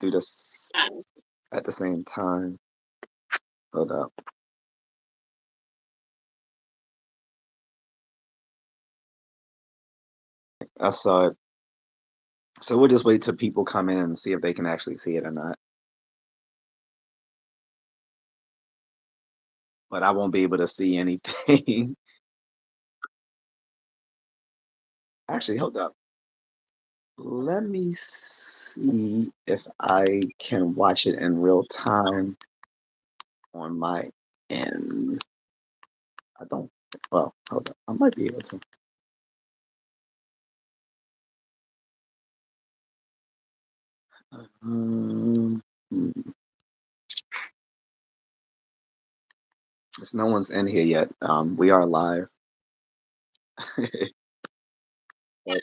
do this at the same time. Hold up. I saw it. So we'll just wait till people come in and see if they can actually see it or not. But I won't be able to see anything. Actually, hold up. Let me see if I can watch it in real time on my end. I don't. Well, hold up. I might be able to. Um, hmm, there's no one's in here yet. We are live. But,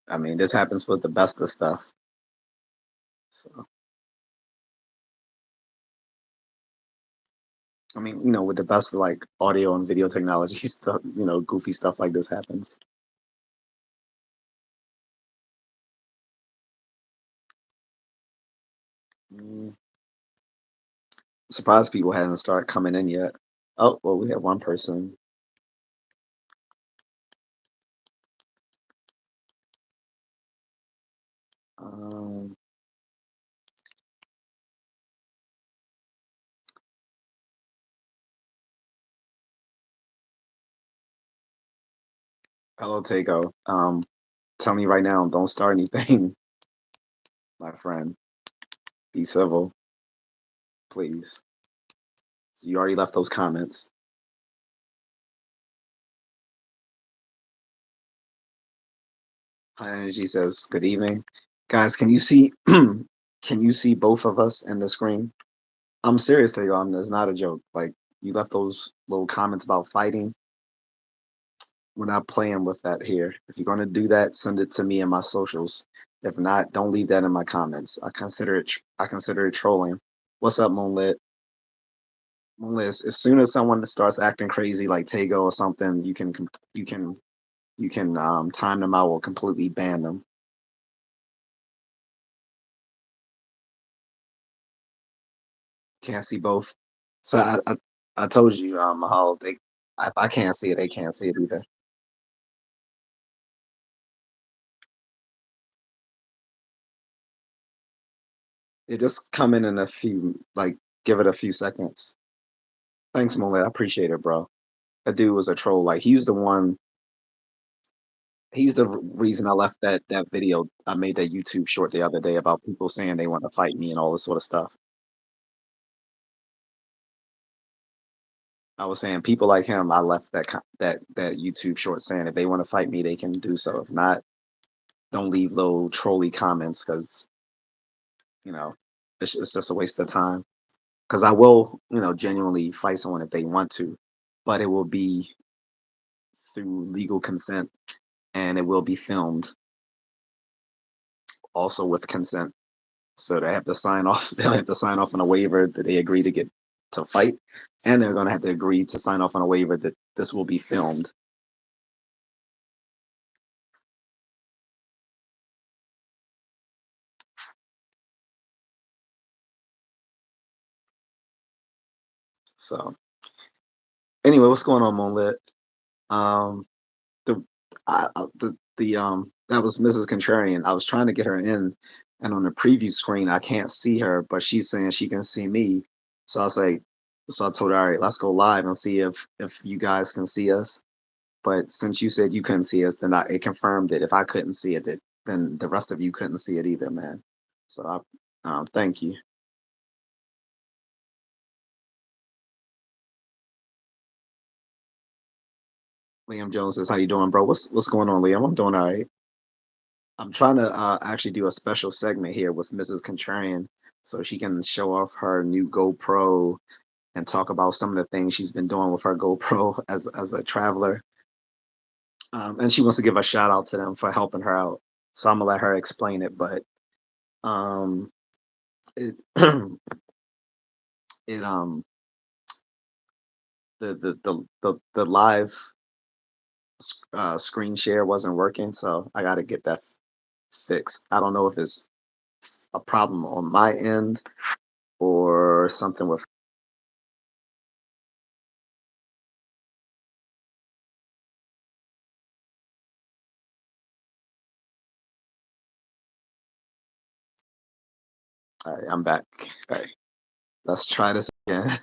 I mean, this happens with the best of stuff. So, I mean, with the best of like audio and video technology stuff, goofy stuff like this happens. Mm, Surprised people hadn't started coming in yet. Oh, well, we have one person. Um, Hello, Taco. Telling you right now, don't start anything, my friend. Be civil, please. You already left those comments. High Energy says, "Good evening, guys. Can you see? Can you see both of us in the screen? I'm serious, Taco. It's not a joke. Like you left those little comments about fighting. We're not playing with that here. If you're gonna do that, send it to me in my socials. If not, don't leave that in my comments. I consider it trolling. What's up, Moonlit? Moonlit. As soon as someone starts acting crazy like Tago or something, you can time them out or completely ban them. Can't see both. So I told you, Mahal. If I can't see it, they can't see it either. It just come in a few, like, give it a few seconds. Thanks, Moonlit. I appreciate it, bro. That dude was a troll. Like he was the one. He's the reason I left that video. I made that YouTube short the other day about people saying they want to fight me and all this sort of stuff. I was saying people like him. I left that YouTube short saying if they want to fight me, they can do so. If not, don't leave little trolly comments because you know it's just a waste of time. Because I will genuinely fight someone if they want to, but it will be through legal consent and it will be filmed also with consent. So they have to sign off. They'll have to sign off on a waiver that they agree to get to fight, and they're going to have to agree to sign off on a waiver that this will be filmed. So anyway, what's going on, Monlit? Um, the that was Mrs. Contrarian. I was trying to get her in, and on the preview screen, I can't see her, but she's saying she can see me. So I was like, so I told her, all right, let's go live and see if you guys can see us. But since you said you couldn't see us, then it confirmed that if I couldn't see it, that then the rest of you couldn't see it either, man. So thank you. Liam Jones says, "How you doing, bro? What's going on, Liam? I'm doing all right. I'm trying to actually do a special segment here with Mrs. Contrarian, so she can show off her new GoPro and talk about some of the things she's been doing with her GoPro as a traveler. And she wants to give a shout out to them for helping her out. So I'm gonna let her explain it, but um, it it the live screen share wasn't working, so I got to get that. fixed. I don't know if it's a problem on my end or something with. All right, I'm back. All right, let's try this again.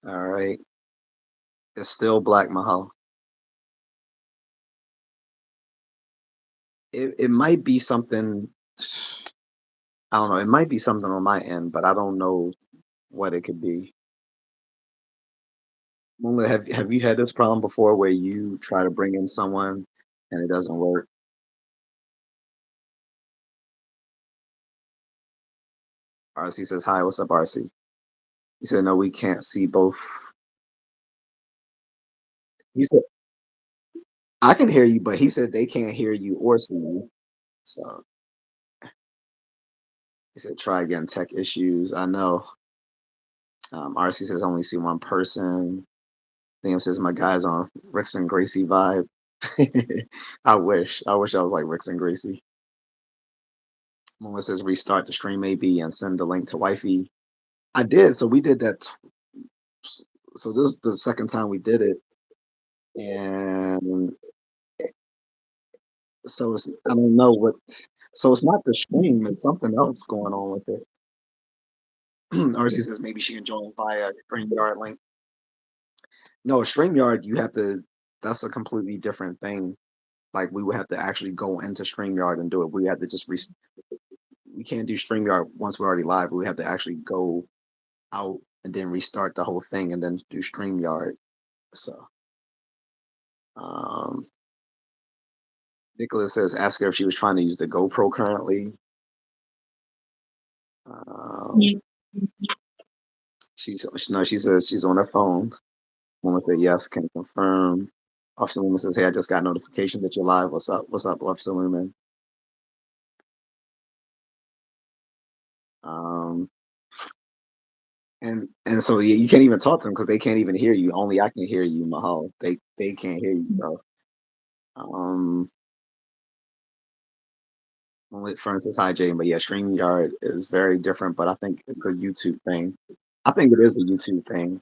All right, it's still black, Mahal. It might be something. I don't know. It might be something on my end, but I don't know what it could be. Mula, have you had this problem before where you try to bring in someone and it doesn't work? RC says hi. What's up, RC? He said no, we can't see both. He said I can hear you, but he said they can't hear you or see you. So he said try again. Tech issues. I know. RC says only see one person. Liam says my guy's on Ricks and Gracie vibe. I wish. I wish I was like Ricks and Gracie. Melissa says restart the stream maybe and send the link to wifey. I did. So we did that. So this is the second time we did it, and so it's I don't know what. So it's not the stream. It's something else going on with it. RC says maybe she can join via StreamYard link. No, StreamYard you have to. That's a completely different thing. Like we would have to actually go into StreamYard and do it. We have to just we can't do StreamYard once we're already live. We have to actually go out and then restart the whole thing and then do StreamYard. So um Nicholas says ask her if she was trying to use the GoPro currently. Um, she's no, she says she's on her phone. Woman said yes, can confirm. Officer Lumen says, hey, I just got notification that you're live. What's up? What's up, Officer Lumen? Um, and so yeah, you can't even talk to them because they can't even hear you. Only I can hear you, Mahal. They can't hear you, bro. Um, only Fern says hi, Jay, but yeah, StreamYard is very different. But I think it's a YouTube thing. I think it is a YouTube thing.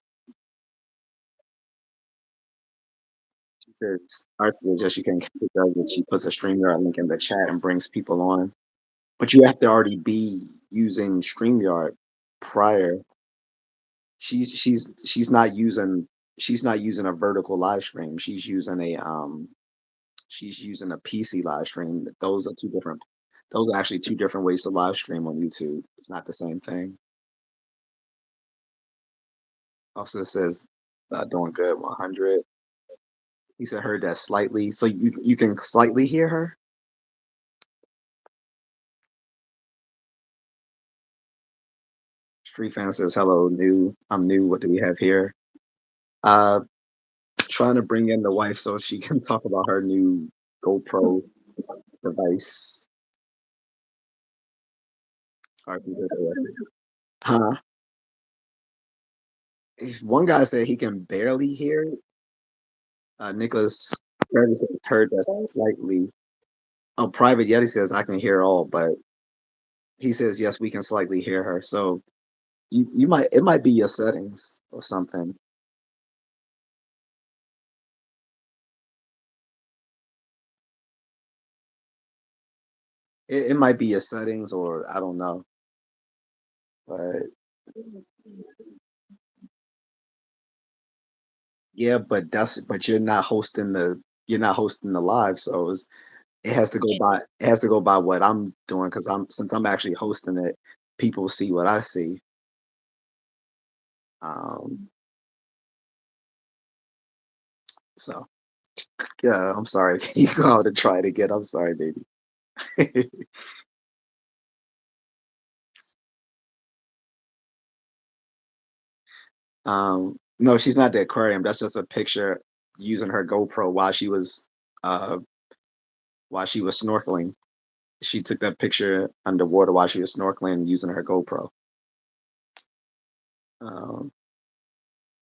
She says, I suggest you can it does it. She puts a StreamYard link in the chat and brings people on. But you have to already be using StreamYard prior. She's not using a vertical live stream. She's using a PC live stream. Those are two different. Those are actually two different ways to live stream on YouTube. It's not the same thing. Officer says doing good 100. He said heard that slightly. So you can slightly hear her. Street fan says hello new. I'm new. What do we have here? Uh, trying to bring in the wife so she can talk about her new GoPro device. Huh? One guy said he can barely hear it. Nicholas heard that slightly. Oh, Private Yeti says I can hear all, but he says yes, we can slightly hear her. So you might it might be your settings or something. It might be your settings or I don't know, but yeah, but you're not hosting the live, so it has to go by what I'm doing because since I'm actually hosting it, people see what I see. Um, so yeah, I'm sorry. You go out and try it again. I'm sorry, baby. No, she's not the aquarium. That's just a picture using her GoPro uh while she was snorkeling. She took that picture underwater while she was snorkeling using her GoPro. Um,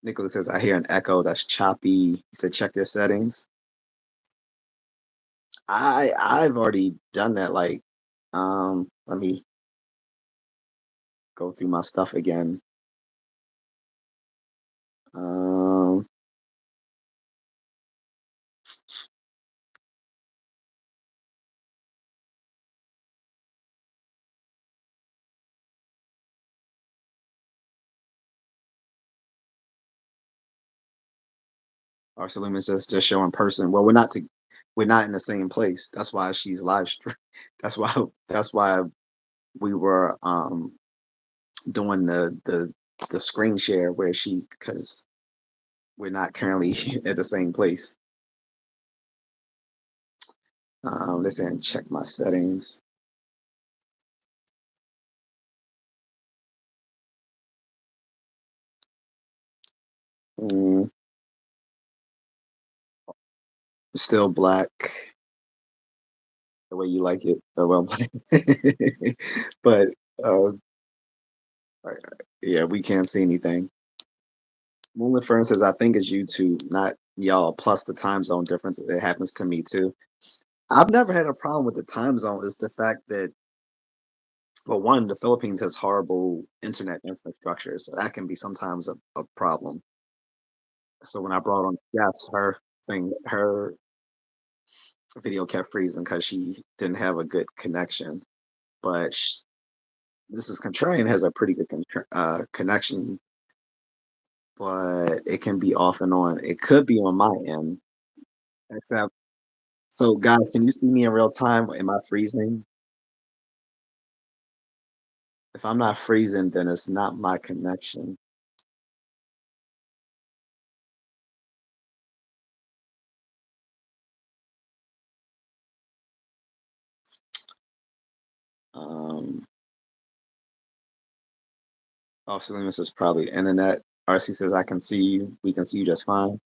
Nicholas says, I hear an echo that's choppy. He said, check your settings. I've already done that. Like, let me go through my stuff again. Um, Arsalumin says just show in person. Well, we're not in the same place. That's why she's live stream. That's why we were doing the screen share where she because we're not currently at the same place. Listen, check my settings. Mm, still black the way you like it. Oh, well, but uh, uh, yeah, we can't see anything. Moonlit Fern says, I think it's YouTube, not y'all, plus the time zone difference. It happens to me too. I've never had a problem with the time zone. Is the fact that, well, one, the Philippines has horrible internet infrastructure, so that can be sometimes a problem. So when I brought on yes, her video kept freezing because she didn't have a good connection. But Mrs. Contrarian has a pretty good connection, but it can be off and on. It could be on my end, except so, guys, can you see me in real time? Am I freezing? If I'm not freezing, then it's not my connection. Um, Off limits is probably internet. RC says I can see you. We can see you just fine.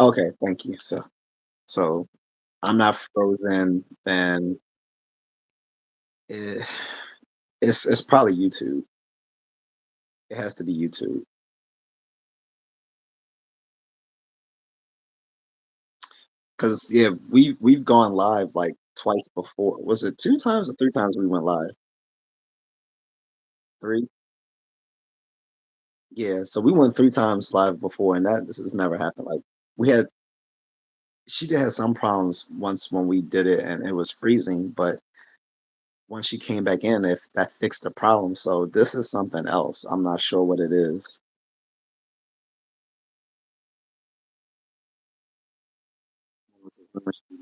Okay, thank you. So I'm not frozen. Then it, it's probably YouTube. It has to be YouTube. Cause yeah, we've gone live like twice before. Was it two times or three times we went live? Three? Yeah, so we went three times live before, and that this has never happened. Like we had, she did have some problems once when we did it, and it was freezing. But once she came back in, if that fixed the problem. So this is something else. I'm not sure what it is.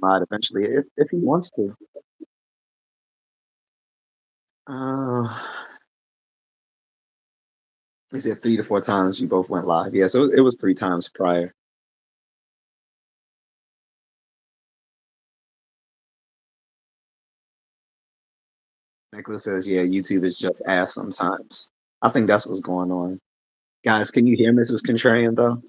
Might eventually, if he wants to. Uh, he said three to four times you both went live. Yeah, so it was three times prior. Nicholas says, yeah, YouTube is just ass sometimes. I think that's what's going on. Guys, can you hear Mrs. Contrarian though?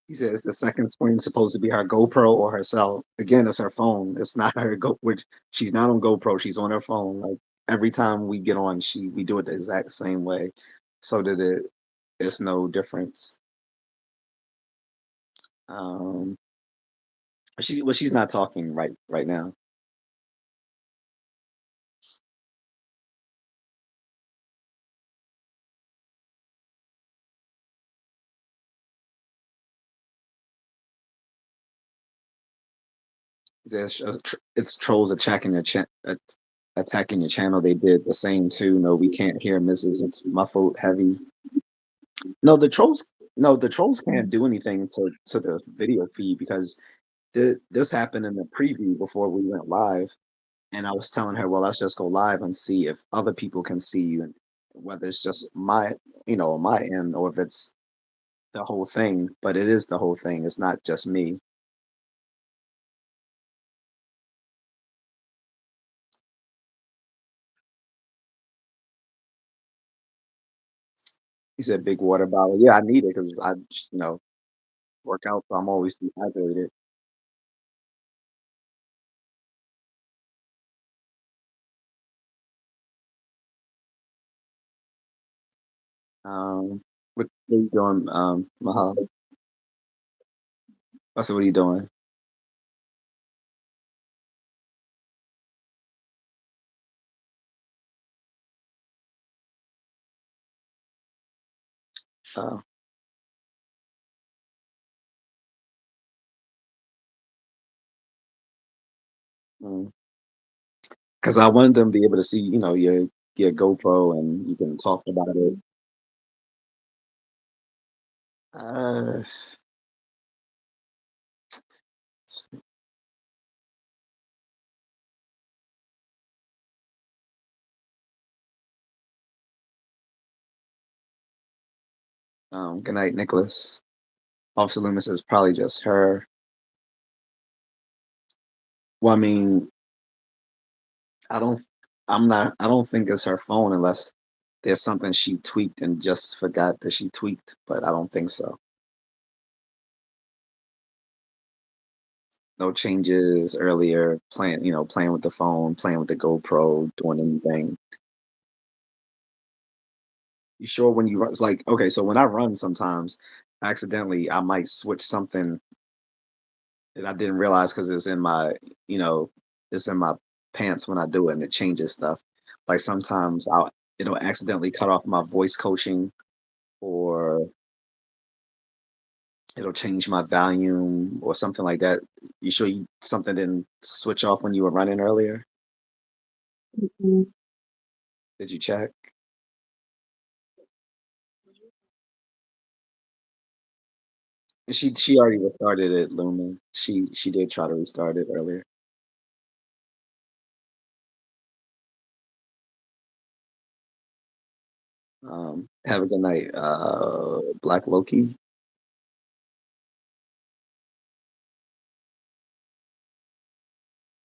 He says the second screen is supposed to be her GoPro or herself. Again, it's her phone. It's not her Go. Which she's not on GoPro. She's on her phone. Like every time we get on, we do it the exact same way, so that it's no difference. Um, she's not talking right now. It's trolls attacking your channel. They did the same too. No, we can't hear Mrs. It's muffled, heavy. No, the trolls can't do anything to the video feed because this happened in the preview before we went live, and I was telling her, well, let's just go live and see if other people can see you, and whether it's just my end, or if it's the whole thing. But it is the whole thing. It's not just me. He said, "Big water bottle." Yeah, I need it because work out, so I'm always dehydrated. What are you doing, Mahal? I said, what are you doing? Uh, because I wanted them to be able to see, your GoPro and you can talk about it. Uh, good night, Nicholas. Officer Loomis is probably just her. Well, I mean, I don't, I don't think it's her phone unless there's something she tweaked and just forgot that she tweaked, but I don't think so. No changes earlier, playing with the phone, playing with the GoPro, doing anything. You sure when you run, it's like, okay, so when I run sometimes, accidentally, I might switch something that I didn't realize because you know, it's in my pants when I do it and it changes stuff. Like sometimes it'll accidentally cut off my voice coaching or it'll change my volume or something like that. You sure something didn't switch off when you were running earlier? Mhm. Did you check? She already restarted it, Lumen. She did try to restart it earlier. Have a good night, Black Loki.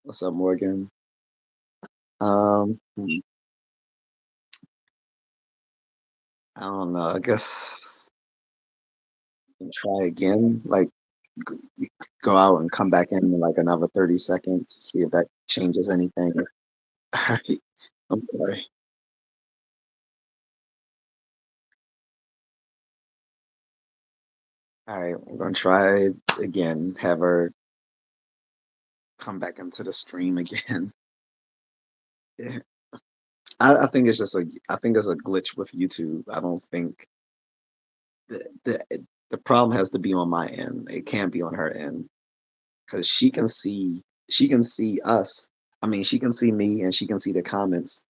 What's up, Morgan? Hmm, I don't know. I guess try again. Like g- go out and come back in like another 30 seconds, see if that changes anything. All right. I'm sorry. All right, we're gonna try it again. Have her come back into the stream again. Yeah. I think it's just I think there's a glitch with YouTube. I don't think the problem has to be on my end. It can't be on her end because she can see us. I mean, she can see me and she can see the comments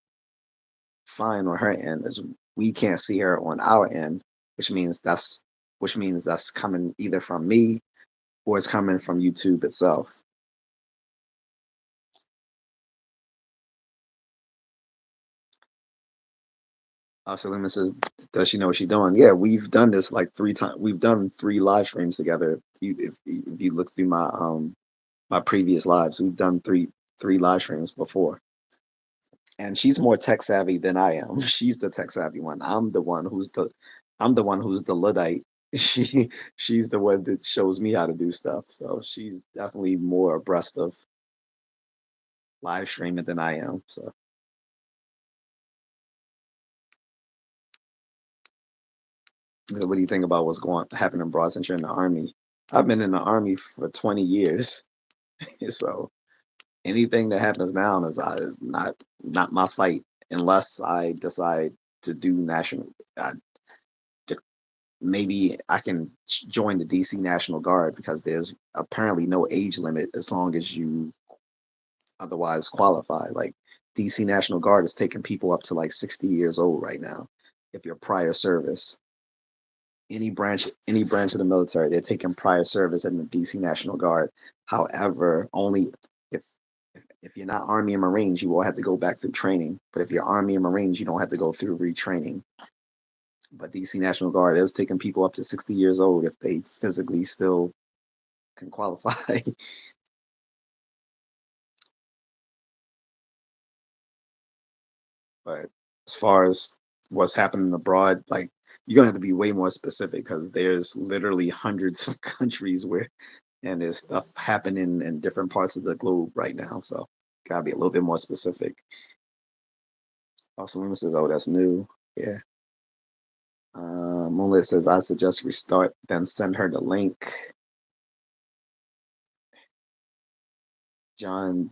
fine on her end. As we can't see her on our end, which means that's coming either from me or it's coming from YouTube itself. Selena says, "Does she know what she's doing?" Yeah, we've done this like 3 times. We've done 3 live streams together. If you look through my previous lives, we've done three live streams before. And she's more tech savvy than I am. She's the tech savvy one. I'm the one who's the Luddite. She's the one that shows me how to do stuff. So she's definitely more abreast of live streaming than I am. So what do you think about what's going happening in Broad since you're in the army? I've been in the army for 20 years. So anything that happens now is not my fight unless I decide to do national. Uh, Maybe I can join the DC National Guard because there's apparently no age limit as long as you otherwise qualify. Like DC National Guard is taking people up to like 60 years old right now. If you're prior service, any branch of the military, they're taking prior service in the DC National Guard. However, only if if you're not Army and Marines, you will have to go back through training. But if you're Army and Marines, you don't have to go through retraining. But DC National Guard is taking people up to 60 years old if they physically still can qualify. But as far as what's happening abroad, like you're gonna have to be way more specific because there's literally hundreds of countries where and there's stuff happening in different parts of the globe right now. So gotta be a little bit more specific. Also, Luna says, "Oh, that's new." Yeah. Moonlit says, I suggest restart, then send her the link. John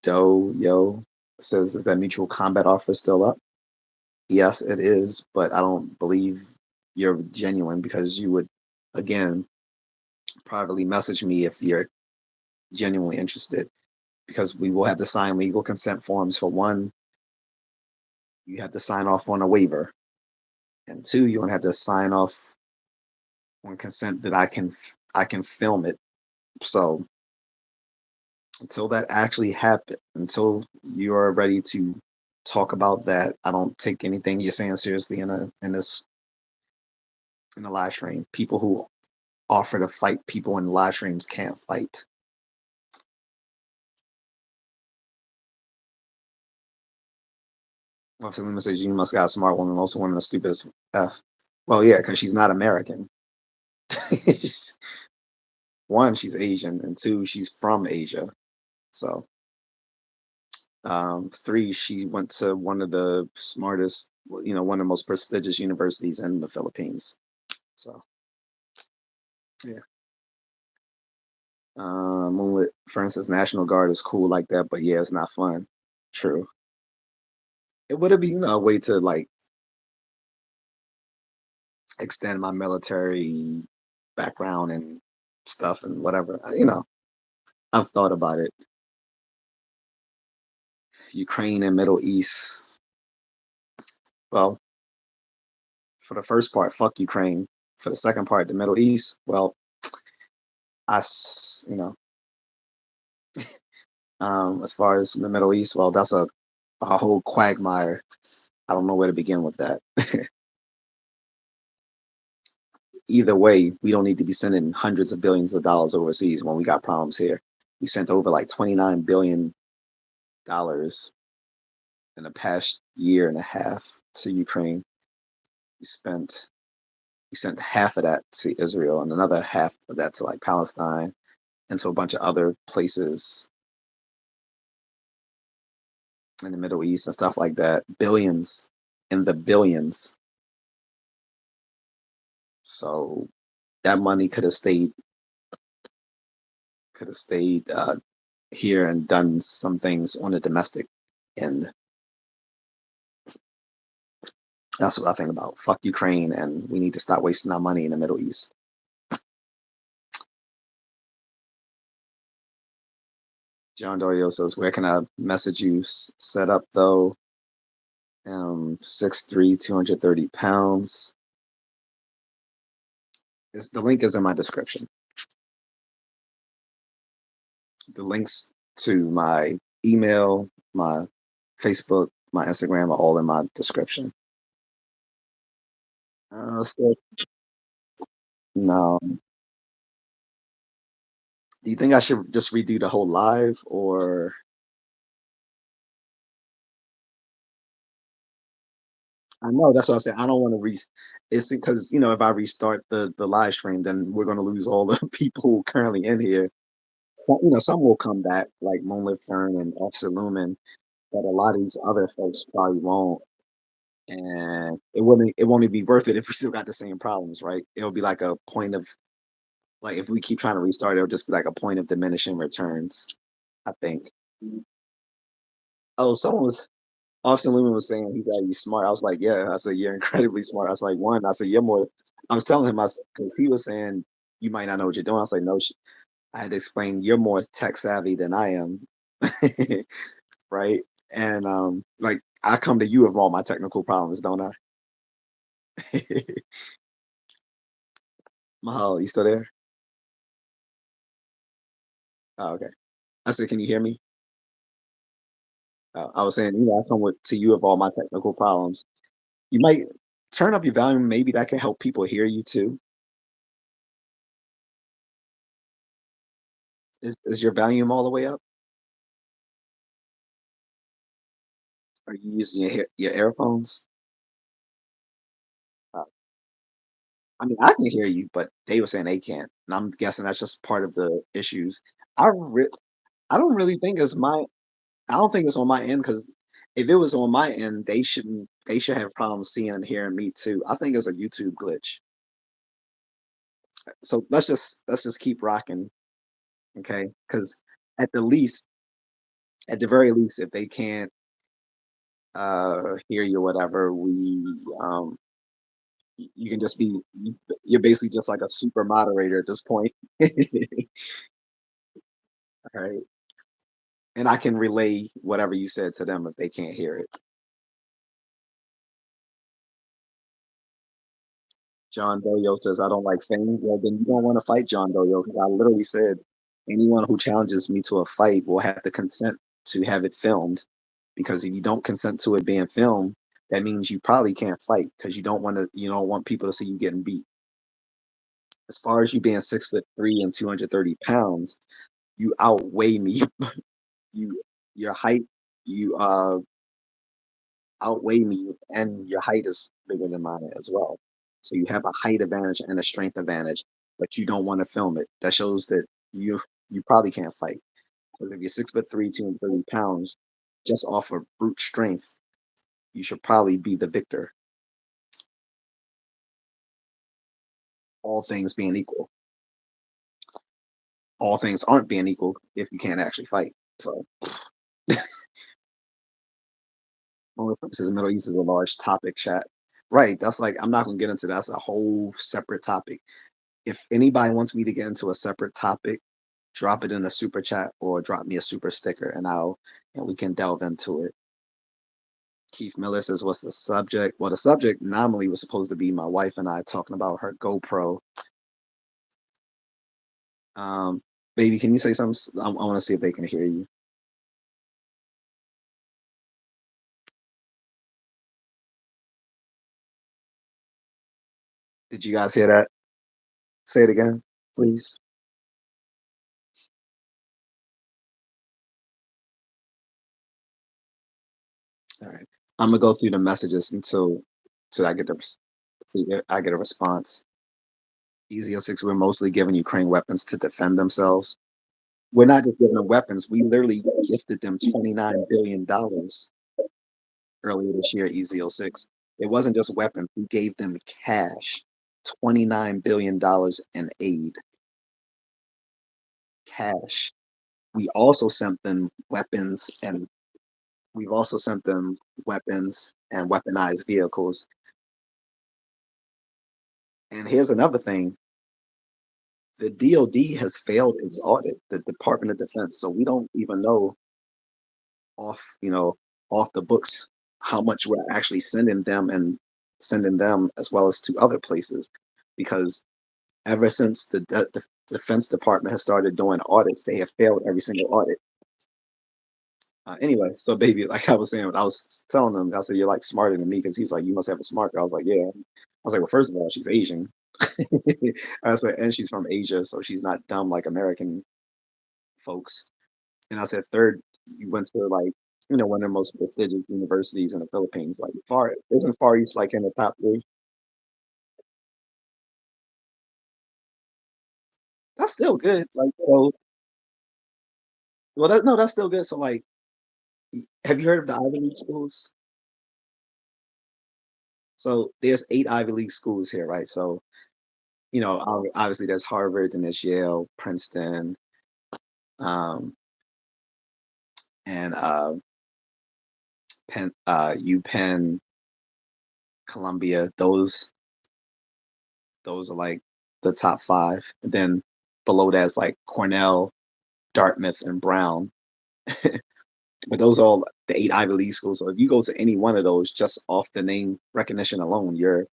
Doe Yo says, is that mutual combat offer still up? Yes, it is, but I don't believe you're genuine because you would, again, privately message me if you're genuinely interested because we will have to sign legal consent forms. For one, you have to sign off on a waiver, and two, you don't have to sign off on consent that I can film it. So until that actually happens, until you are ready to talk about that, I don't take anything you're saying seriously in a live stream. People who offer to fight people in live streams can't fight. Well, Philima says you must got a smart woman, most women are stupid as F. Well, yeah, because she's not American. One, she's Asian, and two, she's from Asia. So, three, she went to one of the smartest, one of the most prestigious universities in the Philippines. So, yeah. Moonlit, for instance, National Guard is cool like that, but yeah, it's not fun. True. It would have been a way to like extend my military background and stuff and whatever. I've thought about it. Ukraine and Middle East. Well, for the first part, fuck Ukraine. For the second part, the Middle East. Well, as far as the Middle East, well, that's a whole quagmire. I don't know where to begin with that. Either way, we don't need to be sending hundreds of billions of dollars overseas when we got problems here. We sent over like $29 billion in the past year and a half to Ukraine. We spent we sent half of that to Israel and another half of that to like Palestine and to a bunch of other places in the Middle East and stuff like that. Billions in the billions. So that money could have stayed here and done some things on the domestic end. That's what I think about. Fuck Ukraine, and we need to stop wasting our money in the Middle East. John Dorio says, "Where can I message you? Set up though. 6'3", 230 pounds. The link is in my description. The links to my email, my Facebook, my Instagram are all in my description. So, no. Do you think I should just redo the whole live, or I know that's what I said. I don't want to It's because if I restart the live stream, then we're gonna lose all the people currently in here. Some will come back, like Moonlit Fern and Officer Lumen, but a lot of these other folks probably won't. And it won't even be worth it if we still got the same problems, right? It'll be like a point of like if we keep trying to restart, it'll just be like a point of diminishing returns, I think. Oh, someone was Austin Lumen was saying he got you smart. I was like, yeah. I said, you're incredibly smart. I was like, one. I said, you're more. I was telling him, because he was saying you might not know what you're doing. I was like, no. I had to explain you're more tech savvy than I am, right? And like I come to you with all my technical problems, don't I? Mahal, you still there? Oh, okay. I said, can you hear me? I was saying, I come to you with all my technical problems. You might turn up your volume. Maybe that can help people hear you too. Is your volume all the way up? Are you using your earphones? Uh, I mean, I can hear you, but they were saying they can't, and I'm guessing that's just part of the issues. I re- I don't really think it's my. I don't think it's on my end because If it was on my end, they should have problems seeing and hearing me too. I think it's a YouTube glitch. So let's just keep rocking, okay? Because at the least, at the very least, if they can't hear you or whatever, you can just be you're basically just like a super moderator at this point. All right. And I can relay whatever you said to them if they can't hear it. John Doyo says, I don't like fame. Well, then you don't want to fight John Doyo because I literally said anyone who challenges me to a fight will have to consent to have it filmed. Because if you don't consent to it being filmed, that means you probably can't fight because you don't want people to see you getting beat. As far as you being 6'3" and 230 pounds, you outweigh me. You your height, you outweigh me, and your height is bigger than mine as well. So you have a height advantage and a strength advantage, but you don't want to film it. That shows that you probably can't fight. Because if you're 6'3", 230 pounds, just off of brute strength, you should probably be the victor. All things being equal, all things aren't being equal if you can't actually fight. So, only purposes the Middle East is a large topic chat. Right. That's like I'm not gonna get into that. That's a whole separate topic. If anybody wants me to get into a separate topic, drop it in a super chat or drop me a super sticker and we can delve into it. Keith Miller says, what's the subject? Well, the subject nominally was supposed to be my wife and I talking about her GoPro. Um, Baby, can you say something? I want to see if they can hear you. Did you guys hear that? Say it again, please. All right. I'm gonna go through the messages until I get I get a response. Easy 06, we're mostly giving Ukraine weapons to defend themselves. We're not just giving them weapons. We literally gifted them $29 billion earlier this year, Easy 06. It wasn't just weapons. We gave them cash, $29 billion in aid, cash. We also sent them weapons and we've also sent them weapons and weaponized vehicles. And here's another thing. The DOD has failed its audit, the Department of Defense. So we don't even know off, off the books how much we're actually sending them as well as to other places because ever since the defense department has started doing audits they have failed every single audit. Anyway, so baby, like I was saying, I was telling him, I said, you're like smarter than me because he was like, you must have a smart girl. I was like, yeah. I was like, well, first of all, she's Asian. I said, and she's from Asia, so she's not dumb like American folks. And I said, third, you went to like, one of the most prestigious universities in the Philippines. Like Far East like in the top three? That's still good. Like, so, well, no, that's still good. So, like, have you heard of the Ivy League schools? So, there's 8 Ivy League schools here, right? So, obviously, there's Harvard, and there's Yale, Princeton, um, and UPenn, Columbia. Those are like the top five. And then below that's like Cornell, Dartmouth, and Brown. But those are all the 8 Ivy League schools. So if you go to any one of those, just off the name recognition alone, you're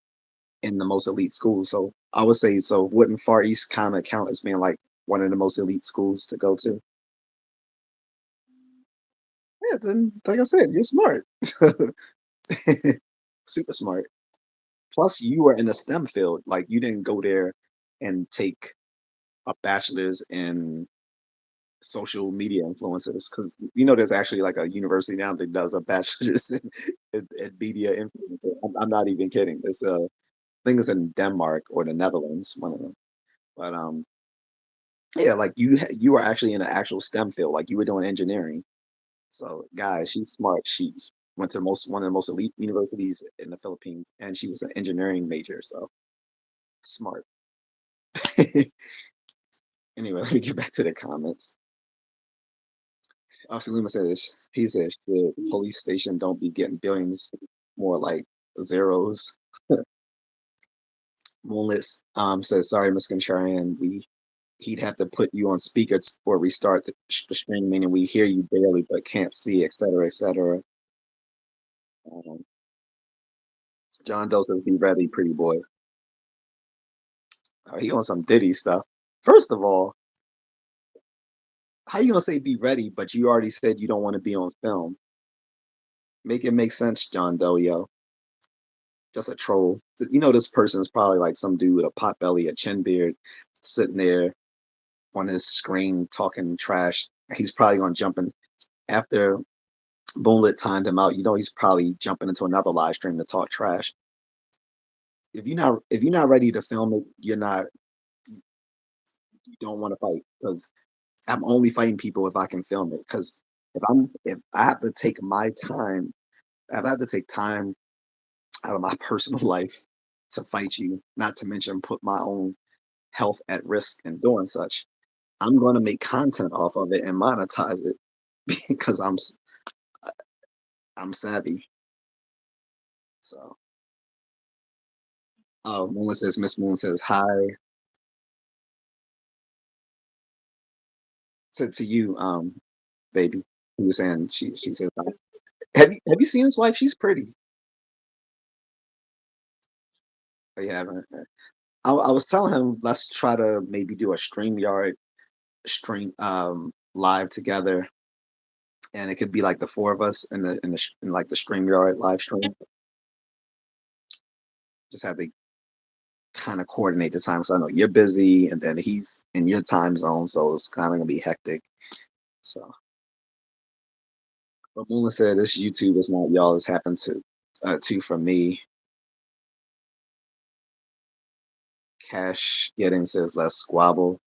in the most elite schools. So I would say, so wouldn't Far East kind of count as being like one of the most elite schools to go to? Yeah, then like I said, you're smart. Super smart. Plus, you were in a STEM field. Like you didn't go there and take a bachelor's in social media influencers because there's actually like a university now that does a bachelor's in media influencer. I'm not even kidding. It's a I think it's in Denmark or the Netherlands, one of them. But yeah, like you were actually in an actual STEM field, like you were doing engineering. So guys, she's smart. went to most one of the most elite universities in the Philippines, and she was an engineering major, so smart. Anyway, let me get back to the comments. Luma says he says the police station don't be getting billions, more like zeros. Moonlit says sorry, Miss Contrarian. He'd have to put you on speaker or restart the stream, meaning we hear you barely but can't see, etc., etc. Um, John Doe says be ready, pretty boy. He on some Diddy stuff. First of all, how you gonna say be ready, but you already said you don't want to be on film? Make it make sense, John Doe, yo. Just a troll. You know, this person is probably like some dude with a pot belly, a chin beard, sitting there on his screen talking trash. He's probably gonna jump in after Boomlet timed him out. You know, he's probably jumping into another live stream to talk trash. If you're not ready to film it, you don't want to fight because I'm only fighting people if I can film it. Because if I have to take my time, if I have to take time out of my personal life to fight you, not to mention put my own health at risk in doing such, I'm going to make content off of it and monetize it because I'm savvy. So, Moon says, Miss Moon says hi to you, baby. He was saying she says hi. Have you seen his wife? She's pretty. But yeah, I was telling him let's try to maybe do a StreamYard stream live together, and it could be like the four of us in like the StreamYard live stream. Just have to kind of coordinate the time. So I know you're busy, and then he's in your time zone, so it's kind of gonna be hectic. So, but Mula said this YouTube is not y'all. It's happened to for me. Cash getting says let's squabble.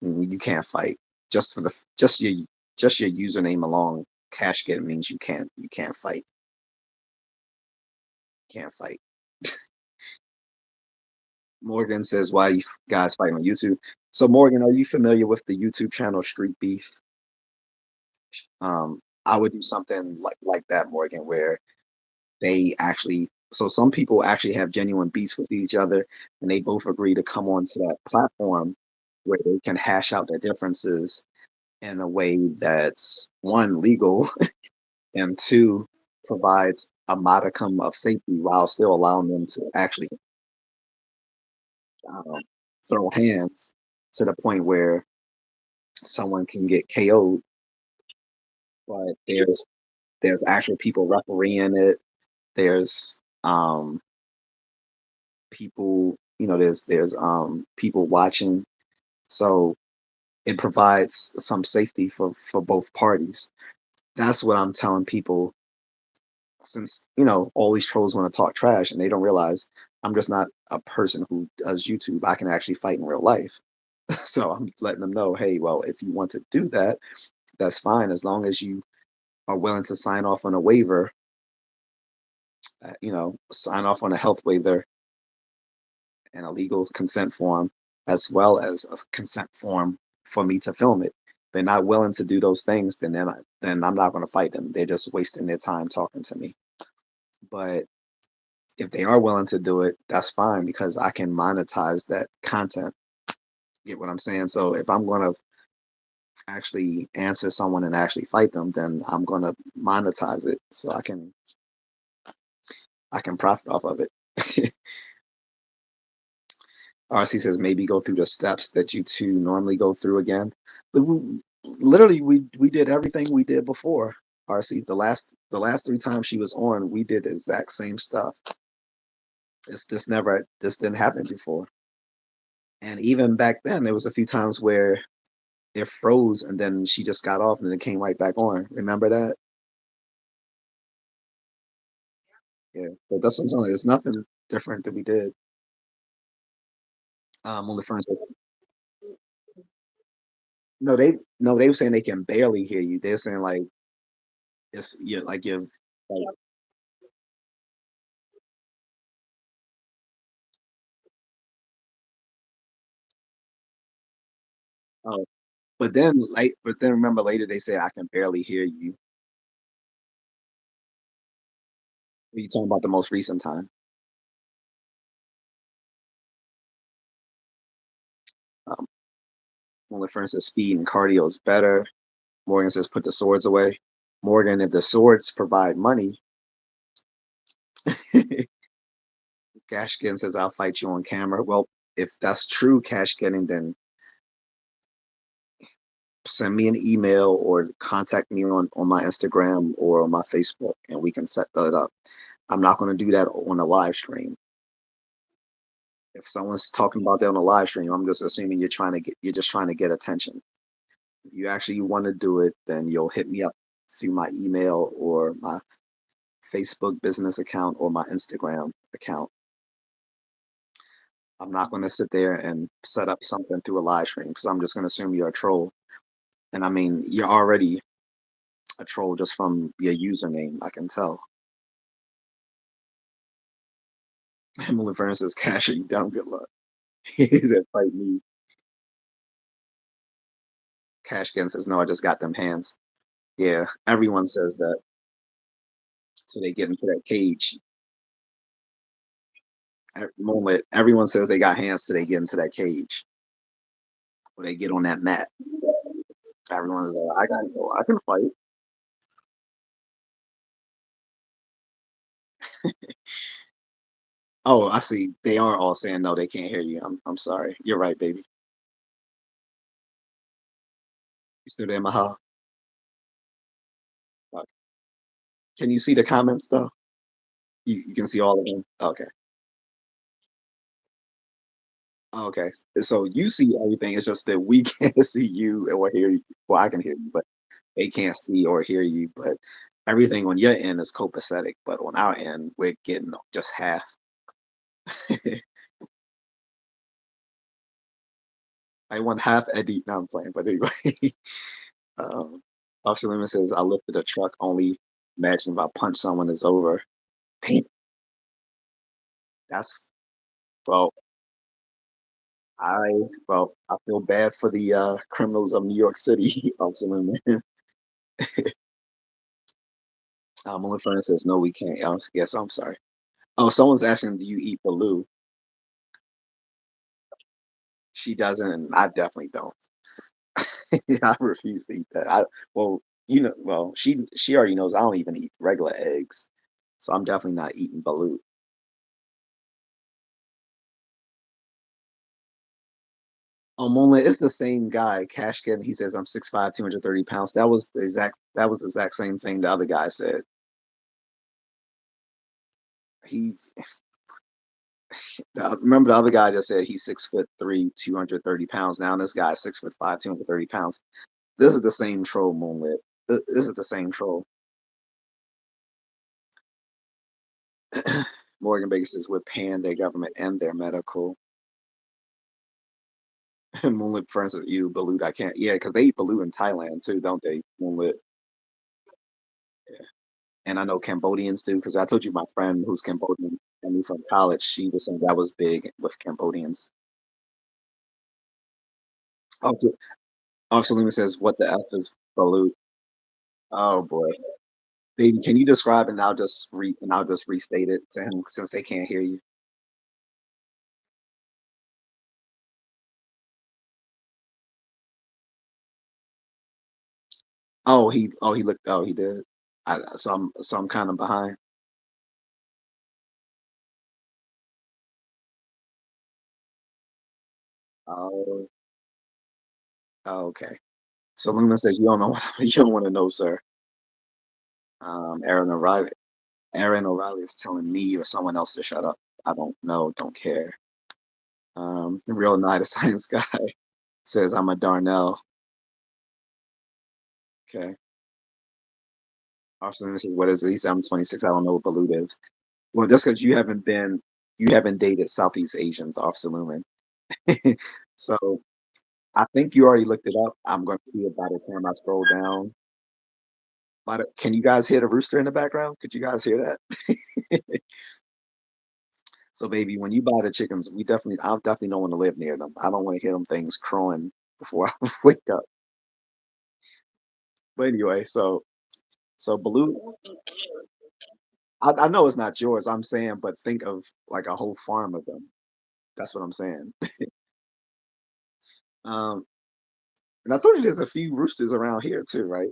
You can't fight just for the just your username alone. Cash getting means you can't fight. Can't fight. Morgan says why you guys fighting on YouTube. So Morgan, are you familiar with the YouTube channel Street Beef? I would do something like that, Morgan, where they actually so some people actually have genuine beats with each other and they both agree to come onto that platform where they can hash out their differences in a way that's one legal and two provides a modicum of safety while still allowing them to actually um, throw hands to the point where someone can get KO'd, but there's actual people refereeing it. There's people, there's people watching. So it provides some safety for both parties. That's what I'm telling people since all these trolls want to talk trash and they don't realize I'm just not a person who does YouTube. I can actually fight in real life. So I'm letting them know, hey, well, if you want to do that, that's fine as long as you are willing to sign off on a waiver, sign off on a health waiver and a legal consent form, as well as a consent form for me to film it. They're not willing to do those things, then I'm not going to fight them. They're just wasting their time talking to me. But if they are willing to do it, that's fine because I can monetize that content. Get what I'm saying? So if I'm going to actually answer someone and actually fight them, then I'm going to monetize it so I can profit off of it. RC says maybe go through the steps that you two normally go through again. But literally, we did everything we did before. RC, the last three times she was on, we did the exact same stuff. This didn't happen before. And even back then, there was a few times where it froze and then she just got off and then it came right back on. Remember that? Yeah. But that's what I'm saying. It's nothing different that we did. Only for instance, no, they were saying they can barely hear you. They're saying like it's yeah, like Like, oh, but then remember later they say I can barely hear you. Are you talking about the most recent time? Um, Only for instance, speed and cardio is better. Morgan says put the swords away. Morgan, if the swords provide money, Cashkin says I'll fight you on camera. Well, if that's true, Cashkin, then send me an email or contact me on my Instagram or on my Facebook and we can set that up. I'm not going to do that on a live stream. If someone's talking about that on a live stream, I'm just assuming you're just trying to get attention. If you actually want to do it, then you'll hit me up through my email or my Facebook business account or my Instagram account. I'm not going to sit there and set up something through a live stream because I'm just going to assume you're a troll. And I mean, you're already a troll just from your username. I can tell. Emily Furnace is cashing down. Good luck. He said, fight me. Cashkin says, no, I just got them hands. Yeah, everyone says that. So they get into that cage. At the moment, everyone says they got hands till they get into that cage or they get on that mat. Everyone's like, I got go. I can fight. Oh, I see. They are all saying no, they can't hear you. I'm sorry. You're right, baby. You still there, Mahal? Can you see the comments though? You can see all of them. Okay. Okay. So you see everything. It's just that we can't see you or hear you. Well, I can hear you, but they can't see or hear you. But everything on your end is copacetic, but on our end, we're getting just half. I want half Eddie. No, I'm playing, but anyway. um, Officer Lemon says, I lifted a truck. Only imagine if I punch someone, it's over. Damn, that's, well, I, I feel bad for the criminals of New York City, Officer Lemon. Only friend says, no, we can't. Yes, I'm sorry. Oh, someone's asking, do you eat Baloo? She doesn't, and I definitely don't. I refuse to eat that. Well, she already knows I don't even eat regular eggs, so I'm definitely not eating balut. Only it's the same guy, Cashkin. He says I'm 6'5", 230 pounds. That was the exact same thing the other guy said. He remember the other guy just said he's 6'3", 230 pounds. Now this guy's 6'5", 230 pounds. This is the same troll, Moonlit. This is the same troll. Morgan Baker says we're paying their government and their medical. Moonlit, for instance, you balut. I can't. Yeah, because they eat balut in Thailand too, don't they? Moonlit. Yeah. And I know Cambodians do because I told you my friend who's Cambodian and me from college. She was saying that was big with Cambodians. Oh, Selima says, "What the f is balut?" Oh boy, baby, can you describe it? And I'll just restate it to him since they can't hear you. He looked. Oh, he did. So I'm kind of behind. Oh, oh, okay. So Luna says, "You don't know what you don't want to know, sir." Aaron O'Reilly. Aaron O'Reilly is telling me or someone else to shut up. I don't know. Don't care. The real night of science guy says, "I'm a Darnell." Okay. Austin says, "What is it?" He said, "I'm 26. I don't know what balut is." Well, just because you haven't dated Southeast Asians, Officer Lumen. So I think you already looked it up. I'm going to see it by the time I scroll down. Can you guys hear the rooster in the background? Could you guys hear that? So, baby, when you buy the chickens, I definitely don't want to live near them. I don't want to hear them things crowing before I wake up. But anyway, so Baloo, I know it's not yours. I'm saying, but think of like a whole farm of them. That's what I'm saying. Um, and I told you there's a few roosters around here too, right?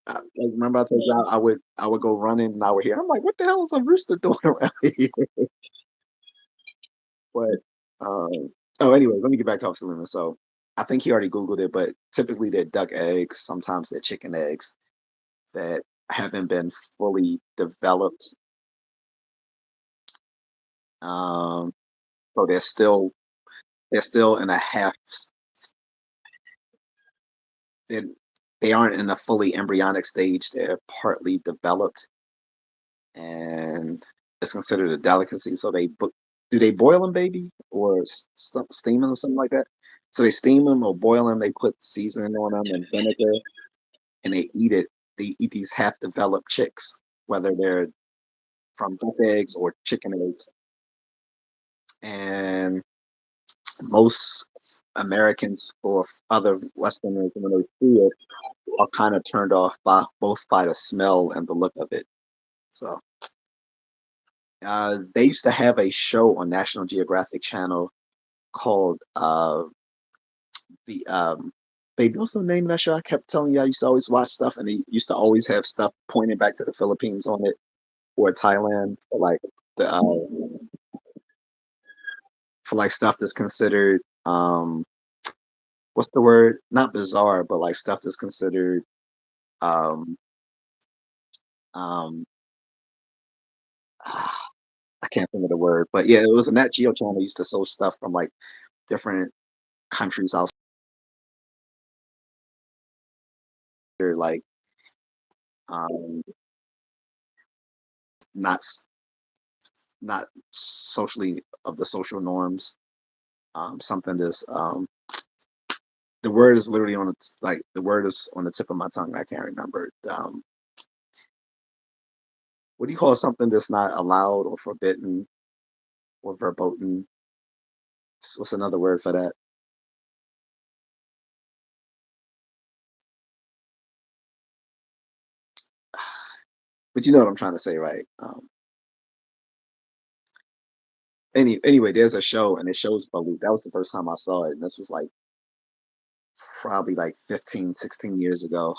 Like, remember I told you I would go running and I would hear. I'm like, what the hell is a rooster doing around here? But oh, anyway, let me get back to Selena. So I think he already Googled it, but typically they're duck eggs. Sometimes they're chicken eggs that haven't been fully developed. Um, so they're still in a they they aren't in a fully embryonic stage. They're partly developed, and it's considered a delicacy. So do they boil them, baby, or steam them or something like that? So they steam them or boil them. They put seasoning on them and vinegar, and they eat it. They eat these half-developed chicks, whether they're from duck eggs or chicken eggs. And most Americans or other Westerners, when they see it, are kind of turned off by both by the smell and the look of it. So they used to have a show on National Geographic Channel called the baby. What's the name of that show? I kept telling you I used to always watch stuff, and they used to always have stuff pointing back to the Philippines on it or Thailand the for like stuff that's considered what's the word? Not bizarre, but like stuff that's considered um um I can't think of the word, but yeah, it was a Nat Geo channel used to show stuff from like different countries out there, like um not s- not socially of the social norms. Something that's the word is literally like the word is on the tip of my tongue. I can't remember it. What do you call something that's not allowed or forbidden or verboten? What's another word for that? But you know what I'm trying to say, right? Anyway, there's a show and it shows Balut. That was the first time I saw it, and this was like probably like 15, 16 years ago.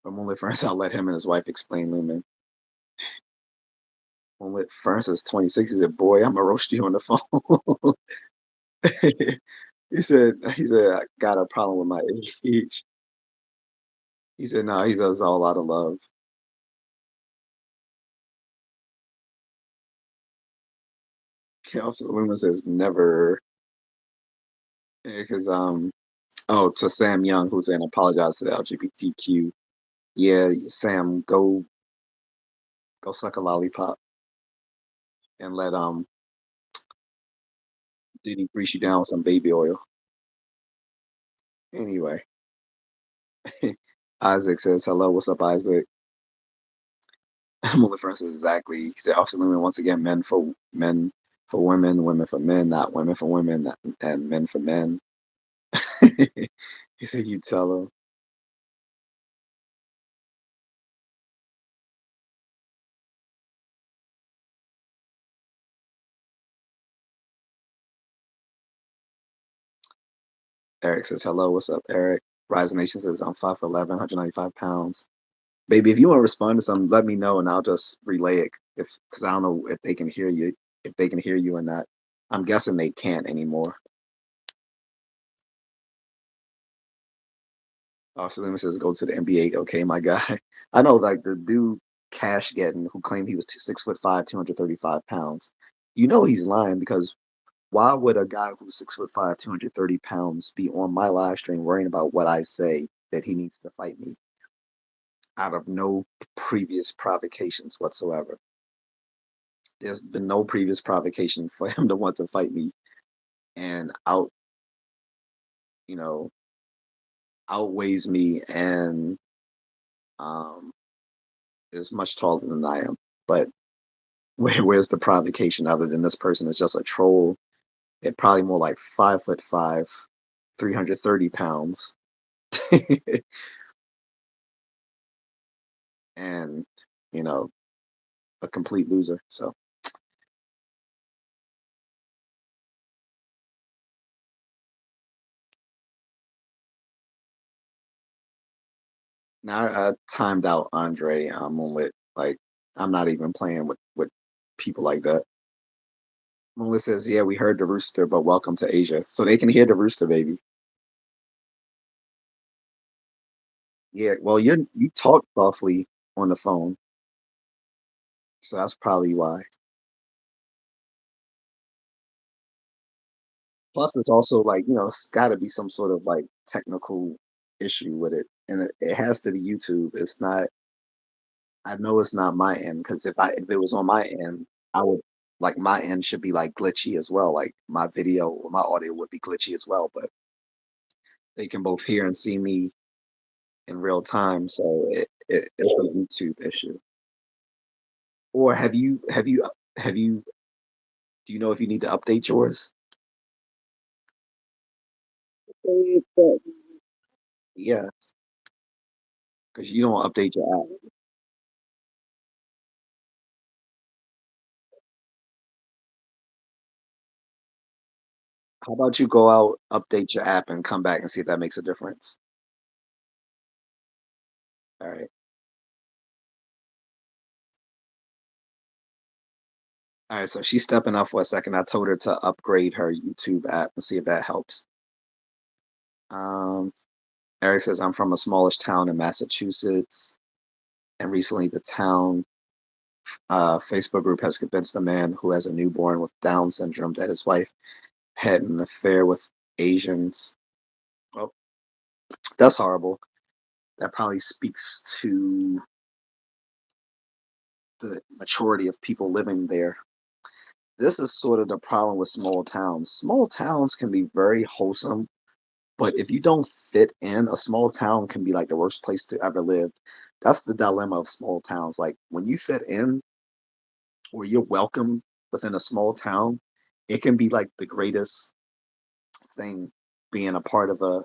From only first, I'll let him and his wife explain Lumen. Only first is 26. He said, "Boy, I'm gonna roast you on the phone." he said, I got a problem with my age. He said, no, he says it's all out of love. Officer Loomis says never, because oh, to Sam Young who's saying apologize to the LGBTQ. Yeah, Sam, go suck a lollipop and let Diddy grease you down with some baby oil. Anyway, Isaac says hello. What's up, Isaac? Mullen says exactly. He said Officer Loomis once again, men for women, women for men, not women for women, and men for men. He said you tell him. Eric says hello. What's up, Eric? Rising Nation says I'm 5'11", 195 pounds. Baby, if you want to respond to something, let me know and I'll just relay it. If because I don't know if they can hear you, or not. I'm guessing they can't anymore. So then it says go to the NBA. Okay, my guy. I know, like the dude Cash Getting who claimed he was 6'5", 235 pounds. You know he's lying because why would a guy who's 6'5", 230 pounds be on my live stream worrying about what I say that he needs to fight me out of no previous provocations whatsoever? There's been no previous provocation for him to want to fight me and out, you know. outweighs me and um, is much taller than I am. But where's the provocation other than this person is just a troll? It probably more like 5'5", 330 pounds, and you know, a complete loser. So now I timed out Andre. I'm on lit. Like I'm not even playing with people like that. Melissa says, "Yeah, we heard the rooster, but welcome to Asia." So they can hear the rooster, baby. Yeah, well, you talk softly on the phone, so that's probably why. Plus, it's also like it's got to be some sort of like technical issue with it, and it has to be YouTube. It's not. I know it's not my end because if it was on my end, I would like my end should be like glitchy as well. Like my video or my audio would be glitchy as well, but they can both hear and see me in real time, so it's a YouTube issue. Or have you do you know if you need to update yours? Yeah, because you don't update your app. How about you go out, update your app, and come back and see if that makes a difference? All right. All right. So she's stepping up for a second. I told her to upgrade her YouTube app and see if that helps. Um, Eric says, I'm from a smallish town in Massachusetts, and recently the town Facebook group has convinced a man who has a newborn with Down syndrome that his wife had an affair with Asians. Well, that's horrible. That probably speaks to the maturity of people living there. This is sort of the problem with small towns. Small towns can be very wholesome, but if you don't fit in, a small town can be like the worst place to ever live. That's the dilemma of small towns. Like when you fit in or you're welcome within a small town, it can be like the greatest thing being a part of a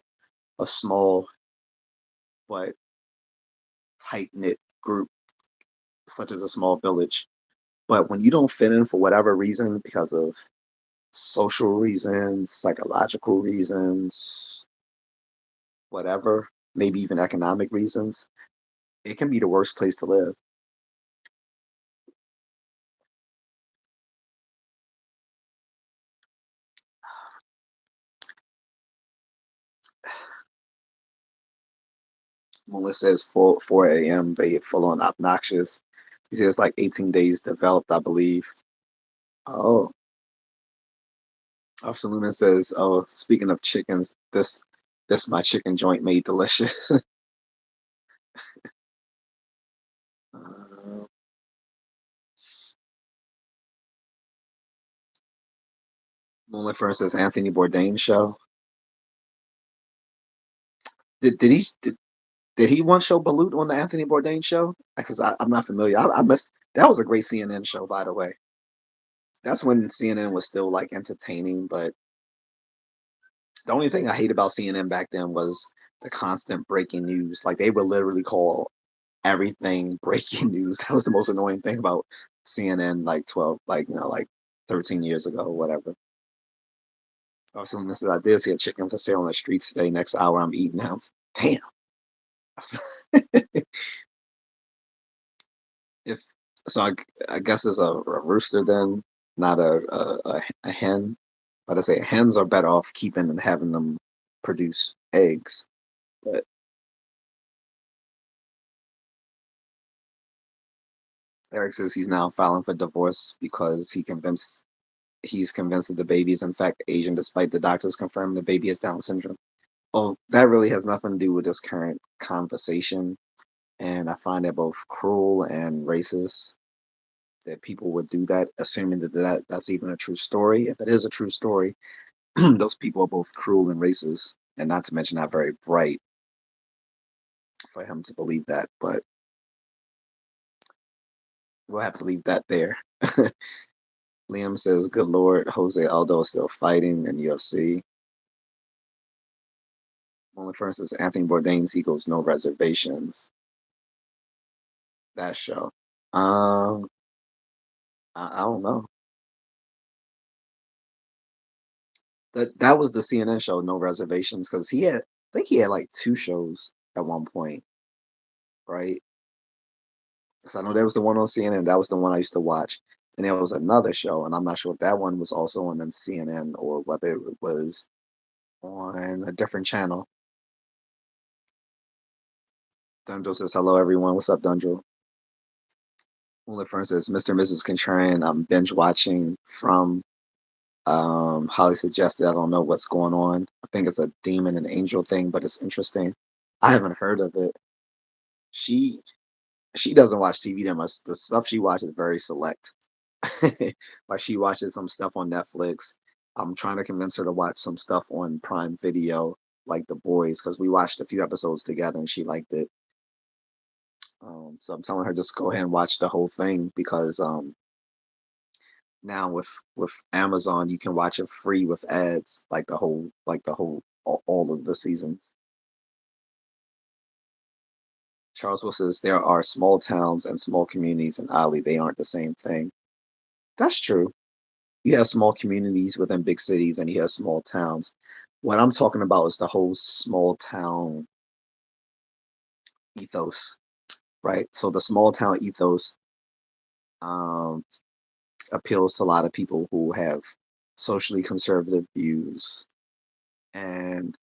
small but tight knit group, such as a small village. But when you don't fit in for whatever reason, because of social reasons, psychological reasons, whatever, maybe even economic reasons, it can be the worst place to live. Melissa says 4 a.m. They full on obnoxious. He says like 18 days developed, I believe. Oh, Officer Lumen says, "Oh, speaking of chickens, this my chicken joint made delicious." uh, Moonlit Fern says Anthony Bourdain show. Did he once show Balut on the Anthony Bourdain show? Because I'm not familiar. I must. That was a great CNN show, by the way. That's when CNN was still like entertaining. But the only thing I hate about CNN back then was the constant breaking news. Like they would literally call everything breaking news. That was the most annoying thing about CNN. Like 12, like 13 years ago, or whatever. Also, this is I did see a chicken for sale on the streets today. Next hour, I'm eating them. Damn. If so, I guess it's a rooster then, not a hen. But I say hens are better off keeping and having them produce eggs. But Eric says he's now filing for divorce because he's convinced that the baby is in fact Asian, despite the doctors confirming the baby has Down syndrome. Oh, that really has nothing to do with this current conversation, and I find it both cruel and racist that people would do that, assuming that's even a true story. If it is a true story, those people are both cruel and racist, and not to mention not very bright. for him to believe that, but we'll have to leave that there. Liam says, "Good Lord, Jose Aldo is still fighting in UFC." Only for instance, Anthony Bourdain's Eagles, no reservations. That show. Um, I don't know. That was the CNN show, no reservations, because I think he had like two shows at one point, right? So I know there was the one on CNN. That was the one I used to watch. And there was another show, and I'm not sure if that one was also on the CNN or whether it was on a different channel. Dunjo says, "Hello, everyone. What's up, Dunjo?" Well, for instance, Mr. and Mrs. Contrarian, I'm binge watching from Holly suggested. I don't know what's going on. I think it's a demon and angel thing, but it's interesting. I haven't heard of it. She she doesn't watch TV that much. The stuff she watches is very select. Like she watches some stuff on Netflix. I'm trying to convince her to watch some stuff on Prime Video, like The Boys, because we watched a few episodes together and she liked it. So I'm telling her just go ahead and watch the whole thing because now with Amazon you can watch it free with ads, like all of the seasons. Charles Will says there are small towns and small communities in Ali. They aren't the same thing. That's true. You have small communities within big cities and you have small towns. What I'm talking about is the whole small town ethos, right? So the small town ethos um, appeals to a lot of people who have socially conservative views and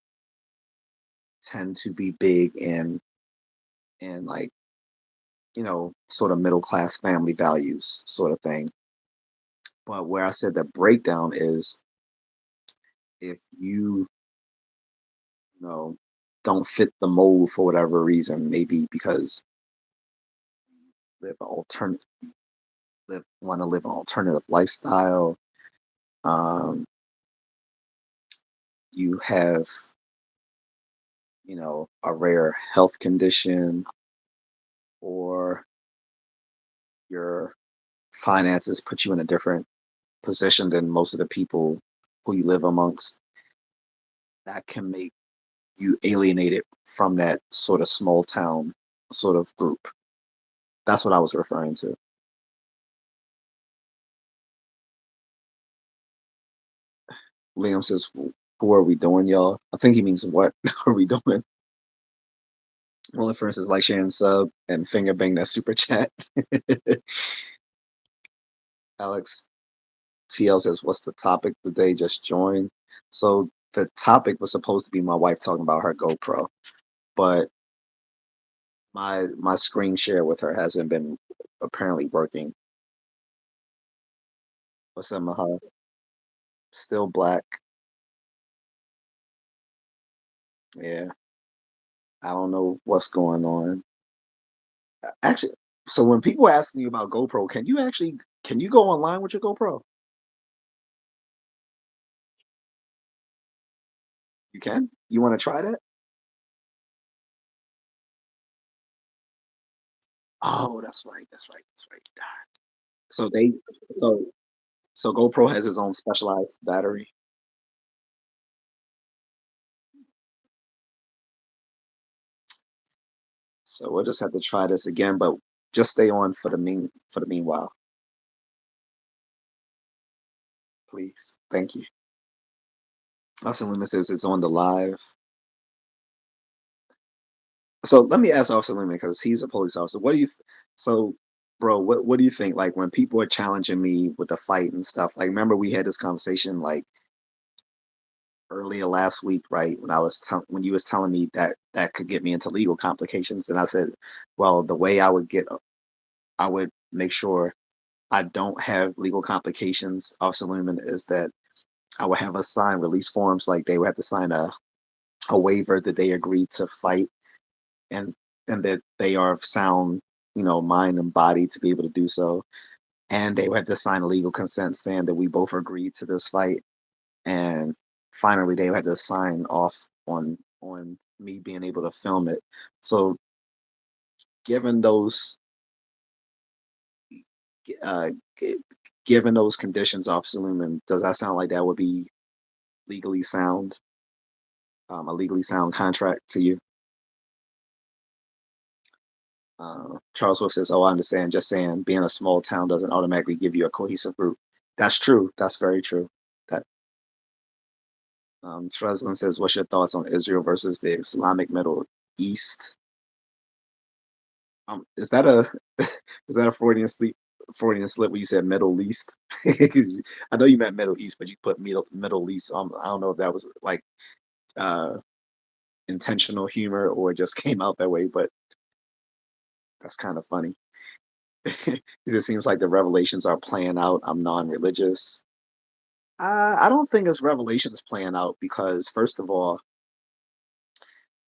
tend to be big in like sort of middle class family values sort of thing. But where I said the breakdown is if you don't fit the mold for whatever reason, maybe because live an alternative live want to live an alternative lifestyle. Um, you have, a rare health condition, or your finances put you in a different position than most of the people who you live amongst. That can make you alienated from that sort of small town sort of group. That's what I was referring to. Liam says, "Who are we doing, y'all?" I think he means what are we doing? Well, for instance, like sharing sub and finger bang that super chat. Alex TL says, "What's the topic that they just joined?" So the topic was supposed to be my wife talking about her GoPro, but my screen share with her hasn't been apparently working. What's up, Mahal? Still black. Yeah, I don't know what's going on. Actually, so when people ask me about GoPro, can you go online with your GoPro? You can. You want to try that? Oh, that's right. That's right. That's right. So they so so GoPro has its own specialized battery. So we'll just have to try this again, but just stay on for the meanwhile, please. Thank you. Officer Loomis says it's on the live. So let me ask Officer Loomis because he's a police officer. So, bro, what do you think? Like when people are challenging me with the fight and stuff. Like, remember we had this conversation like earlier last week, right? When you was telling me that that could get me into legal complications, and I said, well, the way I would make sure I don't have legal complications, Officer Lumen, is that I would have us sign release forms. Like they would have to sign a waiver that they agreed to fight and and that they are of sound, mind and body to be able to do so. And they would have to sign a legal consent saying that we both agreed to this fight. And finally, they would have to sign off on me being able to film it. So given those uh, gi- given those conditions, Officer Lumen, does that sound like that would be legally sound, a legally sound contract to you? Charles Swift says, "Oh, I understand. Just saying, being a small town doesn't automatically give you a cohesive group." That's true. That's very true. That Treslin says, "What's your thoughts on Israel versus the Islamic Middle East?" Is that a is that a Freudian slip when you said Middle East? 'Cause I know you meant Middle East, but you put Middle East. I don't know if that was like uh, intentional humor or it just came out that way, but that's kind of funny. 'Cause it seems like the revelations are playing out. I'm non-religious. I don't think it's revelations playing out because first of all,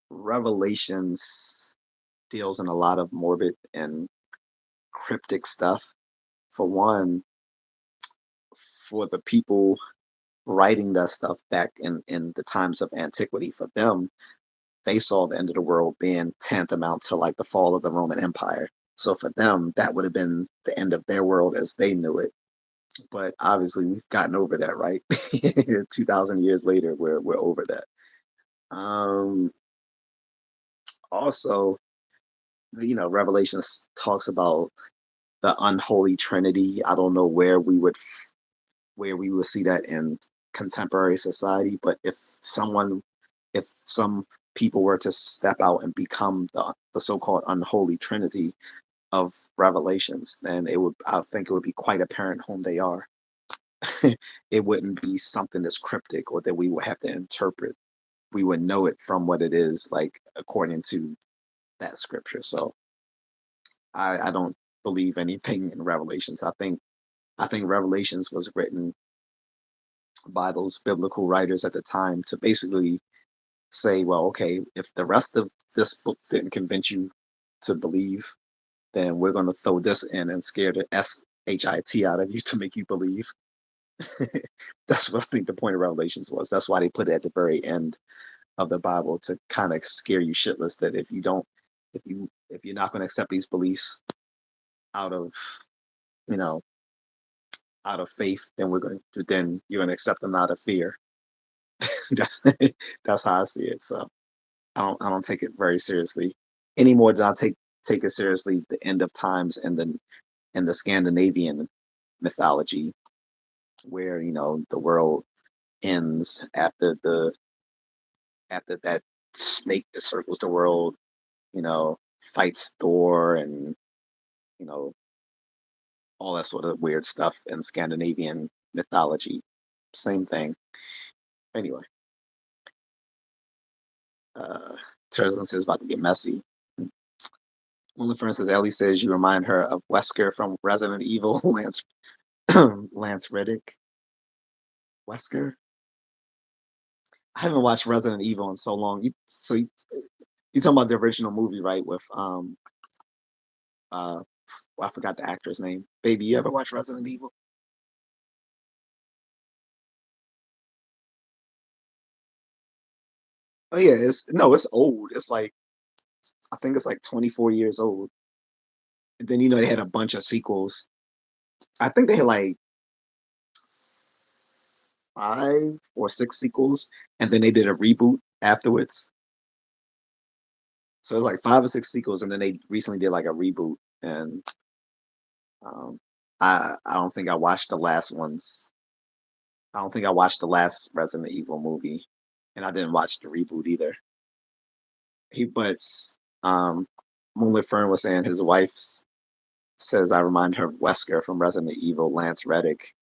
revelations deals in a lot of morbid and cryptic stuff. For one, for the people writing that stuff back in the times of antiquity, for them, they saw the end of the world being tantamount to like the fall of the Roman Empire. So for them, that would have been the end of their world as they knew it. But obviously, we've gotten over that, right? 2,000 years later, we're over that. Um, Also, Revelations talks about the unholy Trinity. I don't know where we would see that in contemporary society, but if some people were to step out and become the so-called unholy Trinity of Revelations, then I think it would be quite apparent whom they are. It wouldn't be something that's cryptic or that we would have to interpret. We would know it from what it is, like according to that scripture. So I don't believe anything in Revelations. I think Revelations was written by those biblical writers at the time to basically say, well, okay, if the rest of this book didn't convince you to believe, then we're going to throw this in and scare the shit out of you to make you believe. That's what I think the point of Revelations was. That's why they put it at the very end of the Bible to kind of scare you shitless that if you don't, if you're not going to accept these beliefs out of you know out of faith, then you're going to accept them out of fear. that's, that's how I see it. So I don't take it very seriously any more than I take it seriously the end of times and the Scandinavian mythology where the world ends after that snake that circles the world, fights Thor and you know all that sort of weird stuff in Scandinavian mythology. Same thing. Anyway, uh, Turbulence is about to get messy. Well, for instance, Ellie says you remind her of Wesker from Resident Evil, Lance Reddick. Wesker? I haven't watched Resident Evil in so long. You talking about the original movie, right? With uh I forgot the actor's name. Baby, you ever watch Resident Evil? Oh yeah, it's old. It's like I think it's like 24 years old. And then they had a bunch of sequels. I think they had like 5 or 6 sequels, and then they did a reboot afterwards. So it was like 5 or 6 sequels, and then they recently did like a reboot. And um, I don't think I watched the last ones. I don't think I watched the last Resident Evil movie, and I didn't watch the reboot either. But um, Moonlit Fern was saying his wife says I remind her of Wesker from Resident Evil, Lance Reddick,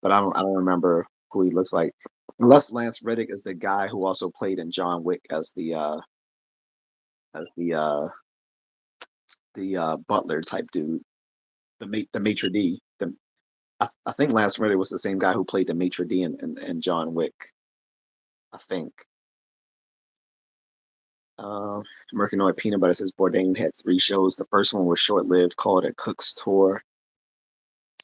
but I don't remember who he looks like. Unless Lance Reddick is the guy who also played in John Wick as the butler type dude, the maitre d. I think Lance Reddick was the same guy who played the maitre d in John Wick. I think. Uh, Mercanoid Peanut Butter says Bourdain had 3 shows. The first one was short lived, called A Cook's Tour.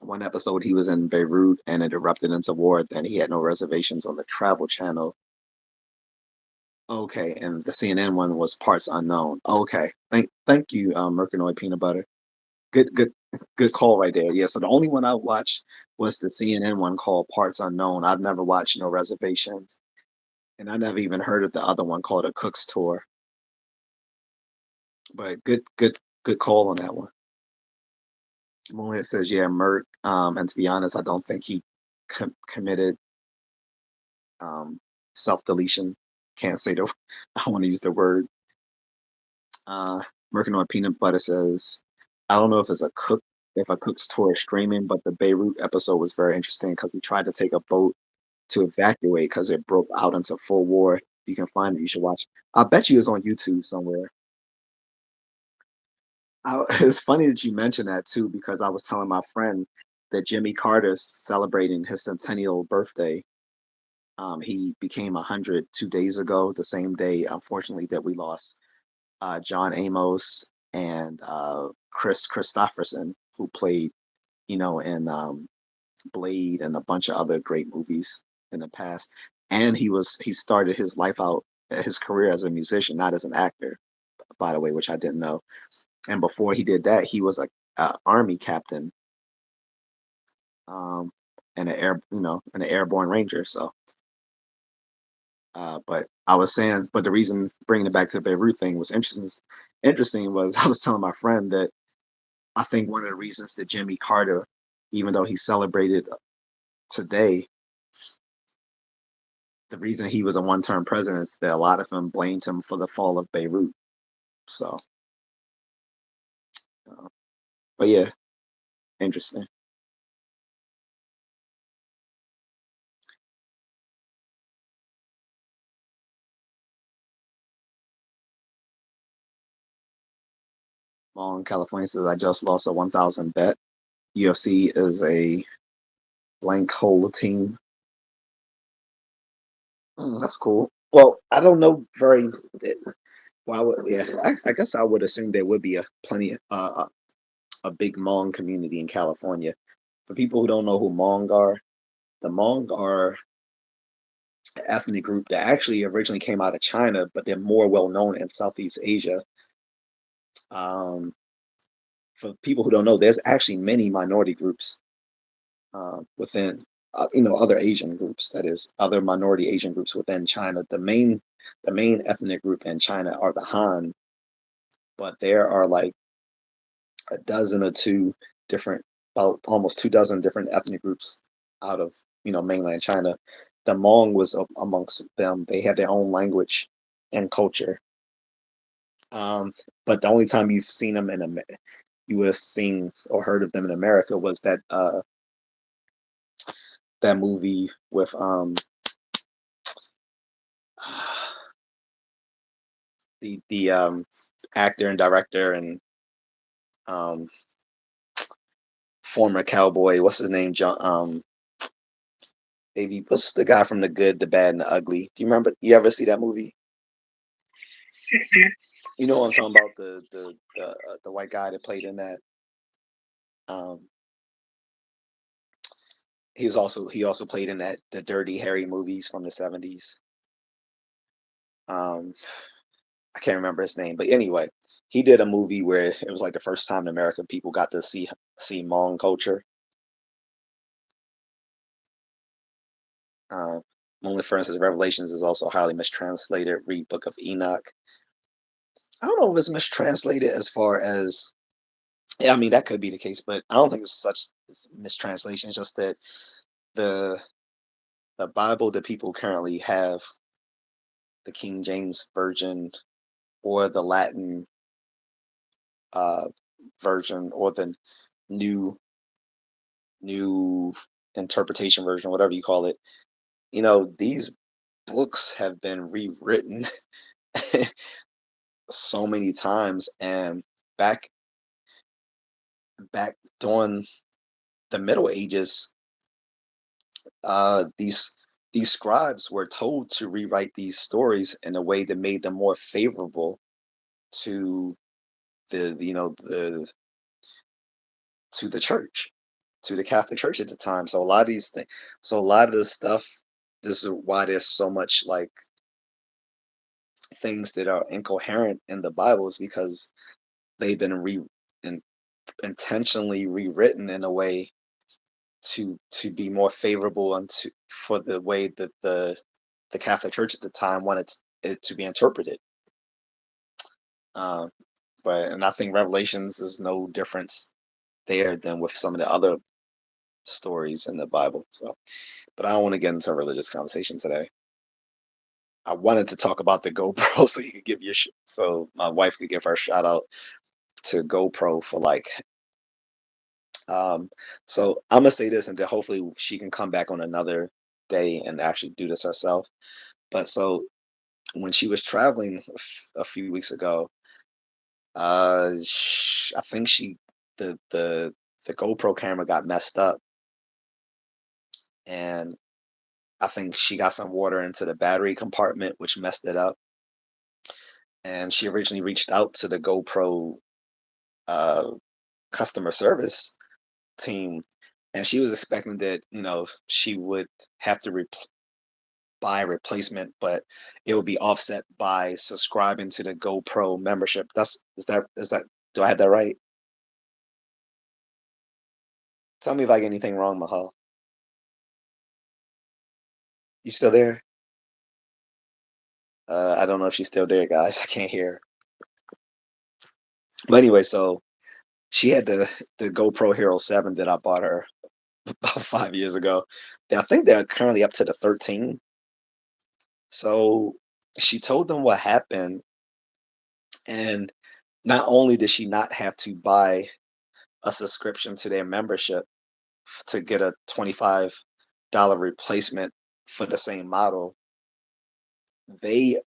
One episode he was in Beirut and it erupted into war. Then he had no reservations on the Travel Channel. Okay, and the CNN one was parts unknown. Okay, thank you, Mercanoid Peanut Butter. Good call right there. Yeah, so the only one I watched was the CNN one called Parts Unknown. I've never watched No Reservations, and I never even heard of the other one called A Cook's Tour. But good call on that one. Moonlit says, yeah, Merc. And to be honest, I don't think he committed um, self deletion. Can't say the. I want to use the word. Working on peanut butter says, I don't know if it's a cook if a cook's tour is streaming, but the Beirut episode was very interesting because he tried to take a boat to evacuate because it broke out into full war. You can find it. You should watch. I bet you it's on YouTube somewhere. It's funny that you mentioned that too because I was telling my friend that Jimmy Carter's celebrating his centennial birthday. He became 100 2 days ago, the same day, unfortunately, that we lost John Amos and Chris Christopherson, who played, in Blade and a bunch of other great movies in the past. And he started his life out, his career as a musician, not as an actor, by the way, which I didn't know. And before he did that, he was a army captain, um, and an airborne ranger. So, but I was saying, but the reason bringing it back to the Beirut thing was interesting. Interesting was I was telling my friend that I think one of the reasons that Jimmy Carter, even though he celebrated today, the reason he was a one-term president is that a lot of them blamed him for the fall of Beirut. So, uh, but yeah, interesting. Long California says I just lost a 1,000 bet. UFC is a blank hole team. That's cool. Well, I don't know very. Why would yeah? I guess I would assume there would be a big Hmong community in California. For people who don't know who Hmong are, the Hmong are an ethnic group that actually originally came out of China, but they're more well known in Southeast Asia. Um, for people who don't know, there's actually many minority groups within, other Asian groups. That is, other minority Asian groups within China. The main ethnic group in China are the Han, but there are like a dozen or two different, about almost 2 dozen different ethnic groups out of mainland China. The Hmong was amongst them. They had their own language and culture. Um, but the only time you've seen them you would have seen or heard of them in America was that movie with the actor and director and um former cowboy. What's his name? John. Baby. What's the guy from The Good, the Bad, and the Ugly? Do you remember? You ever see that movie? You know what I'm talking about? The white guy that played in that. Um, he also played in that the Dirty Harry movies from the '70s. Um, I can't remember his name, but anyway, he did a movie where it was like the first time American people got to see Hmong culture. Uh, Only, for instance, Revelations is also highly mistranslated. Read Book of Enoch. I don't know if it's mistranslated as far as, yeah, I mean that could be the case, but I don't think it's such mistranslation. It's just that the the Bible that people currently have, the King James version or the Latin uh, version or the new new interpretation version, whatever you call it. These books have been rewritten so many times, and back back during the Middle Ages, these scribes were told to rewrite these stories in a way that made them more favorable to the church, to the Catholic Church at the time. So a lot of these things, so a lot of this stuff, this is why there's so much like things that are incoherent in the Bible is because they've been in, intentionally rewritten in a way to be more favorable and for the way that the Catholic Church at the time wanted it to be interpreted. Um, and I think Revelations is no difference there than with some of the other stories in the Bible. So, but I don't want to get into a religious conversation today. I wanted to talk about the GoPro so you could give your so my wife could give her shout out to GoPro for like so I'm gonna say this and then hopefully she can come back on another day and actually do this herself. But so when she was traveling a few weeks ago, I think the the the GoPro camera got messed up, and I think she got some water into the battery compartment, which messed it up. And she originally reached out to the GoPro uh, customer service team, and she was expecting that she would have to buy a replacement, but it would be offset by subscribing to the GoPro membership. Is that do I have that right? Tell me if I get anything wrong, Mahal. You still there? I don't know if she's still there, guys. I can't hear. But anyway, so she had the GoPro Hero 7 that I bought her about 5 years ago. I think they're currently up to the 13. So she told them what happened, and not only did she not have to buy a subscription to their membership to get a $25 replacement for the same model, they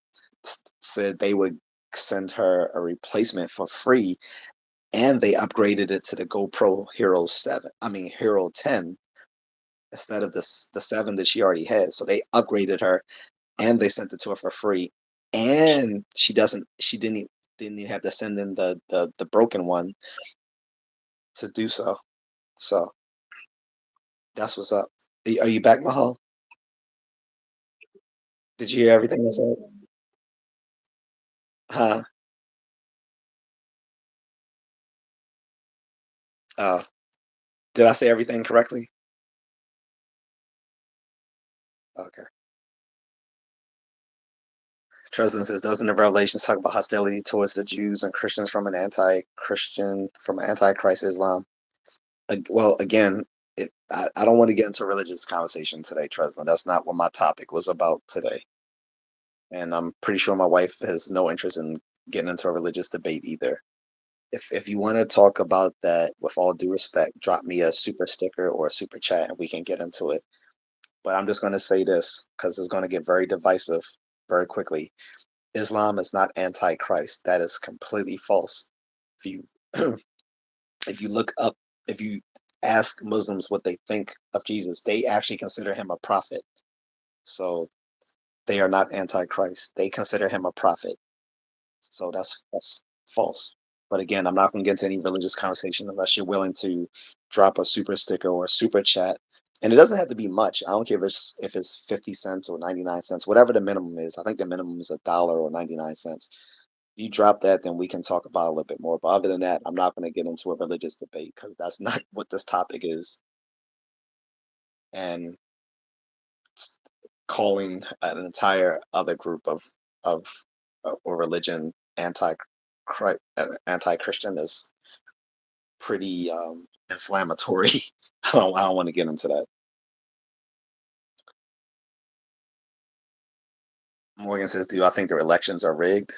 said they would send her a replacement for free, and they upgraded it to the GoPro Hero 7. I mean Hero 10 instead of the 7 that she already had. So they upgraded her and they sent it to her for free. And she didn't even have to send in the broken one to do so. So that's what's up. Are you back, Mahal? Did you hear everything I said? Huh? Uh, did I say everything correctly? Okay. Tristan says, doesn't the Revelations talk about hostility towards the Jews and Christians from from an anti-Christ Islam? Well, again, I don't want to get into a religious conversation today, Tresna. That's not what my topic was about today. And I'm pretty sure my wife has no interest in getting into a religious debate either. If you want to talk about that, with all due respect, drop me a super sticker or a super chat and we can get into it. But I'm just going to say this because it's going to get very divisive very quickly. Islam is not anti-Christ. That is completely false. If you if you look up, if you ask Muslims what they think of Jesus, they actually consider him a prophet. So they are not anti-Christ. They consider him a prophet. So that's false. But again, I'm not going to get into any religious conversation unless you're willing to drop a super sticker or a super chat. And it doesn't have to be much. I don't care if it's 50 cents or 99 cents, whatever the minimum is. I think the minimum is $1 or 99 cents. If you drop that, then we can talk about it a little bit more. But other than that, I'm not going to get into a religious debate because that's not what this topic is. And calling an entire other group of or religion anti-Christian is pretty inflammatory. I don't want to get into that. Morgan says, "Do I think their elections are rigged?"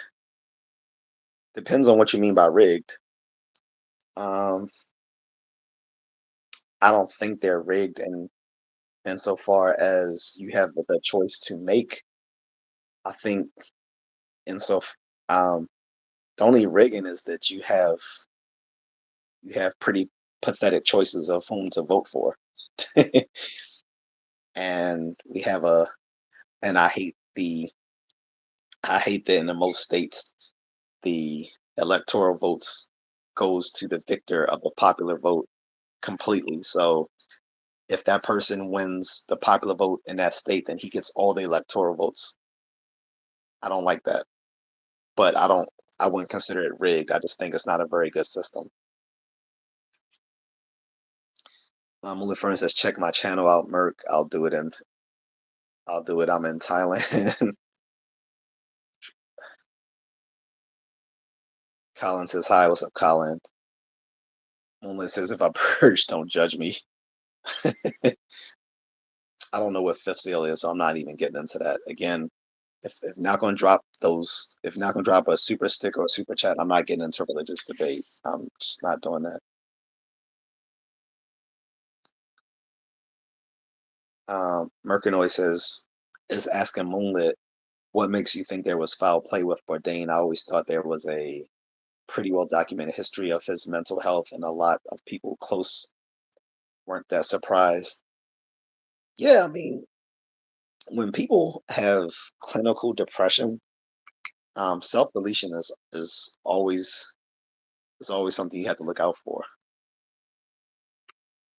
Depends on what you mean by rigged. Um, I don't think they're rigged in insofar as you have the choice to make. I think in so the only rigging is that you have pretty pathetic choices of whom to vote for. And we have a and I hate that in the most states the electoral votes goes to the victor of the popular vote completely. So if that person wins the popular vote in that state, then he gets all the electoral votes. I don't like that. but I wouldn't consider it rigged. I just think it's not a very good system. Only Fern says, check my channel out, Merc. I'll do it. I'm in Thailand. Colin says, hi, what's up, Colin? Only says, if I purge, don't judge me. I don't know what fifth seal is, so I'm not even getting into that. Again, if not going to drop those, if not going to drop a super stick or a super chat, I'm not getting into religious debate. I'm just not doing that. Mercanoy says, is asking Moonlit, what makes you think there was foul play with Bourdain? I always thought there was a pretty well documented history of his mental health, and a lot of people close weren't that surprised. Yeah, I mean, when people have clinical depression, self deletion is always something you have to look out for.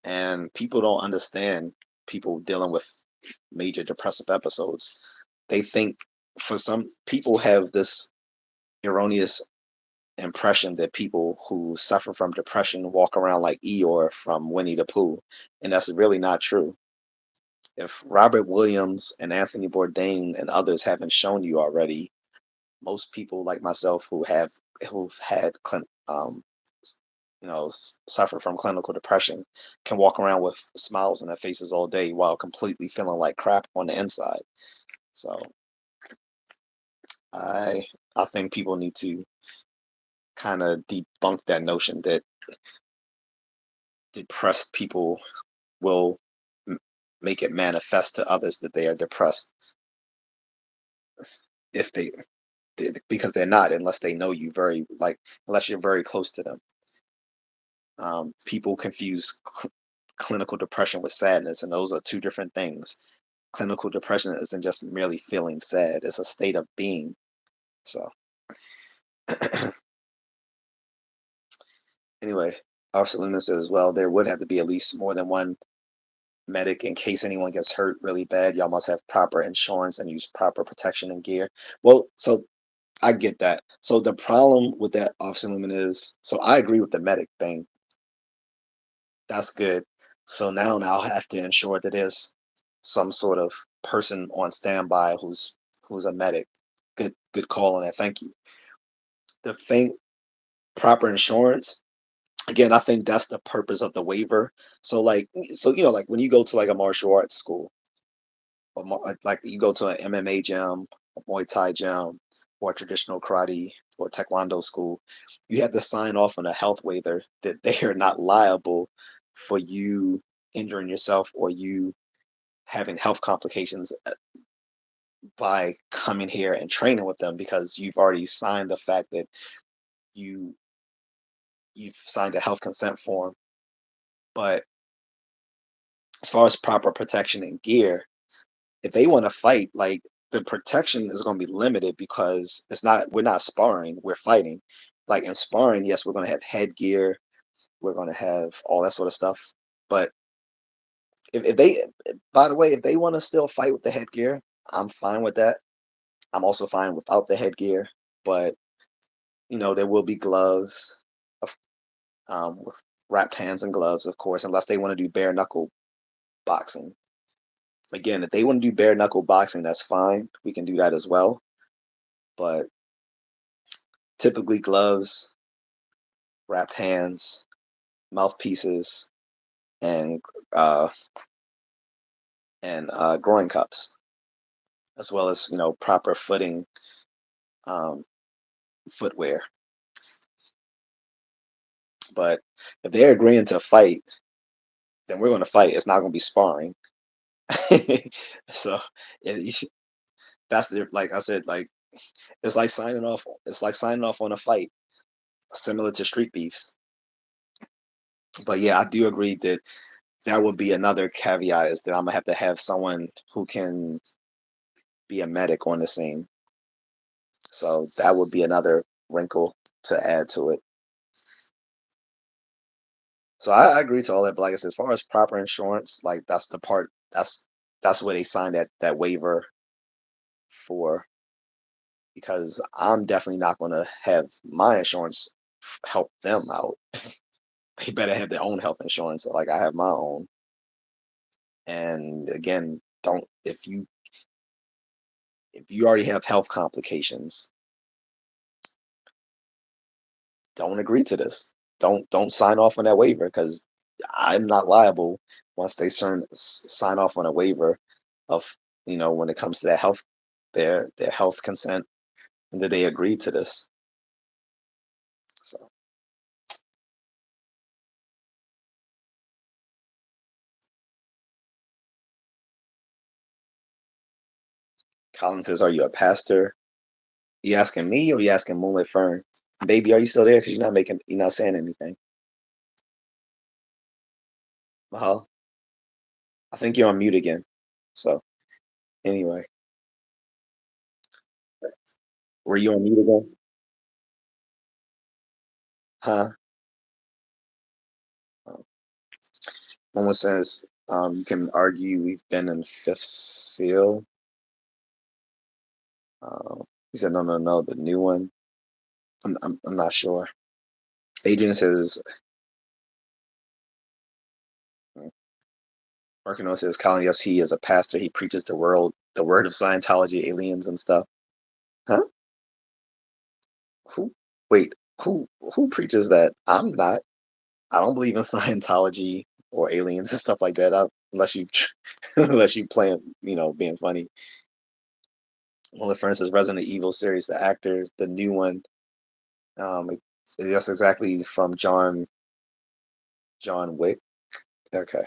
And people don't understand people dealing with major depressive episodes. They think, for some people have this erroneous impression that people who suffer from depression walk around like Eeyore from Winnie the Pooh, and that's really not true. If Robert Williams and Anthony Bourdain and others haven't shown you already, most people like myself who've had suffer from clinical depression can walk around with smiles on their faces all day while completely feeling like crap on the inside. So I I think people need to kind of debunk that notion that depressed people will m- make it manifest to others that they are depressed if because they're not, unless they know you very, like, unless you're very close to them. People confuse clinical depression with sadness, and those are two different things. Clinical depression isn't just merely feeling sad, it's a state of being. So anyway, Officer Luna says, well, there would have to be at least more than one medic in case anyone gets hurt really bad. Y'all must have proper insurance and use proper protection and gear. Well, so I get that. So the problem with that, Officer Lumen, is, so I agree with the medic thing. That's good. So now I'll have to ensure that there's some sort of person on standby who's a medic. Good call on that. Thank you. The thing, proper insurance. Again, I think that's the purpose of the waiver. So like when you go to like a martial arts school, or like you go to an MMA gym, a Muay Thai gym, or a traditional karate or taekwondo school, you have to sign off on a health waiver that they are not liable for you injuring yourself or you having health complications by coming here and training with them, because you've already signed the fact that you you've signed a health consent form. But as far as proper protection and gear, if they want to fight, like, the protection is going to be limited because we're not sparring, we're fighting. Like in sparring, yes, we're going to have headgear, we're going to have all that sort of stuff. But if they, by the way, if they want to still fight with the headgear, I'm fine with that. I'm also fine without the headgear. But there will be gloves, of with wrapped hands and gloves, of course, unless they want to do bare knuckle boxing. Again, if they want to do bare knuckle boxing, that's fine. We can do that as well. But typically gloves, wrapped hands, mouthpieces, and uh, groin cups, as well as proper footing, um, footwear. But if they're agreeing to fight, then we're going to fight. It's not going to be sparring. So it, like I said, like it's like signing off. It's like signing off on a fight, similar to street beefs. But yeah, I do agree that that would be another caveat, is that I'm gonna have to have someone who can be a medic on the scene. So that would be another wrinkle to add to it. So I agree to all that. But like I said, as far as proper insurance, like that's the part that's where they signed that waiver for because I'm definitely not going to have my insurance help them out. They better have their own health insurance like I have my own. And again, don't if you already have health complications, don't agree to this. Don't sign off on that waiver because I'm not liable once they sign off on a waiver of when it comes to their health consent and that they agree to this. So Colin says, "Are you a pastor? You asking me or you asking Moonlit Fern? Baby, are you still there? Because you're not saying anything. Mahal, I think you're on mute again. So anyway, were you on mute again? Huh? Um, One says, you can argue we've been in fifth seal. He said, no, no, no, the new one. I'm not sure. Adrian says, Markino says, Colin, yes, he is a pastor. He preaches the word of Scientology, aliens and stuff. Huh? Who? Wait, who preaches that? I'm not. I don't believe in Scientology or aliens and stuff like that. Unless you, unless you playing, being funny. Well, for instance, Resident Evil series, the actor, the new one, that's exactly from John Wick. Okay,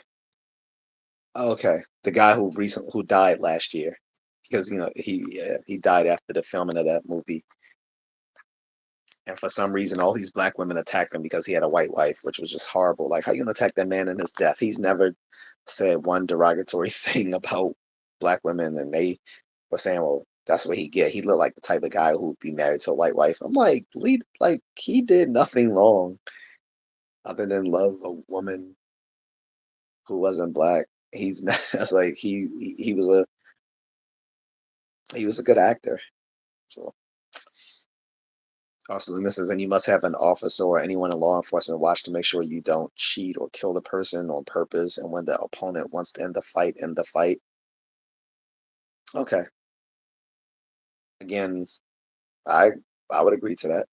okay, the guy who died last year because he died after the filming of that movie, and for some reason, all these black women attacked him because he had a white wife, which was just horrible. Like, how you gonna attack that man in his death? He's never said one derogatory thing about black women, and they were saying, well, that's what he get. He looked like the type of guy who would be married to a white wife. I'm like, like he did nothing wrong other than love a woman who wasn't black. He's not. That's like he was a good actor. So also, Loomis says, and you must have an officer or anyone in law enforcement watch to make sure you don't cheat or kill the person on purpose. And when the opponent wants to end the fight. Okay. Again, I I would agree to that.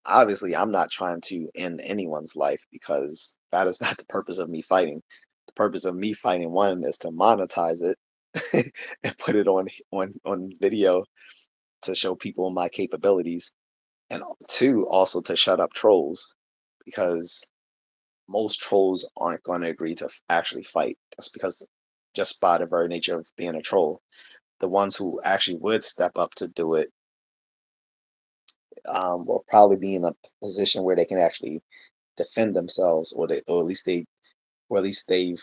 Obviously, I'm not trying to end anyone's life because that is not the purpose of me fighting. The purpose of me fighting, one, is to monetize it and put it on video to show people my capabilities, and two, also to shut up trolls because most trolls aren't going to agree to actually fight. That's because just by the very nature of being a troll, the ones who actually would step up to do it will probably be in a position where they can actually defend themselves, or at least they've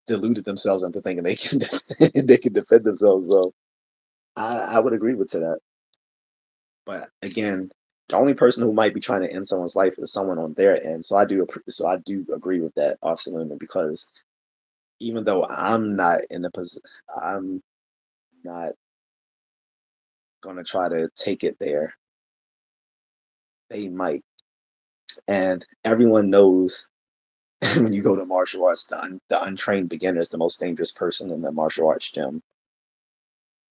deluded themselves into thinking they can they can defend themselves. So I would agree with to that. But again, the only person who might be trying to end someone's life is someone on their end. So I do agree with that, Officer Lehman, because even though I'm not going to try to take it there. They might, and everyone knows when you go to martial arts, the untrained beginner is the most dangerous person in the martial arts gym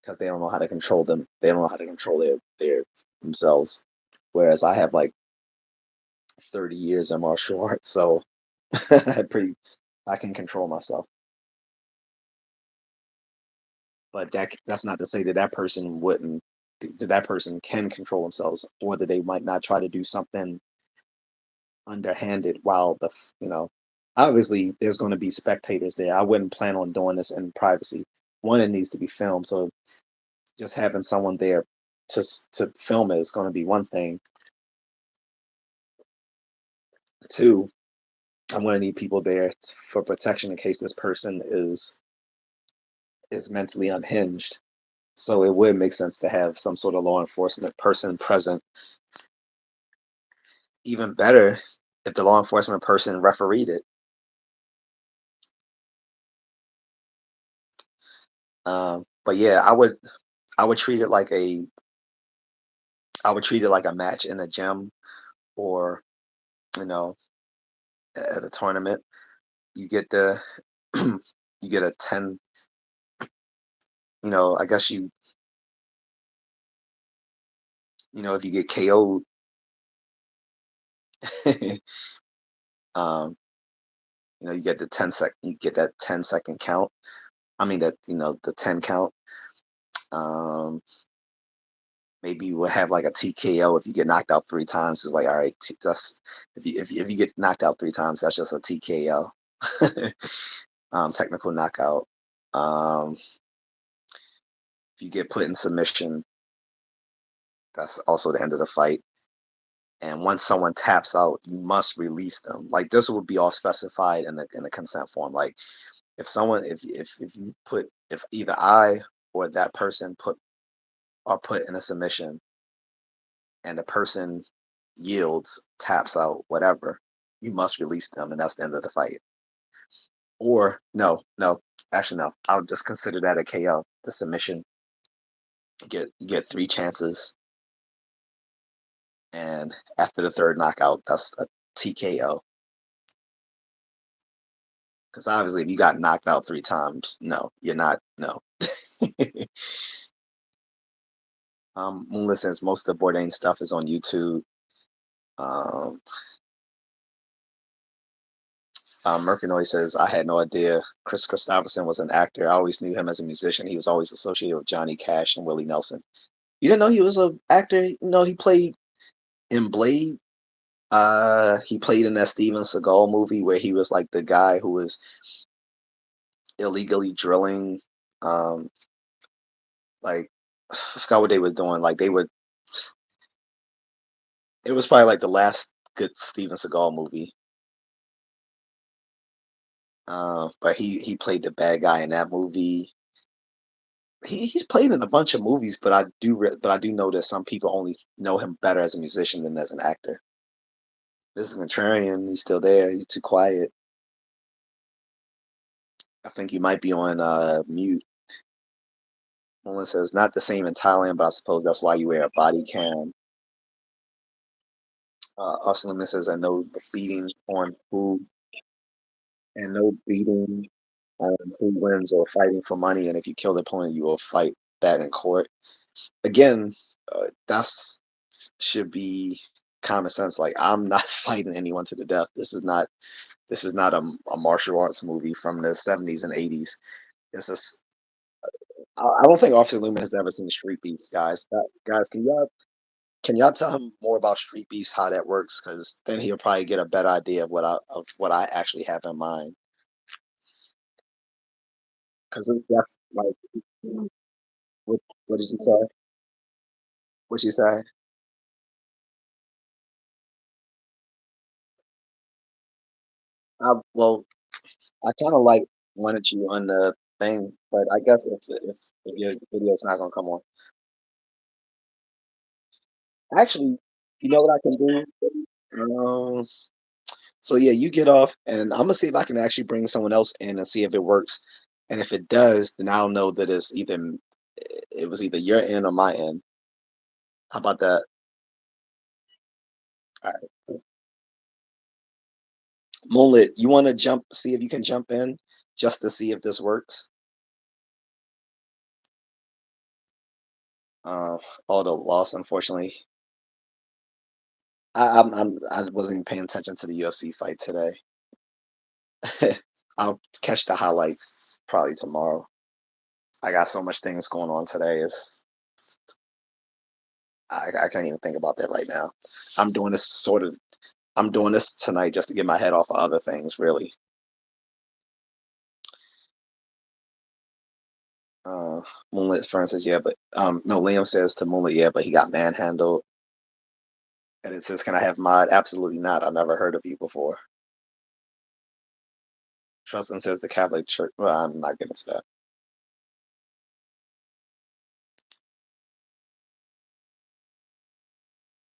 because they don't know how to control them. They don't know how to control their themselves. Whereas I have like 30 years in martial arts, so pretty I can control myself. But that's not to say that that person wouldn't that that person can control themselves, or that they might not try to do something underhanded while obviously there's going to be spectators there. I wouldn't plan on doing this in privacy. One, it needs to be filmed, so just having someone there to film it is going to be one thing. Two, I'm going to need people there for protection in case this person is mentally unhinged. So it would make sense to have some sort of law enforcement person present. Even better if the law enforcement person refereed it. But yeah, I would treat it like a I would treat it like a match in a gym or you know at a tournament. You get the you get a 10. I guess if you get KO'd, um, you get the 10 second, you get that 10-second count. I mean that the 10 count. Um, Maybe you will have like a TKO if you get knocked out 3 times. It's like, all right, that's if you get knocked out 3 times, that's just a TKO, technical knockout. Um, if you get put in submission, that's also the end of the fight. And once someone taps out, you must release them. Like this would be all specified in the consent form. Like if someone, if you put, if either I or that person are put in a submission, and the person yields, taps out, whatever, you must release them, and that's the end of the fight. Or no, no, actually no, I'll just consider that a KO. The submission, you get 3 chances, and after the third knockout, that's a TKO. Because obviously, if you got knocked out 3 times, no, you're not. No. Listen, most of the Bourdain stuff is on YouTube. Um, Mercanoy says, I had no idea Chris Christopherson was an actor. I always knew him as a musician. He was always associated with Johnny Cash and Willie Nelson. You didn't know he was an actor? No, he played in Blade. He played in that Steven Seagal movie where he was like the guy who was illegally drilling. Um, like I forgot what they were doing. Like they were. It was probably like the last good Steven Seagal movie. But he played the bad guy in that movie. He's played in a bunch of movies, but I do know that some people only know him better as a musician than as an actor. This is Contrarian. He's still there. He's too quiet. I think you might be on mute. Nolan says not the same in Thailand, but I suppose that's why you wear a body cam. Usman says I know beating on who and no beating on who wins or fighting for money, and if you kill the opponent, you will fight that in court. Again, that's should be common sense. Like I'm not fighting anyone to the death. This is not a martial arts movie from the 70s and 80s. This is I don't think Officer Lumen has ever seen Street Beefs, guys. Guys, can y'all tell him more about Street Beefs, how that works? Because then he'll probably get a better idea of what I actually have in mind. Because that's like what did you say? What you say? Well, I kind of like wanted you on the thing, but I guess if your video's not gonna come on, actually, you know what I can do? Um, so yeah, you get off, and I'm gonna see if I can actually bring someone else in and see if it works. And if it does, then I'll know that it was either your end or my end. How about that? All right. Moonlit, you want to see if you can jump in just to see if this works? Uh, Although lost, unfortunately. I wasn't even paying attention to the UFC fight today. I'll catch the highlights probably tomorrow. I got so much things going on today. I can't even think about that right now. I'm doing this sort of I'm doing this tonight just to get my head off of other things, really. Uh, Moonlit Fern says, yeah, but no, Liam says to Moonlit, yeah, but he got manhandled. And it says, can I have mod? Absolutely not. I've never heard of you before. Trustin says the Catholic Church. Well, I'm not getting into that.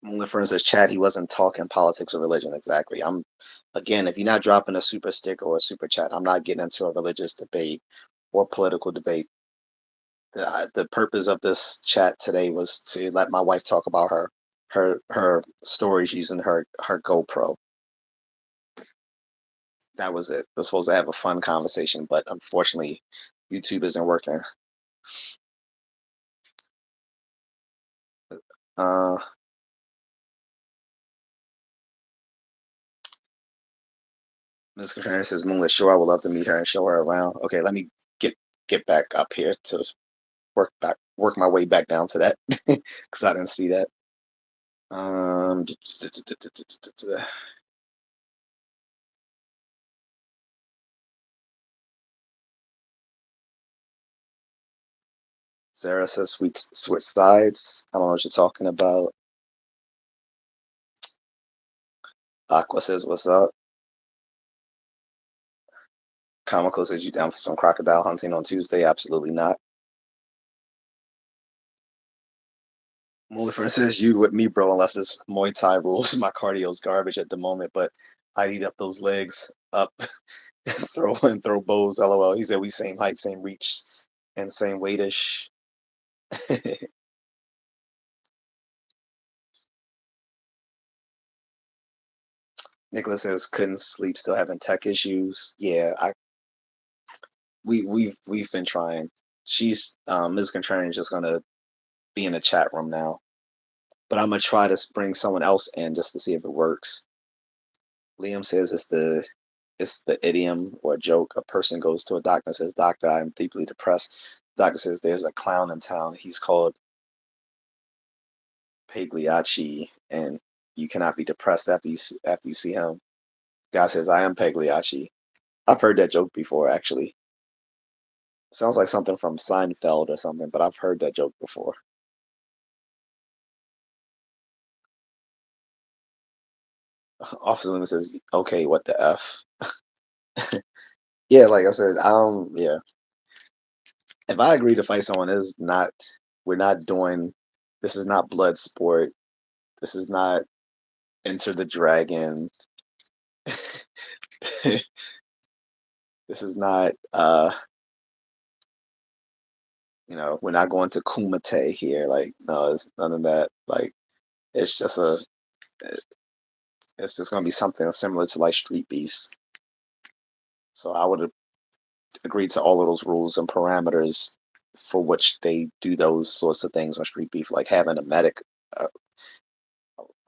Moonlit Fern says, Chad, he wasn't talking politics or religion. Exactly. Again, if you're not dropping a super stick or a super chat, I'm not getting into a religious debate or political debate. The purpose of this chat today was to let my wife talk about her stories using her GoPro. That was it. We're supposed to have a fun conversation, but unfortunately, YouTube isn't working. Uh, Ms. Contreras says, "Moonlit, sure, I would love to meet her and show her around." Okay, let me get back up here to work my way back down to that because I didn't see that. Um, Sarah says, "Sweet switch sides." I don't know what you're talking about. Aqua says, "What's up?" Comical says, "You down for some crocodile hunting on Tuesday?" Absolutely not. Mulifer says, "You with me, bro, unless it's Muay Thai rules. My cardio's garbage at the moment, but I'd eat up those legs up and throw bows. LOL." He said, "We same height, same reach, and same weightish." Nicholas says, "Couldn't sleep, still having tech issues." Yeah, we've been trying. She's Ms. Contrarian is just gonna be in the chat room now, but I'm gonna try to bring someone else in just to see if it works. Liam says it's the idiom or joke. A person goes to a doctor and says, "Doctor, I'm deeply depressed." The doctor says, "There's a clown in town. He's called Pagliacci, and you cannot be depressed after you see him." Guy says, "I am Pagliacci." I've heard that joke before, actually. Sounds like something from Seinfeld or something, but I've heard that joke before. Officer Loomis says, "Okay, what the f?" Yeah, like I said, yeah. If I agree to fight someone, is not we're not doing. This is not blood sport. This is not Enter the Dragon. This is not. We're not going to Kumite here. Like, no, it's none of that. Like, it's just a. It's just gonna be something similar to like street beefs. So I would agree to all of those rules and parameters for which they do those sorts of things on street beef, like having a medic, uh,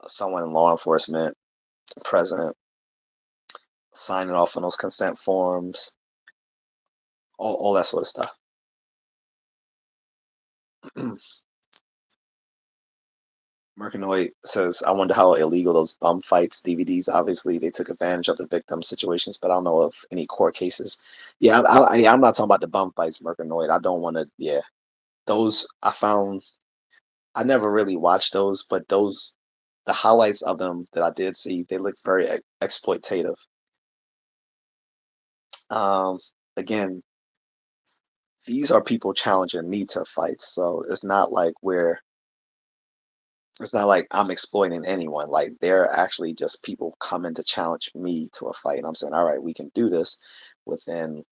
someone in law enforcement present, signing off on those consent forms, all that sort of stuff. Mercanoid says, "I wonder how illegal those bum fights DVDs. Obviously, they took advantage of the victim situations, but I don't know of any court cases." Yeah, I'm not talking about the bum fights, Mercanoid. I don't want to. Yeah, those I found. I never really watched those, but the highlights of them that I did see, they look very exploitative. Um, Again, these are people challenging me to fights, so it's not like I'm exploiting anyone. Like they're actually just people coming to challenge me to a fight. And I'm saying, all right, we can do this within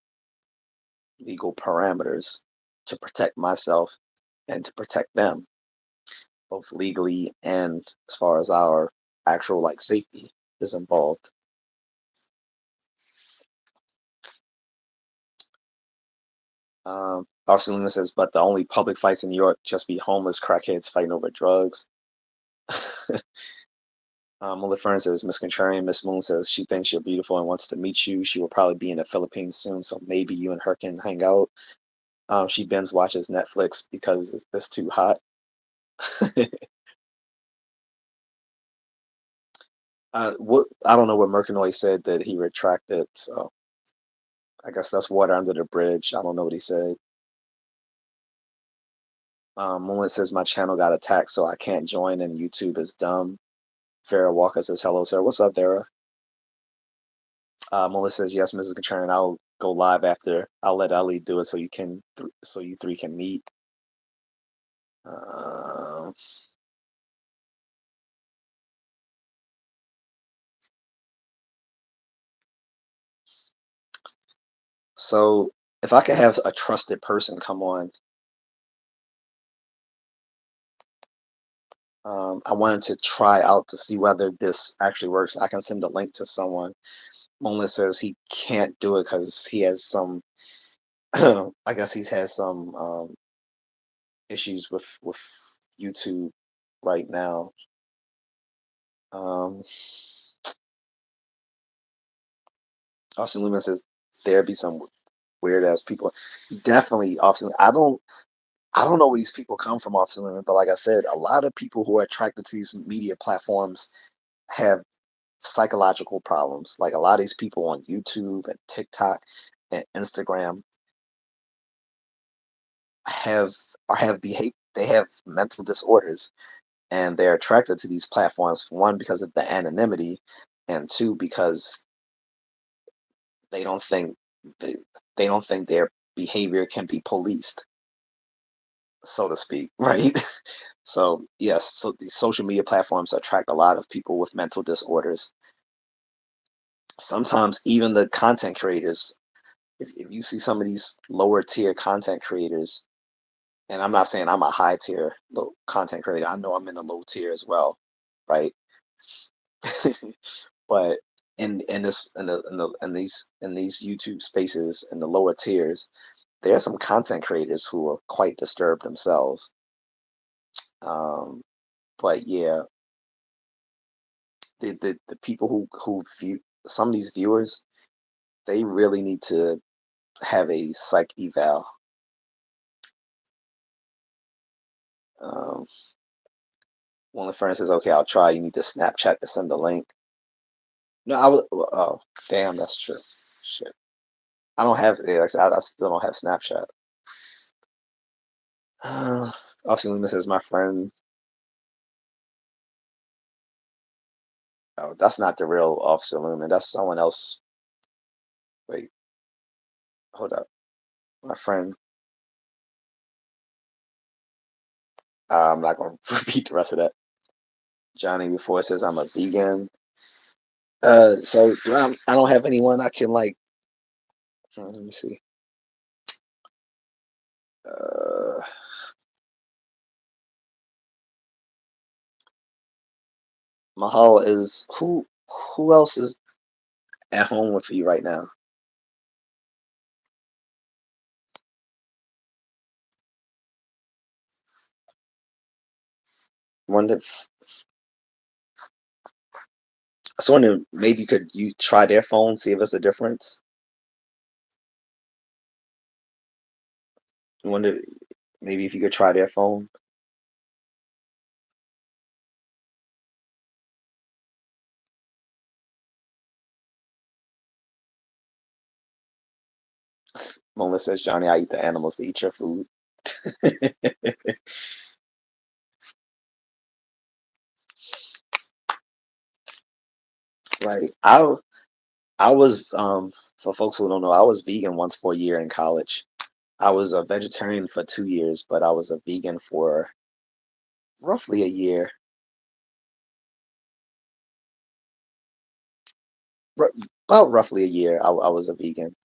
legal parameters to protect myself and to protect them, both legally and as far as our actual like safety is involved. Officer Luna says, "But the only public fights in New York just be homeless crackheads fighting over drugs." Mullet Fern says, "Miss Contrarian, Miss Moon says she thinks you're beautiful and wants to meet you. She will probably be in the Philippines soon, so maybe you and her can hang out." She binge watches Netflix because it's too hot. What I don't know what Mercanoy said that he retracted, so I guess that's water under the bridge. I don't know what he said. Mullet says my channel got attacked, so I can't join, and YouTube is dumb. Farrah Walker says, "Hello, sir. What's up, Vera?" Melissa says, "Yes, Mrs. Contrarian. I'll go live after. I'll let Ali do it so so you three can meet." Uh, so if I could have a trusted person come on, I wanted to try out to see whether this actually works. I can send a link to someone. Monla says he can't do it because he has some. I guess he's had some issues with YouTube right now. Um, Austin Lumen says there be some weird ass people. Definitely, Austin. I don't know where these people come from, Austin Lumen, but like I said, a lot of people who are attracted to these media platforms have psychological problems. Like a lot of these people on YouTube and TikTok and Instagram have have behavior. They have mental disorders, and they're attracted to these platforms. One, because of the anonymity, and two, because they don't think they, they don't think their behavior can be policed, so to speak, right? So yes, so these social media platforms attract a lot of people with mental disorders. Sometimes even the content creators, if you see some of these lower tier content creators, and I'm not saying I'm a high tier content creator, I know I'm in a low tier as well, right? But in these YouTube spaces in the lower tiers, there are some content creators who are quite disturbed themselves. Um, but yeah, the people who view some of these viewers, they really need to have a psych eval. Um, One of the friends says, "Okay, I'll try. You need to Snapchat to send the link." No, I was. Oh, damn, that's true. Shit, I don't have. Yeah, like I said, I still don't have Snapchat. Obviously, Lima says my friend. Oh, that's not the real Officer Lumen. That's someone else. Wait, hold up. My friend. I'm not going to repeat the rest of that. Johnny before says I'm a vegan. So I don't have anyone I can like. Let me see. Uh, Mahal is who? Who else is at home with you right now? Wonder. I was wondering maybe could you try their phone, see if it's a difference. I wonder maybe if you could try their phone. Mona says, Johnny, I eat the animals to eat your food. Right. I was for folks who don't know, I was vegan once for a year in college. I was a vegetarian for 2 years, but I was a vegan for roughly a year. Ru- About roughly a year, I was a vegan.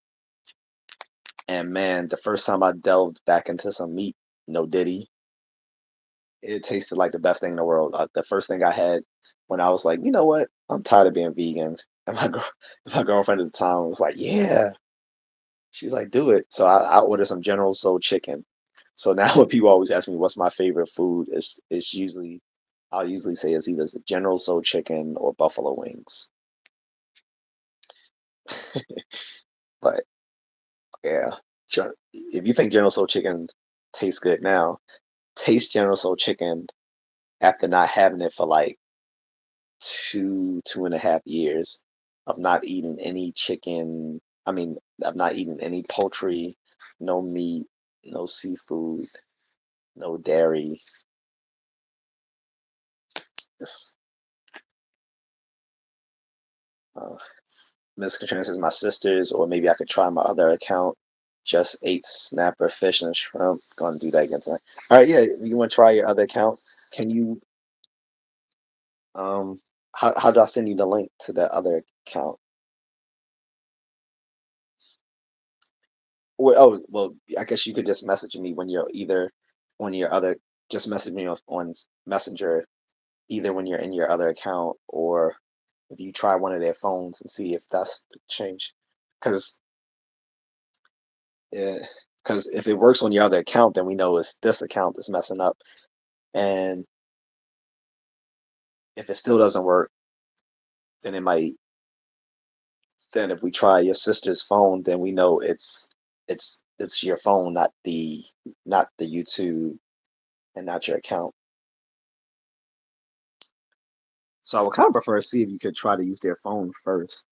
And man, the first time I delved back into some meat, no diddy, it tasted like the best thing in the world. The first thing I had when I was like, you know what, I'm tired of being vegan. And my girlfriend at the time was like, yeah. She's like, do it. So I ordered some General Soul chicken. So now when people always ask me what's my favorite food, it's usually I'll usually say it's either General Soul chicken or buffalo wings. But yeah, if you think General Soul chicken tastes good now, taste General Soul chicken after not having it for like 2.5 years of not eating any chicken. I mean, of not eating any poultry, no meat, no seafood, no dairy. It's, uh, Miss Katrina says my sisters, or maybe I could try my other account. Just ate snapper, fish, and shrimp. Gonna do that again tonight. All right, yeah. You want to try your other account? Can you? Um, how do I send you the link to that other account? Well, I guess you could just message me when you're either when your other just message me on Messenger either when you're in your other account or if you try one of their phones and see if that's the change. Because because if it works on your other account, then we know it's this account that's messing up. And if it still doesn't work, then it might. Then if we try your sister's phone, then we know it's your phone, not the YouTube and not your account. So I would kind of prefer to see if you could try to use their phone first,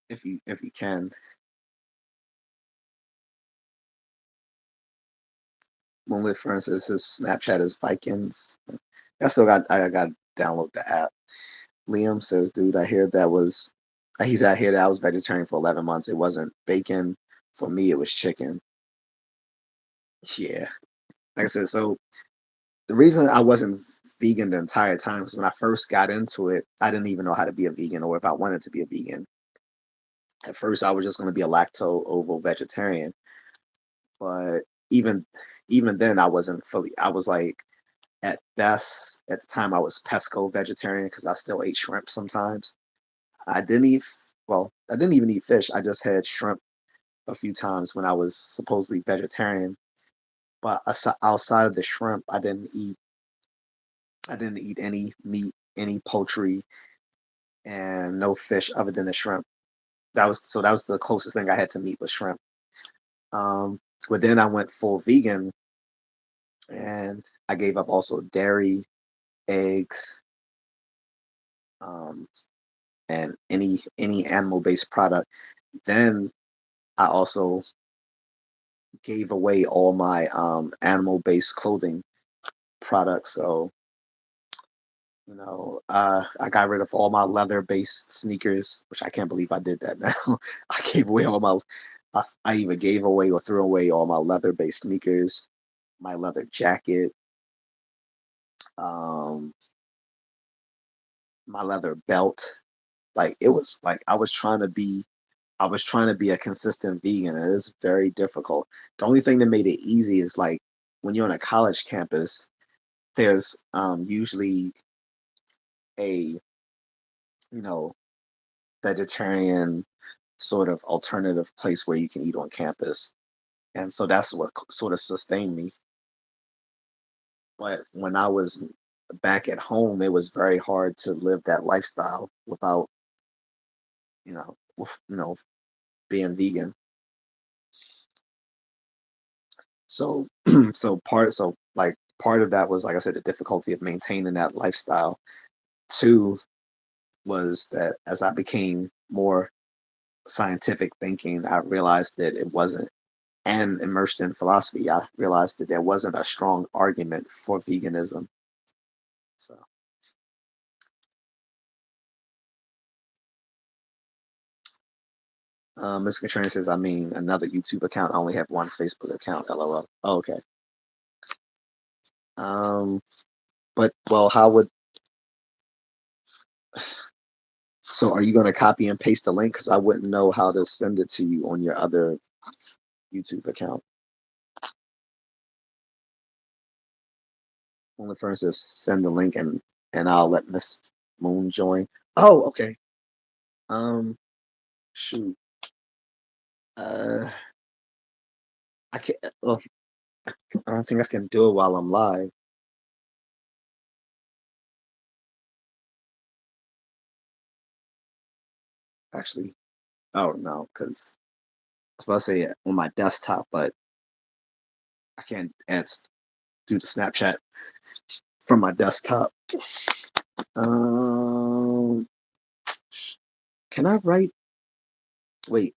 if you can. Moonlit, for instance, his Snapchat is Vikings. I got to download the app. Liam says, dude, I hear that was he's out here that I was vegetarian for 11 months. It wasn't bacon. For me, it was chicken. Yeah. Like I said, so the reason I wasn't vegan the entire time was when I first got into it, I didn't even know how to be a vegan or if I wanted to be a vegan. At first, I was just going to be a lacto ovo vegetarian, but even even then, I wasn't fully. I was like at best at the time I was pesco vegetarian because I still ate shrimp sometimes. I didn't eat well, I didn't even eat fish. I just had shrimp a few times when I was supposedly vegetarian. But outside of the shrimp, I didn't eat any meat, any poultry, and no fish other than the shrimp. That was the closest thing I had to meat was shrimp. Um, but then I went full vegan and I gave up also dairy, eggs, um, and any animal based product. Then I also gave away all my animal based clothing products. So I got rid of all my leather based sneakers, which I can't believe I did that now. I gave away all my I even gave away or threw away all my leather based sneakers, my leather jacket, um, my leather belt. Like it was like I was trying to be a consistent vegan, and it's very difficult. The only thing that made it easy is like when you're on a college campus, there's usually a you know vegetarian sort of alternative place where you can eat on campus, and so that's what sort of sustained me. But when I was back at home, it was very hard to live that lifestyle without being vegan. So part of that was, like I said, the difficulty of maintaining that lifestyle. Two was that as I became more scientific thinking, I realized that it wasn't, and immersed in philosophy, I realized that there wasn't a strong argument for veganism. So, Ms. Katrina says, I mean, another YouTube account. I only have one Facebook account. LOL. Oh, okay. Um, but well, how would so are you going to copy and paste the link? Because I wouldn't know how to send it to you on your other YouTube account. Only for instance, send the link and I'll let Miss Moon join. Oh, okay. Um, shoot. Uh, I can't. Well, I don't think I can do it while I'm live. Actually, oh no, because I was about to say it on my desktop, but I can't do the Snapchat from my desktop. Um, can I write? Wait,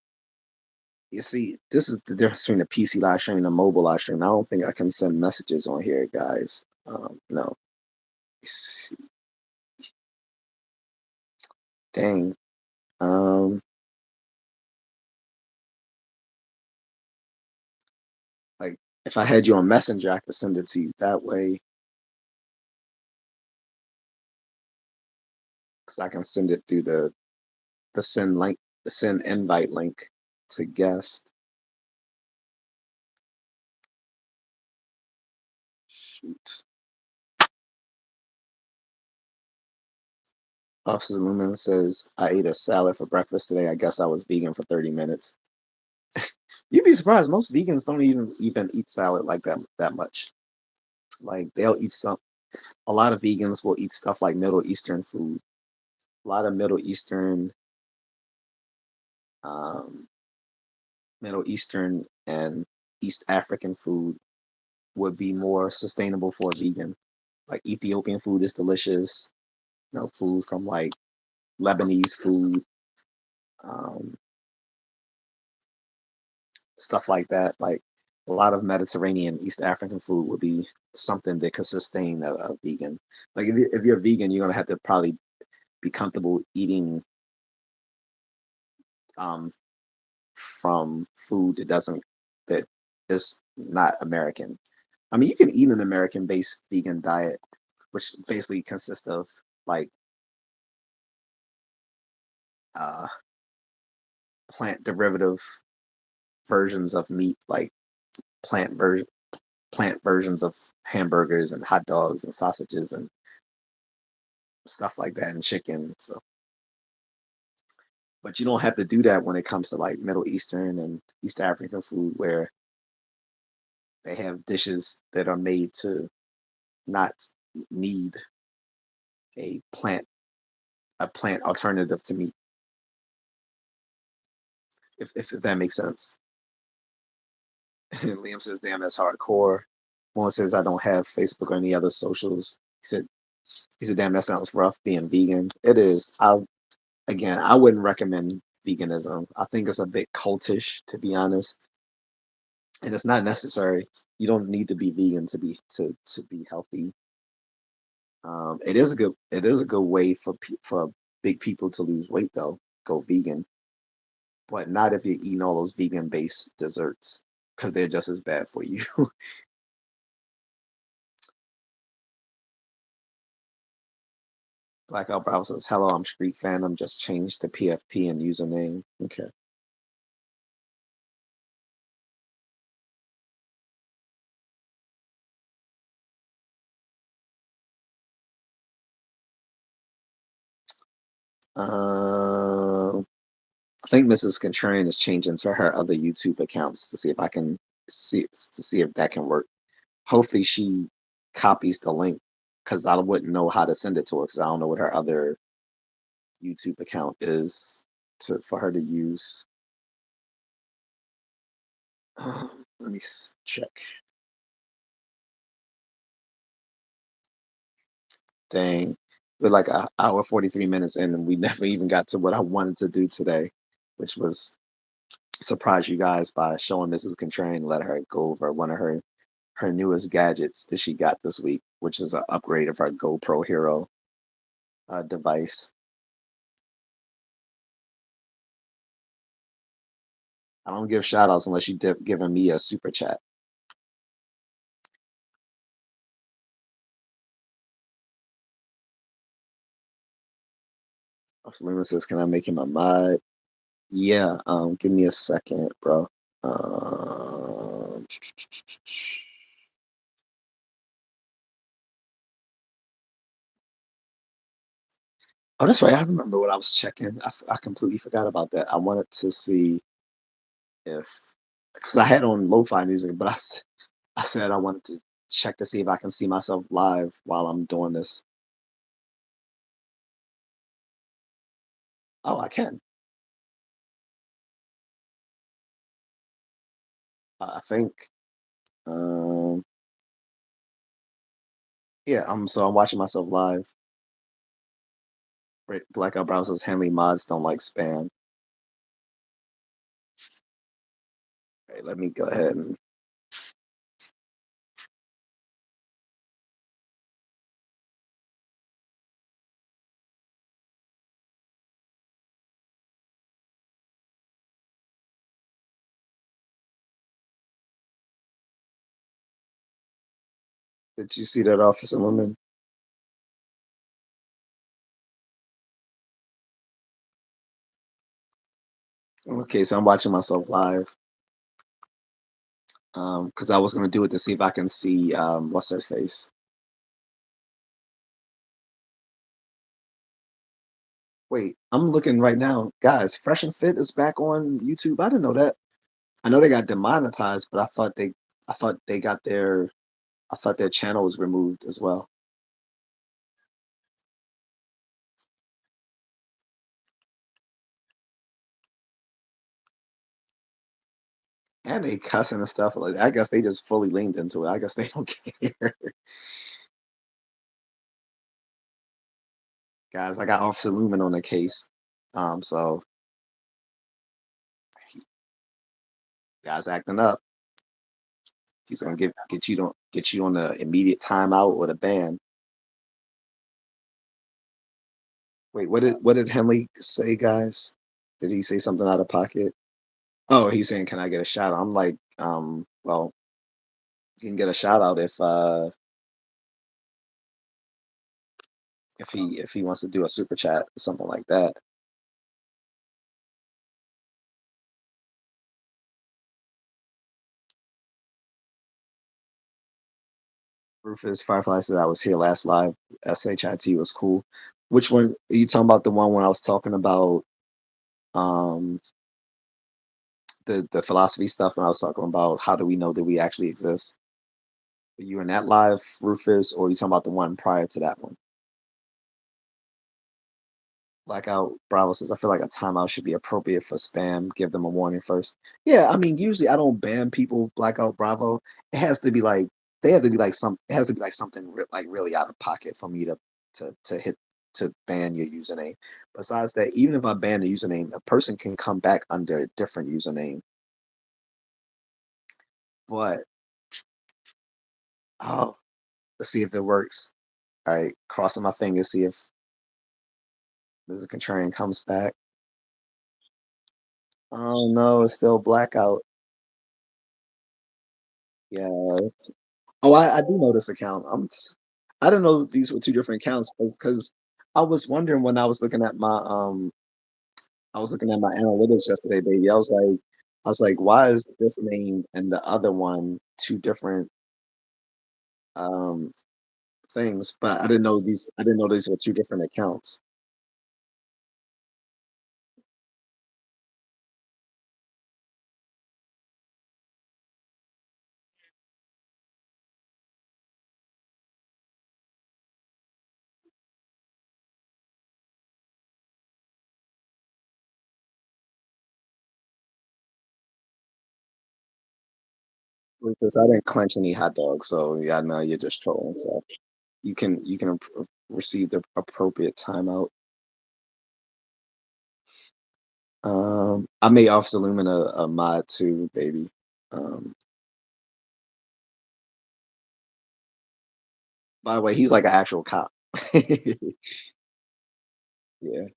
you see, this is the difference between a PC live stream and a mobile live stream. I don't think I can send messages on here, guys. No. Dang. Um, like if I had you on Messenger, I could send it to you that way because I can send it through the send link, the send invite link to guest. Shoot. Officer Lumen says, I ate a salad for breakfast today. I guess I was vegan for 30 minutes. You'd be surprised. Most vegans don't even eat salad like that much. Like they'll eat some. A lot of vegans will eat stuff like Middle Eastern food. A lot of um, Middle Eastern and East African food would be more sustainable for a vegan. Like Ethiopian food is delicious. Food from like Lebanese food, um, stuff like that. Like a lot of Mediterranean, East African food would be something that could sustain a vegan. Like if you're vegan, you're gonna have to probably be comfortable eating um, from food that is not American. I mean, you can eat an American-based vegan diet, which basically consists of like uh, plant derivative versions of meat, like plant version plant versions of hamburgers and hot dogs and sausages and stuff like that and chicken. So, but you don't have to do that when it comes to like Middle Eastern and East African food, where they have dishes that are made to not need a plant a plant alternative to meat, if that makes sense. Liam says, "Damn, that's hardcore." One says, "I don't have Facebook or any other socials." He said, "Damn, that sounds rough being vegan." It is. I wouldn't recommend veganism. I think it's a bit cultish, to be honest, and it's not necessary. You don't need to be vegan to be healthy. It is a good way for big people to lose weight though. Go vegan, but not if you're eating all those vegan based desserts because they're just as bad for you. Blackout Browser says, "Hello, I'm Street Fandom. Just changed to PFP and username." Okay. Um, I think Mrs. Contrarian is changing to her other YouTube accounts to see if I can see if that can work. Hopefully, she copies the link because I wouldn't know how to send it to her because I don't know what her other YouTube account is for her to use. Let me check. Dang, we're like an hour 43 minutes in, and we never even got to what I wanted to do today, which was surprise you guys by showing Mrs. Contrarian, let her go over one of her newest gadgets that she got this week, which is an upgrade of her GoPro Hero device. I don't give shout outs unless you giving me a super chat. Luna says, "Can I make him a mod?" Yeah, give me a second, bro. Um, oh, that's right. I remember what I was checking. I completely forgot about that. I wanted to see if, because I had on lo-fi music, but I said I wanted to check to see if I can see myself live while I'm doing this. Oh, I can. I think. Um, yeah. I'm watching myself live. Blackout browsers handling mods don't like spam. Okay, let me go ahead and. Did you see that, Officer Woman? Okay, so I'm watching myself live. Because I was gonna do it to see if I can see what's her face. Wait, I'm looking right now, guys. Fresh and Fit is back on YouTube. I didn't know that. I know they got demonetized, but I thought they got their, I thought their channel was removed as well. And they cussing and stuff. Like I guess they just fully leaned into it. I guess they don't care. Guys, I got Officer Lumen on the case. So he, guys acting up. He's gonna get you on the immediate timeout or the ban. Wait, what did Henley say, guys? Did he say something out of pocket? Oh, he's saying, "Can I get a shout out?" I'm like, well, you can get a shout out if he wants to do a super chat or something like that. Rufus Firefly said I was here last live. SHIT was cool. Which one are you talking about? The one when I was talking about um the philosophy stuff, and I was talking about how do we know that we actually exist? Were you in that live, Rufus, or are you talking about the one prior to that one? Blackout Bravo says, I feel like a timeout should be appropriate for spam. Give them a warning first. Yeah, I mean, usually I don't ban people. Blackout Bravo. It has to be like they have to be like some. It has to be like something like really out of pocket for me to hit to ban your username. Besides that, even if I ban the username, a person can come back under a different username. But oh, let's see if it works. All right, crossing my fingers, see if Mrs. Contrarian comes back. Oh no, it's still blackout. Yeah. Oh, I do know this account. I didn't know these were two different accounts because I was wondering when I was looking at my analytics yesterday, baby. I was like, why is this name and the other one two different um things? But I didn't know these were two different accounts. Because I didn't clench any hot dogs, so yeah, no, you're just trolling. So you can receive the appropriate timeout. I made Officer Lumen a mod too, baby. Um, by the way, he's like an actual cop. Yeah.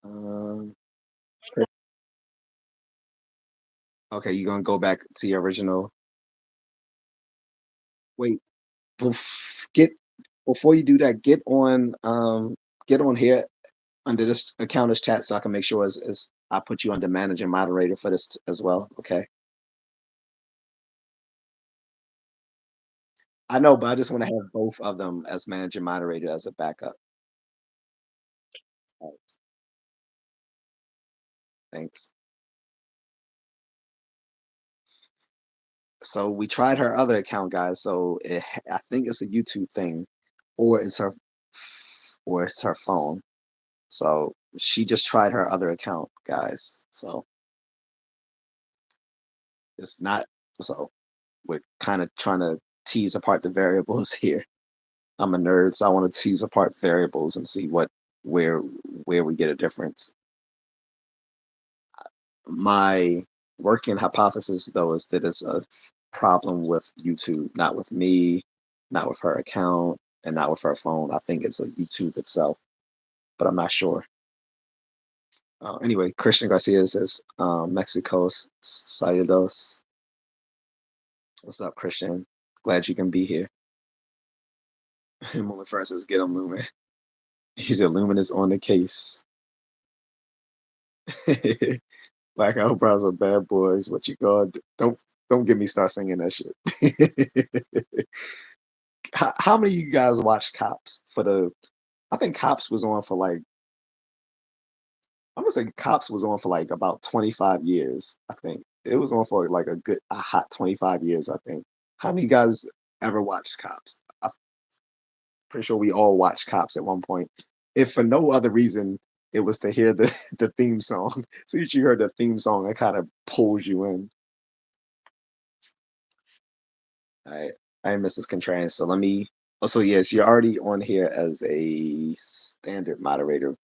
Um, okay, you gonna go back to your original. Wait, get before you do that, get on here under this account as chat so I can make sure as I put you under manager moderator for this as well. Okay. I know, but I just want to have both of them as manager moderator as a backup. Thanks. Thanks. So we tried her other account, guys. So I think it's a YouTube thing, or it's her, or it's her phone. So she just tried her other account, guys. So it's not. So we're kind of trying to tease apart the variables here. I'm a nerd, so I want to tease apart variables and see where where we get a difference. My working hypothesis, though, is that it's a problem with YouTube, not with me, not with her account, and not with her phone. I think it's a YouTube itself, but I'm not sure. Anyway, Christian Garcia says, Mexico's saludos. What's up, Christian? Glad you can be here. Moment first says, get him Lumen. He's a luminous on the case. Black eyebrows are bad boys. What you going? Don't get me start singing that shit. How many of you guys watch Cops for the? I think Cops was on for like I'm gonna say Cops was on for like about 25 years. I think it was on for like a hot 25 years. I think. How many of you guys ever watched Cops? I'm pretty sure we all watched Cops at one point. If for no other reason, it was to hear the the theme song. So you heard the theme song, it kind of pulls you in. All right, I'm Mrs. Contrarian. So let me. Oh, so yes, you're already on here as a standard moderator.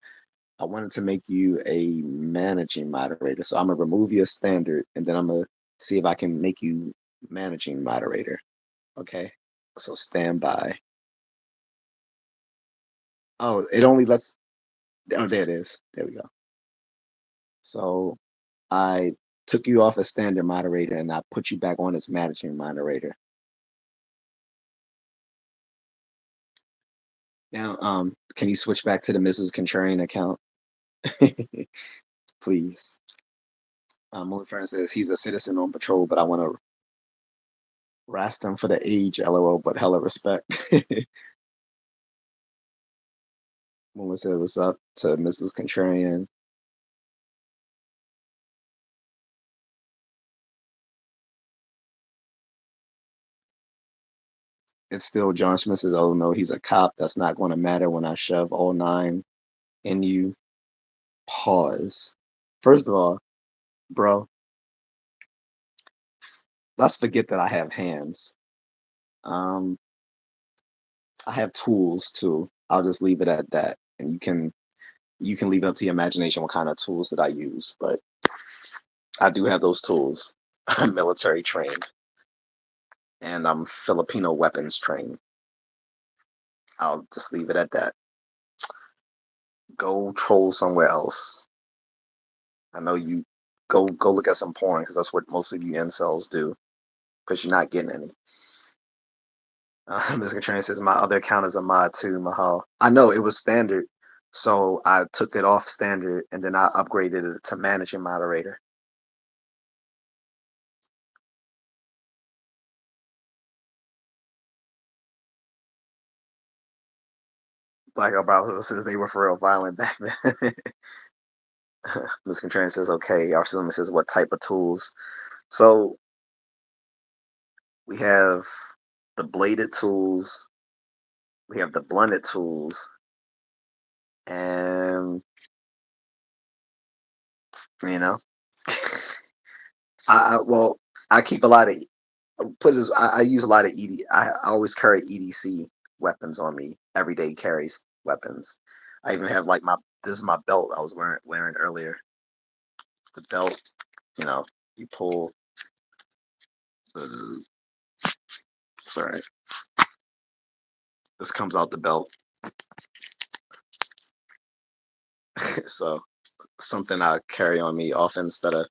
I wanted to make you a managing moderator. So I'm gonna remove your standard and then I'm gonna see if I can make you managing moderator. Okay. So stand by. Oh, it only lets oh there it is. There we go. So I took you off as standard moderator and I put you back on as managing moderator. Now can you switch back to the Mrs. Contrarian account? Please. Only friend says he's a citizen on patrol, but I want to rast him for the age, lol, but hella respect. Melissa said, "What's up?" to Mrs. Contrarian. It's still John Smith says, "Oh no, he's a cop. That's not going to matter when I shove all nine in you." Pause. First of all, bro, let's forget that I have hands. Um, I have tools too. I'll just leave it at that, and you can leave it up to your imagination what kind of tools that I use. But I do have those tools. I'm military trained, and I'm Filipino weapons trained. I'll just leave it at that. Go troll somewhere else. I know you go look at some porn because that's what most of you incels do because you're not getting any. Mr. Train says my other account is a mod too, Mahal. I know it was standard, so I took it off standard and then I upgraded it to managing moderator. Black Ops Browser says they were for real violent back then. Mr. Train says okay. Arcelema says what type of tools? So we have the bladed tools, we have the blunted tools, and you know, well, I keep a lot of put it as I use a lot of ED. I always carry EDC weapons on me. Everyday carries weapons. I even have like my this is my belt I was wearing earlier. The belt, you know, you pull the sorry, this comes out the belt. So something I carry on me often instead of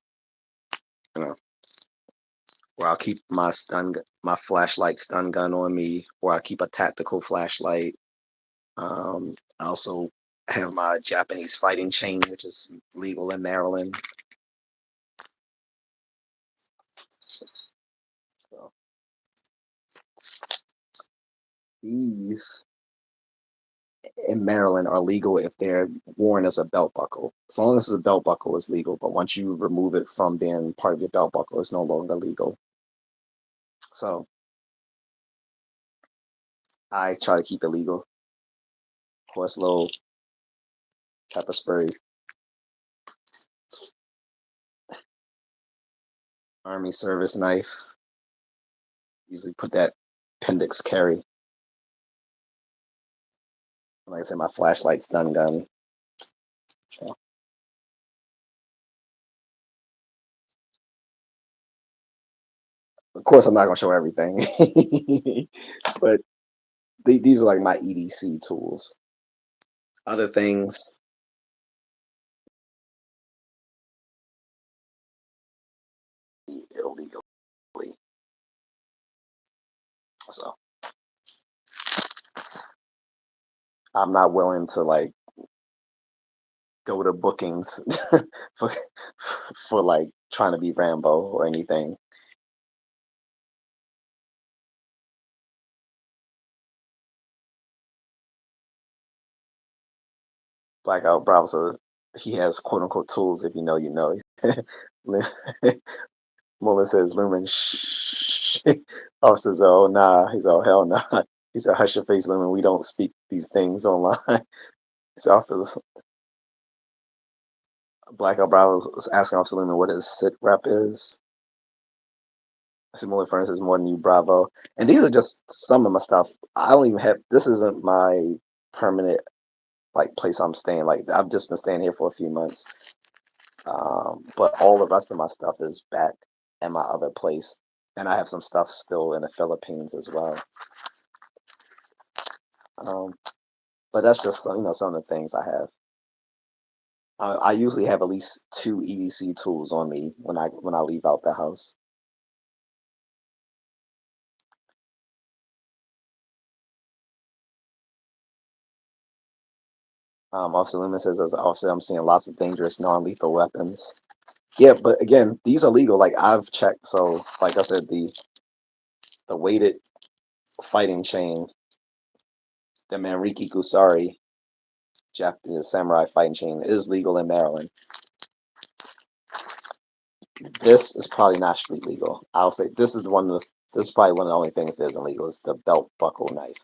you know where I'll keep my flashlight stun gun on me, or I'll keep a tactical flashlight. I also have my Japanese fighting chain, which is legal in Maryland. So these in Maryland are legal if they're worn as a belt buckle. As long as the belt buckle is legal, but once you remove it from being part of your belt buckle, it's no longer legal. So I try to keep it legal. Of course, little pepper spray, army service knife. Usually put that appendix carry. Like I said, my flashlight stun gun. So, of course, I'm not gonna show everything, but these are like my EDC tools. Other things, illegally. So I'm not willing to like go to bookings for for like trying to be Rambo or anything. Blackout Bravo says he has quote unquote tools. If you know, you know. Mullen says Lumen. Shh. Officer says, oh nah. He's oh hell nah. He said, hush your face, Lumen. We don't speak these things online. So Officer Blackout Bravo was asking Officer Lumen what his sit rep is. Similar friends is more than you, Bravo. And these are just some of my stuff. I don't even have. This isn't my permanent like place I'm staying. Like I've just been staying here for a few months. But all the rest of my stuff is back at my other place, and I have some stuff still in the Philippines as well. Um, but that's just some of the things I have. I usually have at least two EDC tools on me when I leave out the house. Officer Loomis says, as officer, I'm seeing lots of dangerous non-lethal weapons. Yeah, but again, these are legal. Like I've checked. So, like I said, the weighted fighting chain, the Manriki Kusari Japanese samurai fighting chain is legal in Maryland. This is probably not street legal. I'll say this is probably one of the only things that isn't legal is the belt buckle knife.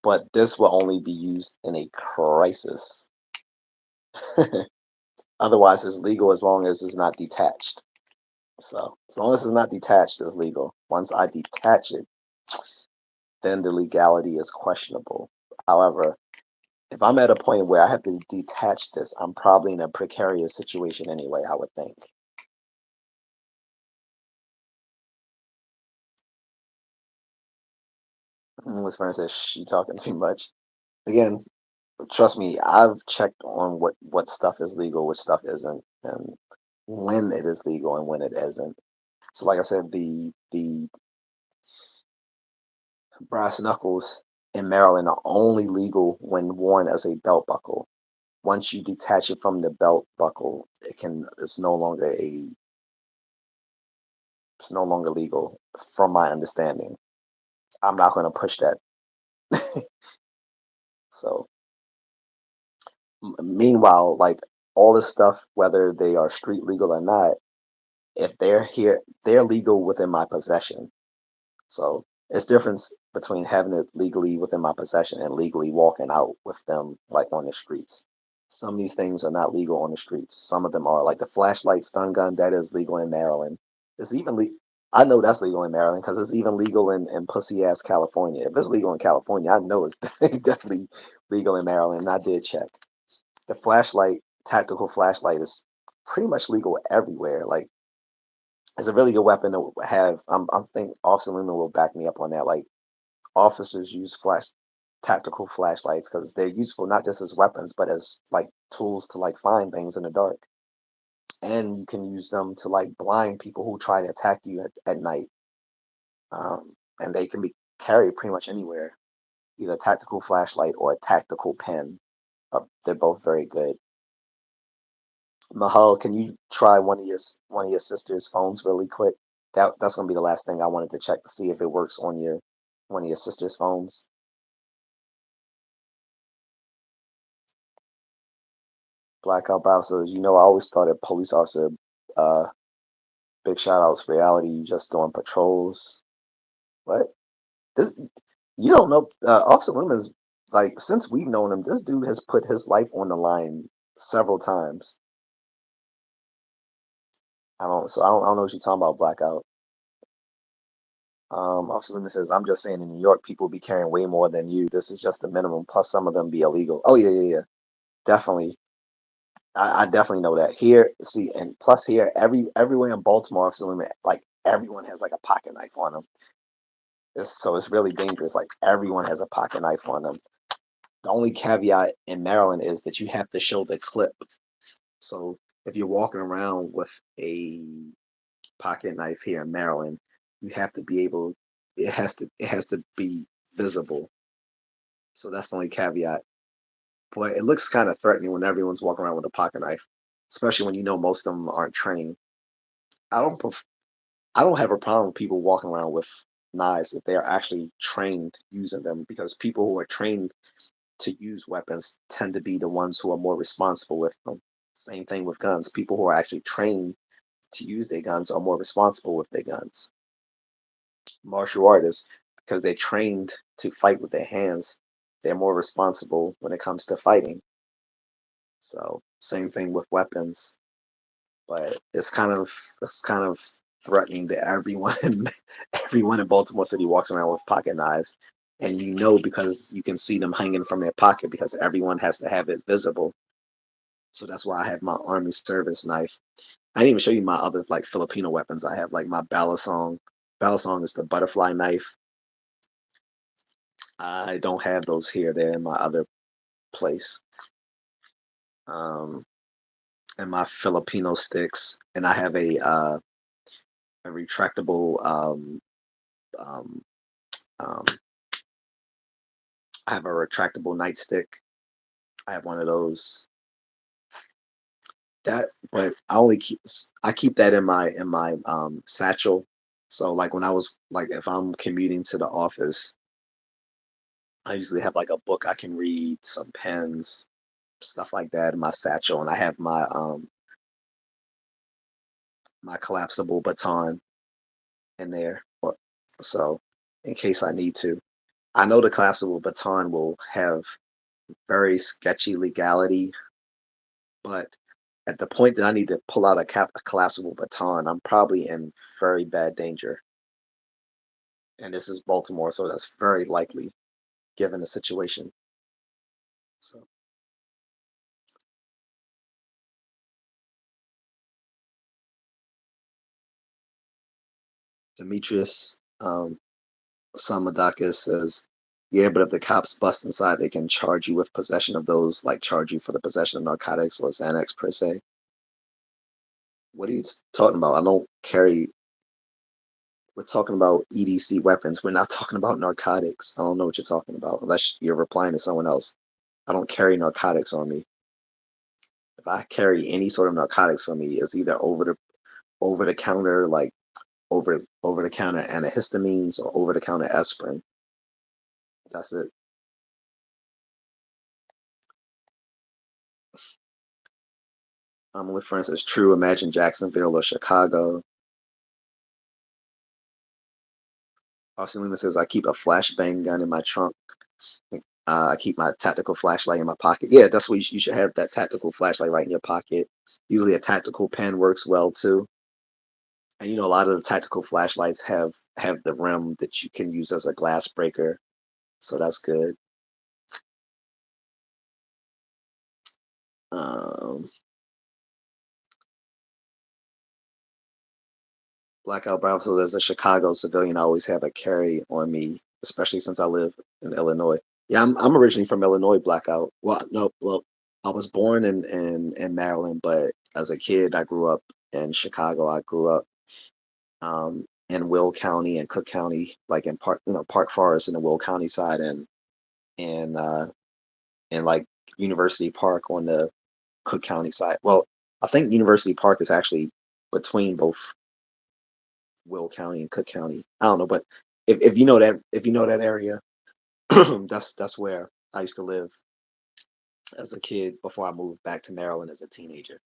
But this will only be used in a crisis. Otherwise, it's legal as long as it's not detached. So as long as it's not detached, it's legal. Once I detach it, then the legality is questionable. However, if I'm at a point where I have to detach this, I'm probably in a precarious situation anyway, I would think. Miss Fern says she talking too much. Again, trust me, I've checked on what stuff is legal, which stuff isn't, and when it is legal and when it isn't. So like I said, the brass knuckles in Maryland are only legal when worn as a belt buckle. Once you detach it from the belt buckle, it's no longer legal from my understanding. I'm not going to push that. So meanwhile, like all this stuff, whether they are street legal or not, if they're here, they're legal within my possession. So it's difference between having it legally within my possession and legally walking out with them like on the streets. Some of these things are not legal on the streets. Some of them are, like the flashlight stun gun, that is legal in Maryland. It's even I know that's legal in Maryland because it's even legal in pussy ass California. If it's legal in California, I know it's definitely legal in Maryland. And I did check. The flashlight, tactical flashlight, is pretty much legal everywhere. Like it's a really good weapon to have. I think Officer Lehman will back me up on that. Like officers use tactical flashlights because they're useful not just as weapons but as like tools to like find things in the dark, and you can use them to like blind people who try to attack you at night. And they can be carried pretty much anywhere, either a tactical flashlight or a tactical pen. They're both very good. Mahal, can you try one of your sister's phones really quick? That's gonna be the last thing I wanted to check to see if it works on your one of your sister's phones. Blackout Browser says, I always thought a police officer, uh, big shout outs, reality, you just doing patrols. What? This, you don't know, Officer Lemons, like, since we've known him, this dude has put his life on the line several times. I don't know what you're talking about, Blackout. Officer Lemons says, I'm just saying in New York, people be carrying way more than you. This is just the minimum, plus some of them be illegal. Oh, yeah, yeah, yeah. Definitely. I definitely know that here. See, and plus here, everywhere in Baltimore, so like everyone has like a pocket knife on them. So it's really dangerous. Like everyone has a pocket knife on them. The only caveat in Maryland is that you have to show the clip. So if you're walking around with a pocket knife here in Maryland, you have to be able. It has to be visible. So that's the only caveat. but it looks kind of threatening when everyone's walking around with a pocket knife, especially when you know most of them aren't trained. I don't pref- I don't have a problem with people walking around with knives if they are actually trained using them, because people who are trained to use weapons tend to be the ones who are more responsible with them. Same thing with guns. People who are actually trained to use their guns are more responsible with their guns. Martial artists, because they're trained to fight with their hands, they're more responsible when it comes to fighting. So same thing with weapons, but it's kind of threatening that everyone everyone in Baltimore City walks around with pocket knives, and because you can see them hanging from their pocket because everyone has to have it visible. So that's why I have my army service knife. I didn't even show you my other like Filipino weapons. I have like my balisong. Balisong is the butterfly knife. I don't have those here. They're in my other place. Um, and my Filipino sticks, and I have a retractable um, um, I have a retractable nightstick. I have one of those. That, but I keep that in my satchel. So like when I was like if I'm commuting to the office, I usually have like a book I can read, some pens, stuff like that in my satchel, and I have my collapsible baton in there. So in case I need to. I know the collapsible baton will have very sketchy legality, but at the point that I need to pull out a collapsible baton, I'm probably in very bad danger. And this is Baltimore, so that's very likely given the situation. So Demetrius Samadakis says, yeah, but if the cops bust inside, they can charge you with possession of those, like charge you for the possession of narcotics or Xanax per se. What are you talking about? I don't carry. We're talking about EDC weapons. We're not talking about narcotics. I don't know what you're talking about unless you're replying to someone else. I don't carry narcotics on me. If I carry any sort of narcotics on me, it's either over the counter, like over the counter antihistamines or over the counter aspirin. That's it. For instance, true. Imagine Jacksonville or Chicago. Austin Lima says, I keep a flashbang gun in my trunk. I keep my tactical flashlight in my pocket. Yeah, that's what you should have, that tactical flashlight right in your pocket. Usually a tactical pen works well too. And a lot of the tactical flashlights have the rim that you can use as a glass breaker. So that's good. Um, Blackout Bravo. So as a Chicago civilian, I always have a carry on me, especially since I live in Illinois. Yeah, I'm originally from Illinois. Blackout. Well, no, well, I was born in Maryland, but as a kid, I grew up in Chicago. I grew up in Will County and Cook County, like in Park Forest in the Will County side, and and like University Park on the Cook County side. Well, I think University Park is actually between both Will County and Cook County. I don't know, but if you know that area, that's where I used to live as a kid before I moved back to Maryland as a teenager.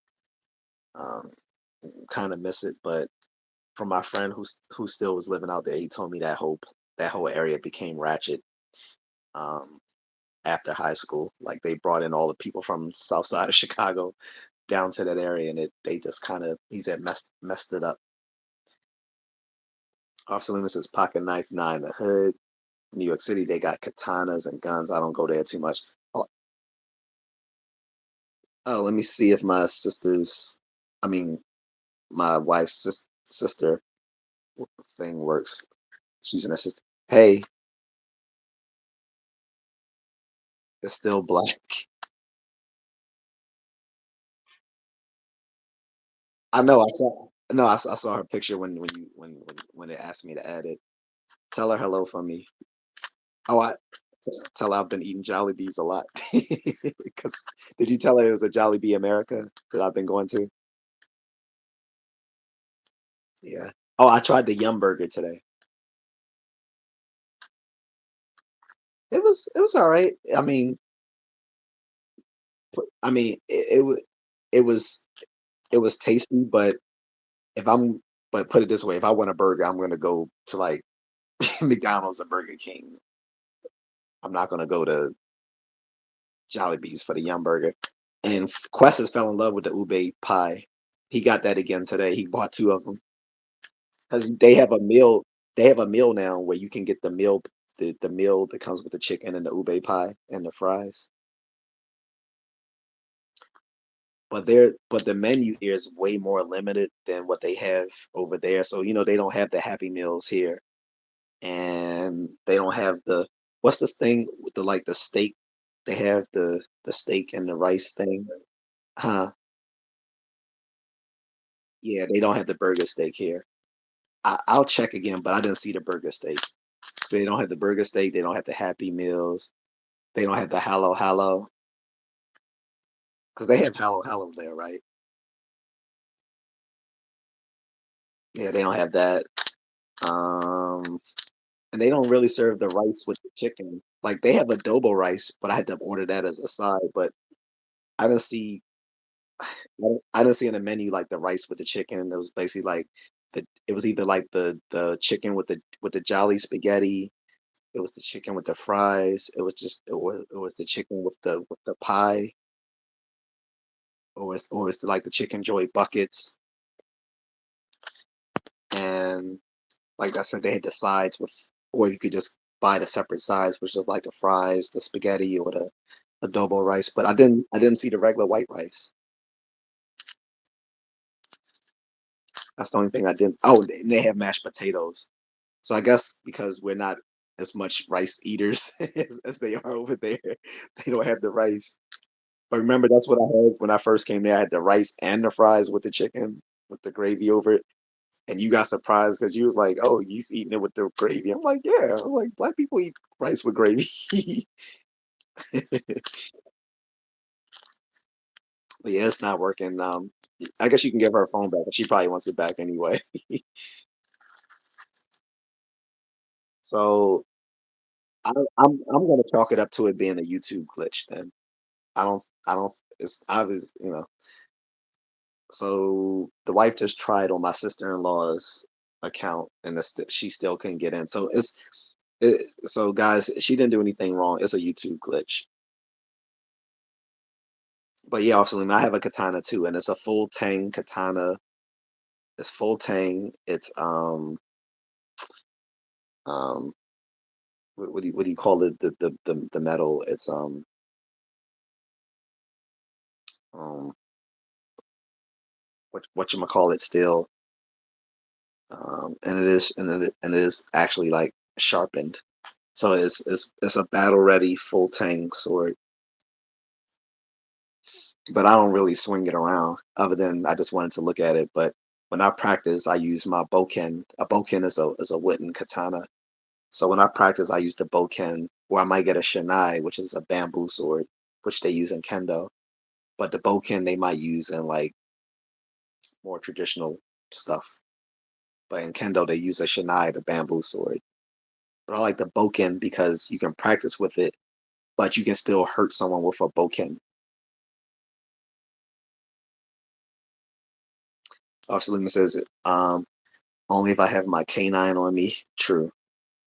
Um, kind of miss it, but from my friend who still was living out there, he told me that whole area became ratchet um, after high school. Like they brought in all the people from South Side of Chicago down to that area, and they just kind of he said messed it up. Officer Loomis says pocket knife, nine in the hood. New York City, they got katanas and guns. I don't go there too much. Oh, let me see if my sister's, I mean, my wife's sister thing works. She's using her sister. Hey, it's still black. I know. I saw. No, I saw her picture when it asked me to add it. Tell her hello from me. Oh, Tell her I've been eating Jollibees a lot. Because did you tell her it was a Jollibee America that I've been going to? Yeah. Oh, I tried the Yum Burger today. It was all right. It was it was tasty, but if I'm but put it this way, if I want a burger, I'm gonna go to like McDonald's or Burger King. I'm not gonna go to Jollibee's for the Yum Burger. And Quest has fell in love with the ube pie. He got that again today. He bought two of them because they have a meal. They have a meal now where you can get the meal that comes with the chicken and the ube pie and the fries. But the menu here is way more limited than what they have over there. So they don't have the Happy Meals here, and they don't have the what's this thing with the steak. They have the steak and the rice thing. Huh? Yeah, they don't have the burger steak here. I'll check again, but I didn't see the burger steak. So they don't have the burger steak. They don't have the Happy Meals. They don't have the Hallo Hallo because they have Hallo Hallo there, right? Yeah, they don't have that. Um, and they don't really serve the rice with the chicken. Like they have adobo rice, but I had to order that as a side. But I didn't see, I didn't see in the menu like the rice with the chicken. It was basically like it was either like the chicken with the jolly spaghetti. It was the chicken with the fries. It was the chicken with the pie, or it's like the chicken joy buckets. And like I said, they had the sides or you could just buy the separate sides, which is like the fries, the spaghetti, or the adobo rice. But I didn't see the regular white rice. That's the only thing I didn't. Oh, and they have mashed potatoes. So I guess because we're not as much rice eaters as they are over there, they don't have the rice. But remember, that's what I had when I first came there. I had the rice and the fries with the chicken, with the gravy over it. And you got surprised because you was like, "Oh, you eating it with the gravy." I'm like, "Yeah." I was like, "Black people eat rice with gravy." But yeah, it's not working. I guess you can give her phone back, but she probably wants it back anyway. So I'm gonna chalk it up to it being a YouTube glitch. Then I don't. It's obvious. So the wife just tried on my sister-in-law's account, and she still couldn't get in. So guys, she didn't do anything wrong. It's a YouTube glitch. But yeah, absolutely. I have a katana too, and it's a full tang katana. It's full tang. It's um what do you call it? The metal. It's um what you call it still. And it is actually like sharpened. So it's a battle ready full tang sword. But I don't really swing it around other than I just wanted to look at it. But when I practice, I use my boken. A boken is a wooden katana. So when I practice, I use the boken, or I might get a shinai, which is a bamboo sword, which they use in kendo. But the boken they might use in like more traditional stuff. But in kendo, they use a shinai, the bamboo sword. But I like the boken because you can practice with it, but you can still hurt someone with a boken. Officer Lima says, only if I have my canine on me. True.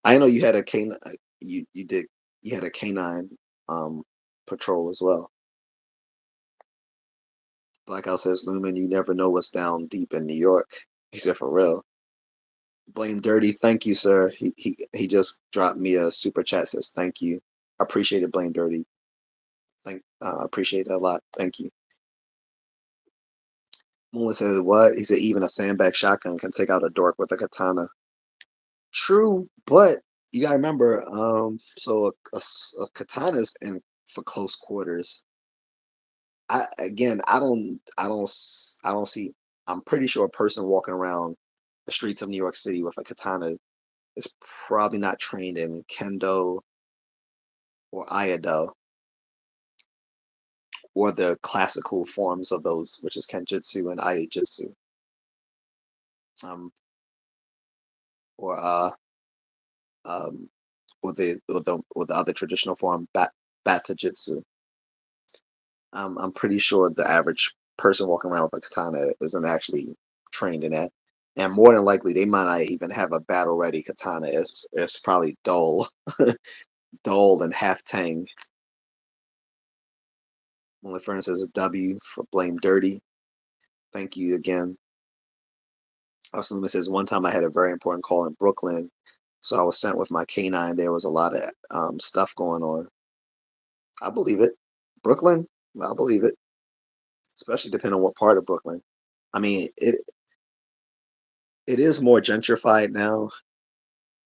I know you had a canine. You did. You had a canine um, patrol as well. Blackout says, Lumen, you never know what's down deep in New York. He said, for real. Blame Dirty. Thank you, sir. He just dropped me a super chat. Says thank you. I appreciate it, Blame Dirty. I appreciate that a lot. Thank you. Mullen says what? He said even a sandbag shotgun can take out a dork with a katana. True, but you gotta remember, so a katana's in for close quarters. I don't see. I'm pretty sure a person walking around the streets of New York City with a katana is probably not trained in kendo or Iado, or the classical forms of those, which is Kenjutsu and Iajitsu, um, or um, or the other traditional form, Batajitsu. I'm pretty sure the average person walking around with a katana isn't actually trained in that. And more than likely, they might not even have a battle ready katana. It's probably dull, dull and half tang. Only for instance, a W for blame dirty. Thank you again. Also, says one time I had a very important call in Brooklyn, so I was sent with my canine. There was a lot of stuff going on. I believe it. Brooklyn, I believe it, especially depending on what part of Brooklyn. I mean, it is more gentrified now,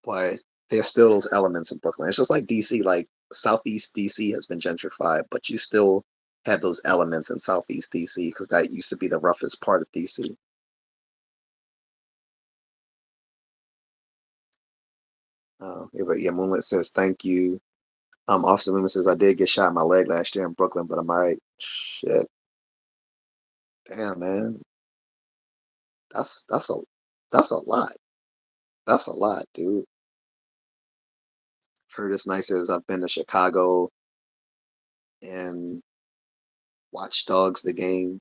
but there's still those elements in Brooklyn. It's just like DC, like Southeast DC has been gentrified, but you still have those elements in Southeast DC because that used to be the roughest part of DC. Yeah, but yeah, Moonlit says thank you. Officer Loomis says I did get shot in my leg last year in Brooklyn, but I'm all right. Shit, damn man, that's a lot. That's a lot, dude. Curtis Knight says I've been to Chicago and watched Dogs the game.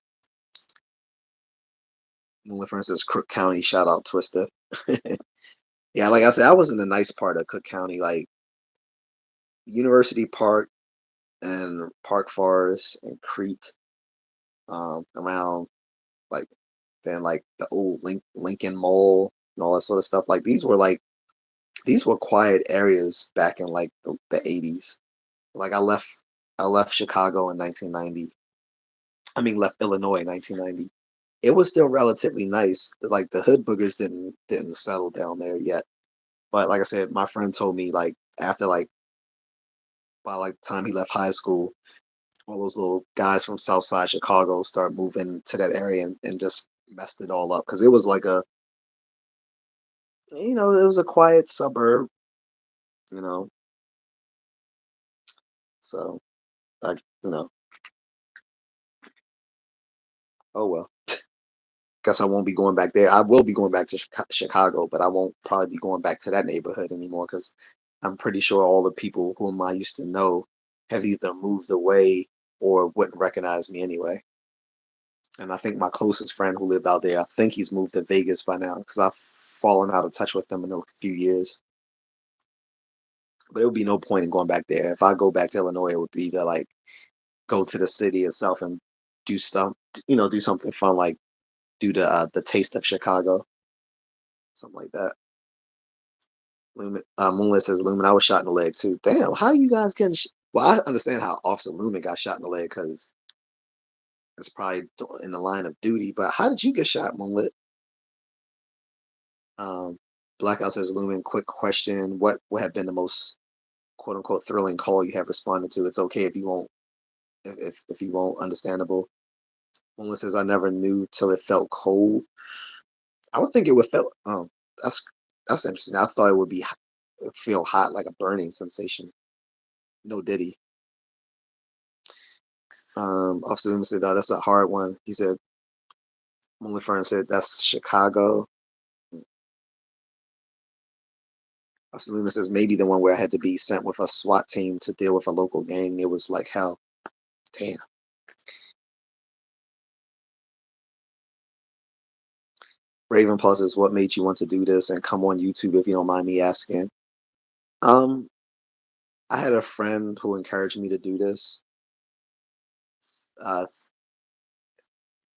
Moonlit for instance, Crook County. Shout out Twister. Yeah, like I said, I was in the nice part of Cook County, like University Park and Park Forest and Crete, around like then like the old Lincoln Mall and all that sort of stuff. Like these were quiet areas back in like the 80s. Like I left Chicago in 1990. I mean left Illinois in 1990. It was still relatively nice. Like the hood boogers didn't settle down there yet. But like I said, my friend told me like after like by like the time he left high school, all those little guys from Southside Chicago start moving to that area and just messed it all up because it was like it was a quiet suburb, you know. So like oh well. Guess I won't be going back there. I will be going back to Chicago, but I won't probably be going back to that neighborhood anymore because I'm pretty sure all the people whom I used to know have either moved away or wouldn't recognize me anyway. And I think my closest friend who lived out there, I think he's moved to Vegas by now because I've fallen out of touch with him in a few years. But it would be no point in going back there. If I go back to Illinois, it would be to like go to the city itself and do stuff, do something fun like do the taste of Chicago, something like that. Moonlit says Lumen, I was shot in the leg too. Damn, how you guys getting? Well, I understand how Officer Lumen got shot in the leg because it's probably in the line of duty. But how did you get shot, Moonlit? Um, Blackout says Lumen. Quick question: What would have been the most quote unquote thrilling call you have responded to? It's okay if you won't, if you won't. Understandable. Moonlit says I never knew till it felt cold. I would think it would feel. That's that's interesting. I thought it would be feel hot like a burning sensation. No Diddy. Officer Loomis said, "Oh, that's a hard one." He said, Only Fern said, "That's Chicago." Officer Loomis says, "Maybe the one where I had to be sent with a SWAT team to deal with a local gang. It was like hell." Damn. Raven pauses, "What made you want to do this and come on YouTube if you don't mind me asking?" Um, I had a friend who encouraged me to do this, uh,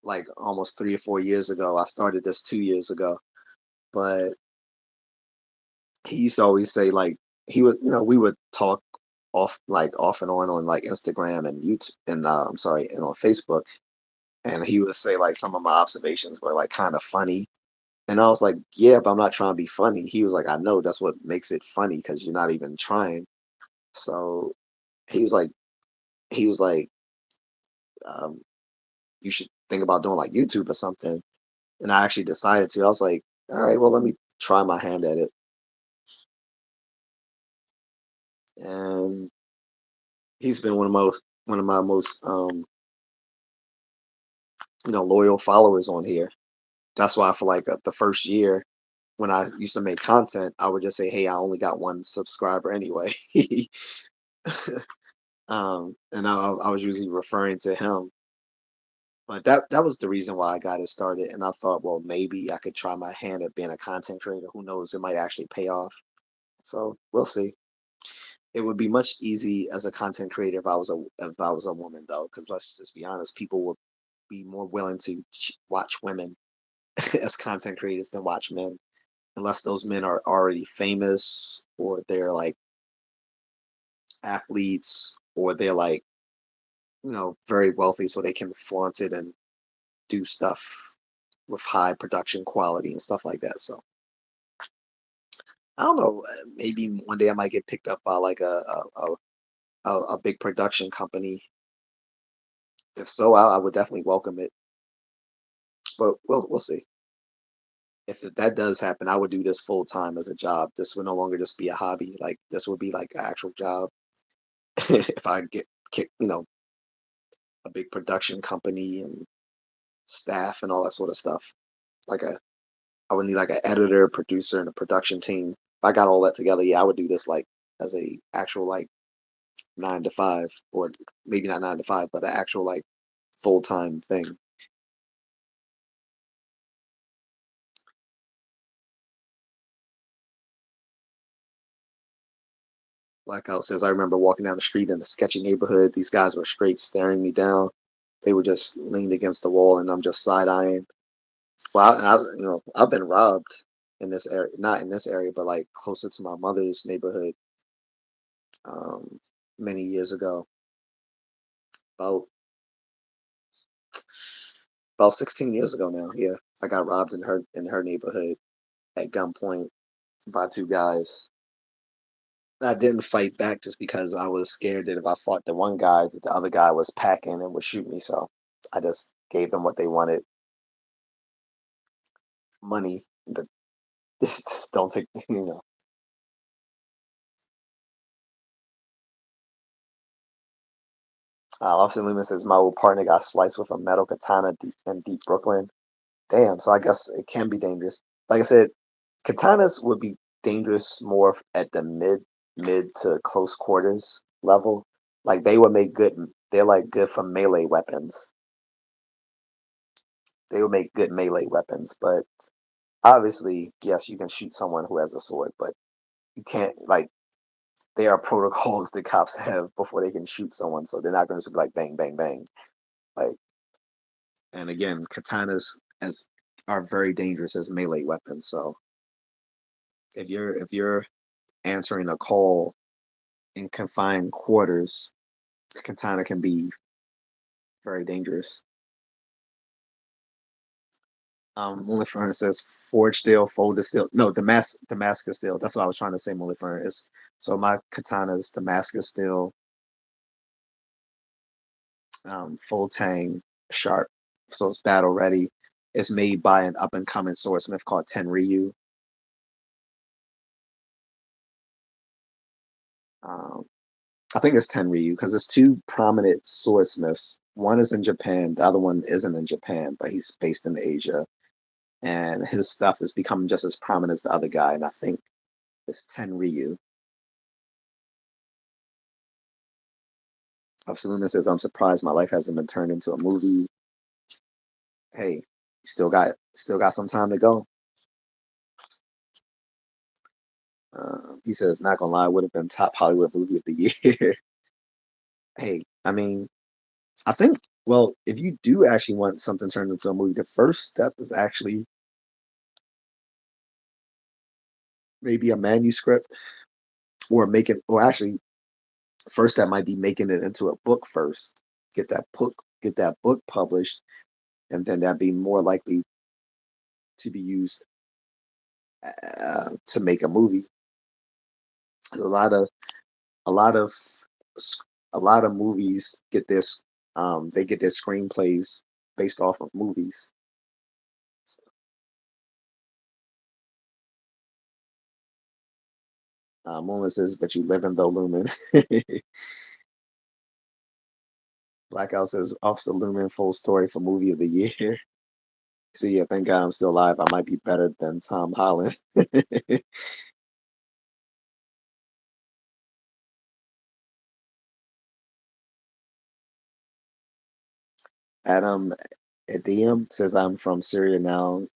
like almost 3 or 4 years ago. I started this 2 years ago, but he used to always say like we would talk off and on like Instagram and YouTube and I'm sorry and on Facebook, and he would say like some of my observations were like kind of funny, and I was like, yeah, but I'm not trying to be funny. He was like, I know that's what makes it funny because you're not even trying. So he was like he was like um, you should think about doing like YouTube or something, and I actually decided to. I was like, all right, well let me try my hand at it, and He's been one of my most loyal followers on here. That's why for like the first year when I used to make content, I would just say, "Hey, I only got one subscriber anyway." And I was usually referring to him, but that was the reason why I got it started. And I thought, well, maybe I could try my hand at being a content creator. Who knows? It might actually pay off. So we'll see. It would be much easy as a content creator if I was a woman though, because let's just be honest, people would be more willing to watch women as content creators than watch men, unless those men are already famous or they're like athletes or they're like very wealthy so they can flaunt it and do stuff with high production quality and stuff like that. So I don't know. Maybe one day I might get picked up by like a big production company. If so, I would definitely welcome it. But we'll see. If that does happen, I would do this full time as a job. This would no longer just be a hobby. Like this would be like an actual job. If I get kicked, a big production company and staff and all that sort of stuff. Like I would need like an editor, producer, and a production team. If I got all that together, yeah, I would do this like as a actual like 9 to 5, or maybe not 9 to 5, but an actual like full time thing. Blackout says, I remember walking down the street in a sketchy neighborhood. These guys were straight staring me down. They were just leaned against the wall, and I'm just side eyeing. Well, I've been robbed in this area, not in this area, but like closer to my mother's neighborhood, um, many years ago. About 16 years ago now. Yeah, I got robbed in her neighborhood at gunpoint by two guys. I didn't fight back just because I was scared that if I fought the one guy, that the other guy was packing and would shoot me. So I just gave them what they wanted, money. But just don't take, Officer Loomis says my old partner got sliced with a metal katana in deep Brooklyn. Damn. So I guess it can be dangerous. Like I said, katanas would be dangerous more at the mid to close quarters level. Like they would make good. They're like good for melee weapons. They would make good melee weapons, but obviously, yes, you can shoot someone who has a sword, but you can't like there are protocols that cops have before they can shoot someone, so they're not going to be like bang, bang, bang. Like, and again, katanas as are very dangerous as melee weapons. So if you're answering a call in confined quarters, katana can be very dangerous. Moliferin says forge steel, folder steel. No, Damascus steel. That's what I was trying to say. Moliferin is so my katana is Damascus steel, full tang, sharp. So it's battle ready. It's made by an up and coming swordsmith called Tenryu. Um, I think it's Tenryu because there's two prominent swordsmiths. One is in Japan, the other one isn't in Japan, but he's based in Asia. And his stuff is becoming just as prominent as the other guy. And I think it's Tenryu. Saluna says, I'm surprised my life hasn't been turned into a movie. Hey, you still got some time to go. He says, not gonna lie, would have been top Hollywood movie of the year. Hey, I mean, I think, well, if you do actually want something turned into a movie, the first step is actually maybe a manuscript or actually, first step might be making it into a book first. Get that book published, and then that'd be more likely to be used to make a movie. There's a lot of a lot of movies get this they get their screenplays based off of movies. Mullen says, but you live in the Lumen. Blackout says Officer Lumen full story for movie of the year. So yeah, thank God I'm still alive. I might be better than Tom Holland. Adam Edium says I'm from Syria now.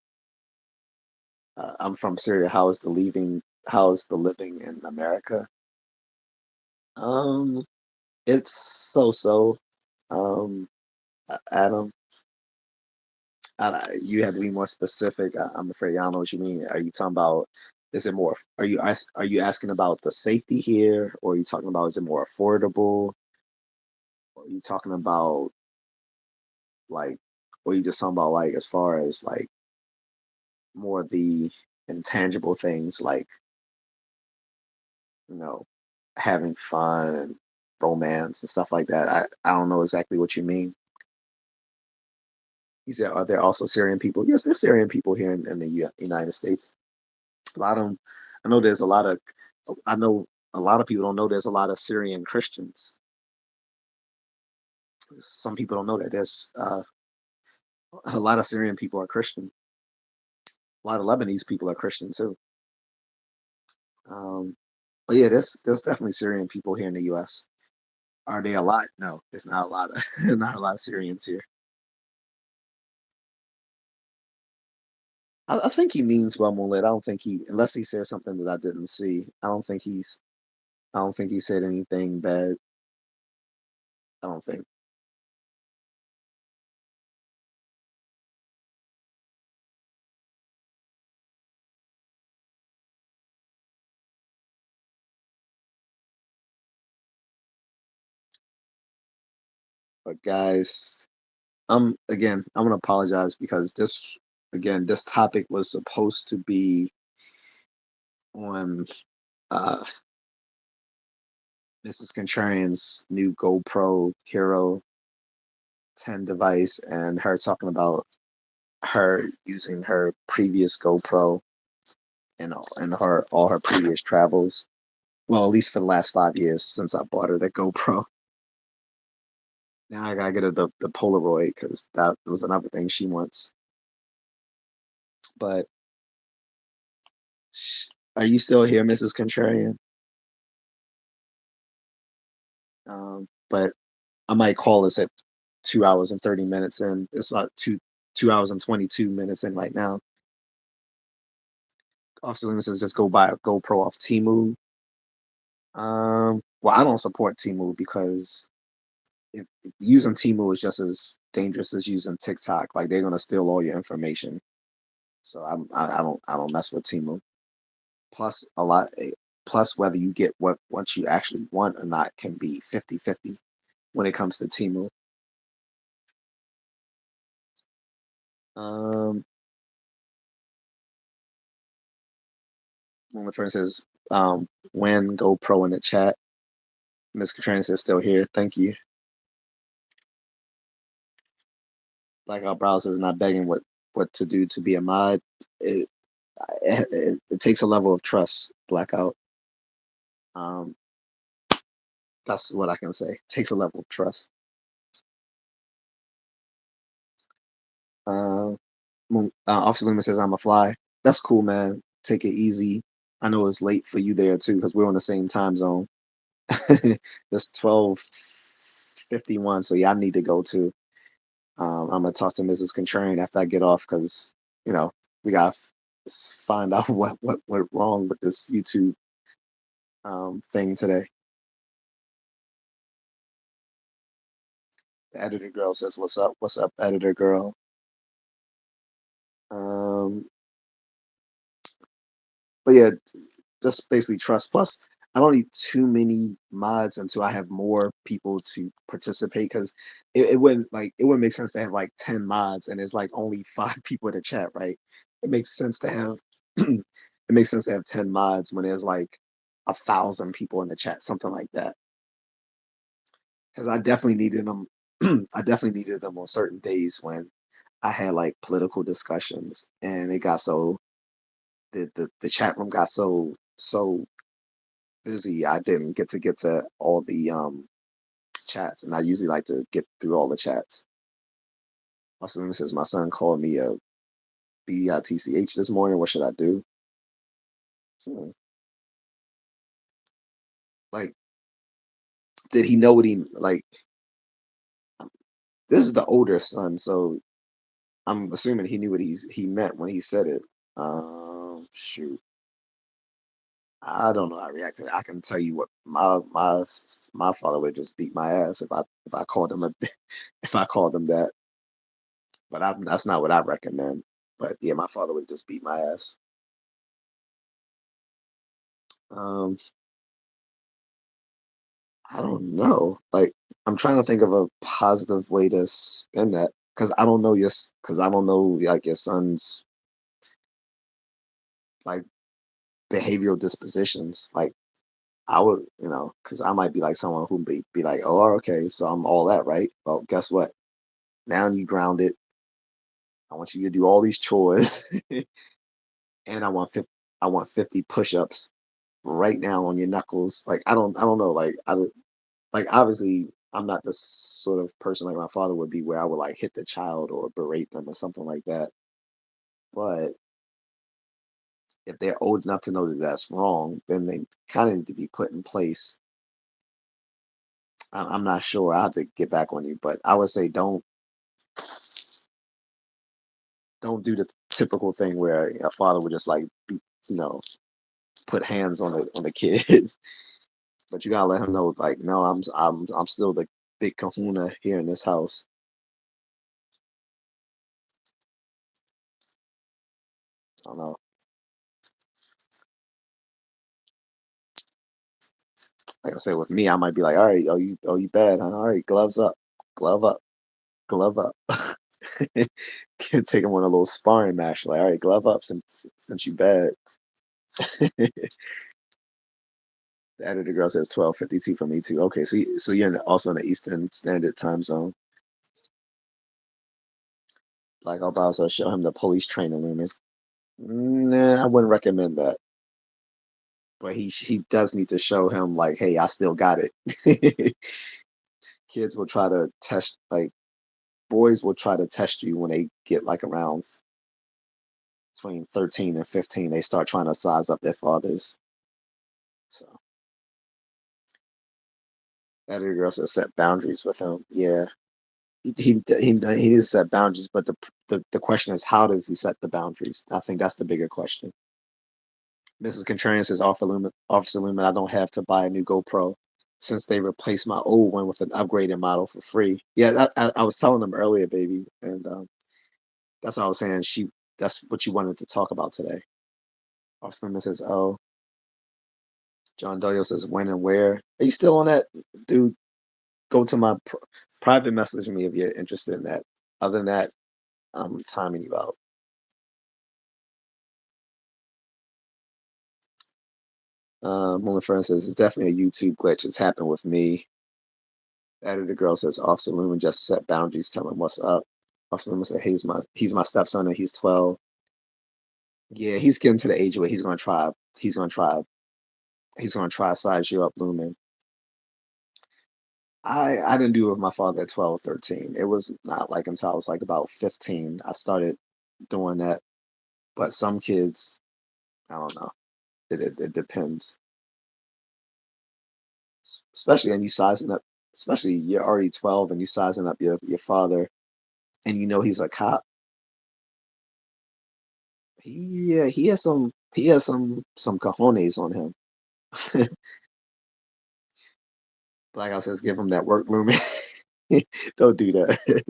I'm from Syria. How is the living in America? Um, it's so so. Um, Adam, you have to be more specific. I'm afraid I don't know what you mean. Are you talking about? Is it more? Are you asking about the safety here, or are you talking about is it more affordable? Or are you talking about like, or are you just talking about like as far as like more the intangible things like you know having fun and romance and stuff like that? I don't know exactly what you mean. He said, are there also Syrian people? Yes, there's Syrian people here in the United States. A lot of them. I know there's a lot of. I know a lot of people don't know there's a lot of Syrian Christians. Some people don't know that there's a lot of Syrian people are Christian. A lot of Lebanese people are Christian too. Um, but yeah, there's definitely Syrian people here in the U.S. Are they a lot? No, there's not a lot of not a lot of Syrians here. I think he means well, Mullet. I don't think he, unless he said something that I didn't see. I don't think he said anything bad. I don't think. But guys, I'm gonna apologize because this topic was supposed to be on uh Mrs. Contrarian's new GoPro Hero 10 device and her talking about her using her previous GoPro and her all her previous travels. Well, at least for the last 5 years since I bought her the GoPro. Now I gotta get her the Polaroid because that was another thing she wants. But are you still here, Mrs. Contrarian? But I might call this at 2 hours and 30 minutes in. It's about 2 hours and 22 minutes in right now. Officer Lima says just go buy a GoPro off Temu. Well, I don't support Temu because if using Temu is just as dangerous as using TikTok. Like they're gonna steal all your information. So I don't mess with Temu. Plus a lot. Plus whether you get what you actually want or not can be 50-50 when it comes to Temu. Um, One friend says, when GoPro in the chat. Miss Katrina says still here. Thank you. Blackout Browser is not begging what to do to be a mod. It, it takes a level of trust, Blackout. Um, that's what I can say. It takes a level of trust. Uh, Officer Lima says I'm a fly. That's cool, man. Take it easy. I know it's late for you there too because we're on the same time zone. It's 12:51, so yeah, I need to go too. I'm gonna talk to Mrs. Contrarian after I get off because you know we gotta find out what went wrong with this YouTube thing today. The editor girl says, "What's up? What's up, editor girl?" Um, but yeah, just basically trust. Plus, I don't need too many mods until I have more people to participate because it wouldn't make sense to have like 10 mods and there's like only 5 people in the chat, right? It makes sense to have it makes sense to have 10 mods when there's like 1,000 people in the chat, something like that. Because I definitely needed them. I definitely needed them on certain days when I had like political discussions and it got so the chat room got so busy I didn't get to all the chats, and I usually like to get through all the chats. Also, says my son called me a bitch this morning. What should I do? Hmm. Like, did he know what he like? This is the older son, so I'm assuming he knew what he meant when he said it. Shoot, I don't know how I reacted. I can tell you what my father would just beat my ass if I called him a if I called him that. But that's not what I recommend. But yeah, my father would just beat my ass. Um, I don't know. Like, I'm trying to think of a positive way to spin that because because I don't know like your son's like behavioral dispositions. Like, I would, because I might be like someone who be like, oh, okay, so I'm all that, right? Well, guess what? Now you grounded. I want you to do all these chores, and I want 50 push-ups right now on your knuckles. Like, I don't know. Like, I don't, like obviously I'm not the sort of person like my father would be, where I would like hit the child or berate them or something like that. But if they're old enough to know that that's wrong, then they kind of need to be put in place. I'm not sure. I have to get back on you, but I would say don't do the typical thing where a father would just like you know put hands on the kid. But you gotta let him know, like, no, I'm still the big kahuna here in this house. I don't know. Like I said, with me, I might be like, all right, oh you bad, huh? All right, gloves up, glove up, glove up. Take him on a little sparring match. Like, all right, glove up since you bad. The editor girl says 12:52 for me too. Okay, so you're also in the Eastern Standard Time zone. Like, I'll also show him the police train illumin. Nah, I wouldn't recommend that. But he does need to show him like, hey, I still got it. Kids will try to test like boys will try to test you when they get like around between 13 and 15. They start trying to size up their fathers. So that other girl said set boundaries with him. Yeah, he needs to set boundaries, but the question is, how does he set the boundaries? I think that's the bigger question. Mrs. Contrarian says, Officer Lumen, I don't have to buy a new GoPro since they replaced my old one with an upgraded model for free. Yeah, I was telling them earlier, baby, and that's what I was saying. That's what you wanted to talk about today. Officer Lumen says, oh, John Doyle says, when and where. Are you still on that, dude? Go to my private message me if you're interested in that. Other than that, I'm timing you out. Mullen Fern says, it's definitely a YouTube glitch. It's happened with me. Editor girl says, Officer Lumen just set boundaries, tell him what's up. Officer Lumen said, he's my stepson and he's 12. Yeah, he's getting to the age where he's gonna try size you up, Lumen. I didn't do it with my father at 12, 13. It was not like until I was like about 15 I started doing that. But some kids, I don't know. It depends. Especially and you sizing up, especially you're already 12 and you sizing up your father and you know he's a cop. Yeah, he has some cojones on him. Like I says, give him that work Lumen. Don't do that.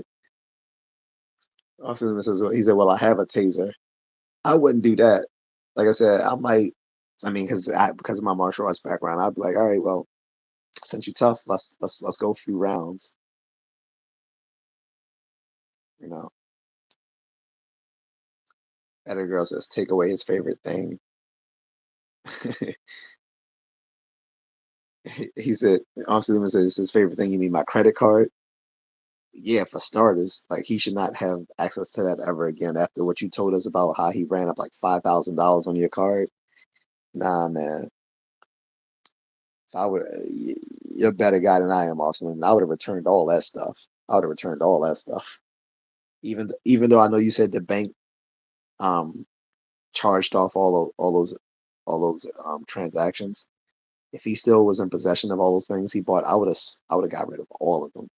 Officer says, well, he said, well, I have a taser. I wouldn't do that. Like I said, I might. I mean, because of my martial arts background, I'd be like, all right, well, since you tough, let's go a few rounds. You know, other girl says, take away his favorite thing. He said, Officer Loomis says his favorite thing. You mean my credit card? Yeah, for starters, like he should not have access to that ever again after what you told us about how he ran up like $5,000 on your card. Nah, man. If I would, you're a better guy than I am, Austin. I would have returned all that stuff. I would have returned all that stuff. Even though I know you said the bank um charged off all those transactions. If he still was in possession of all those things he bought, I would have got rid of all of them.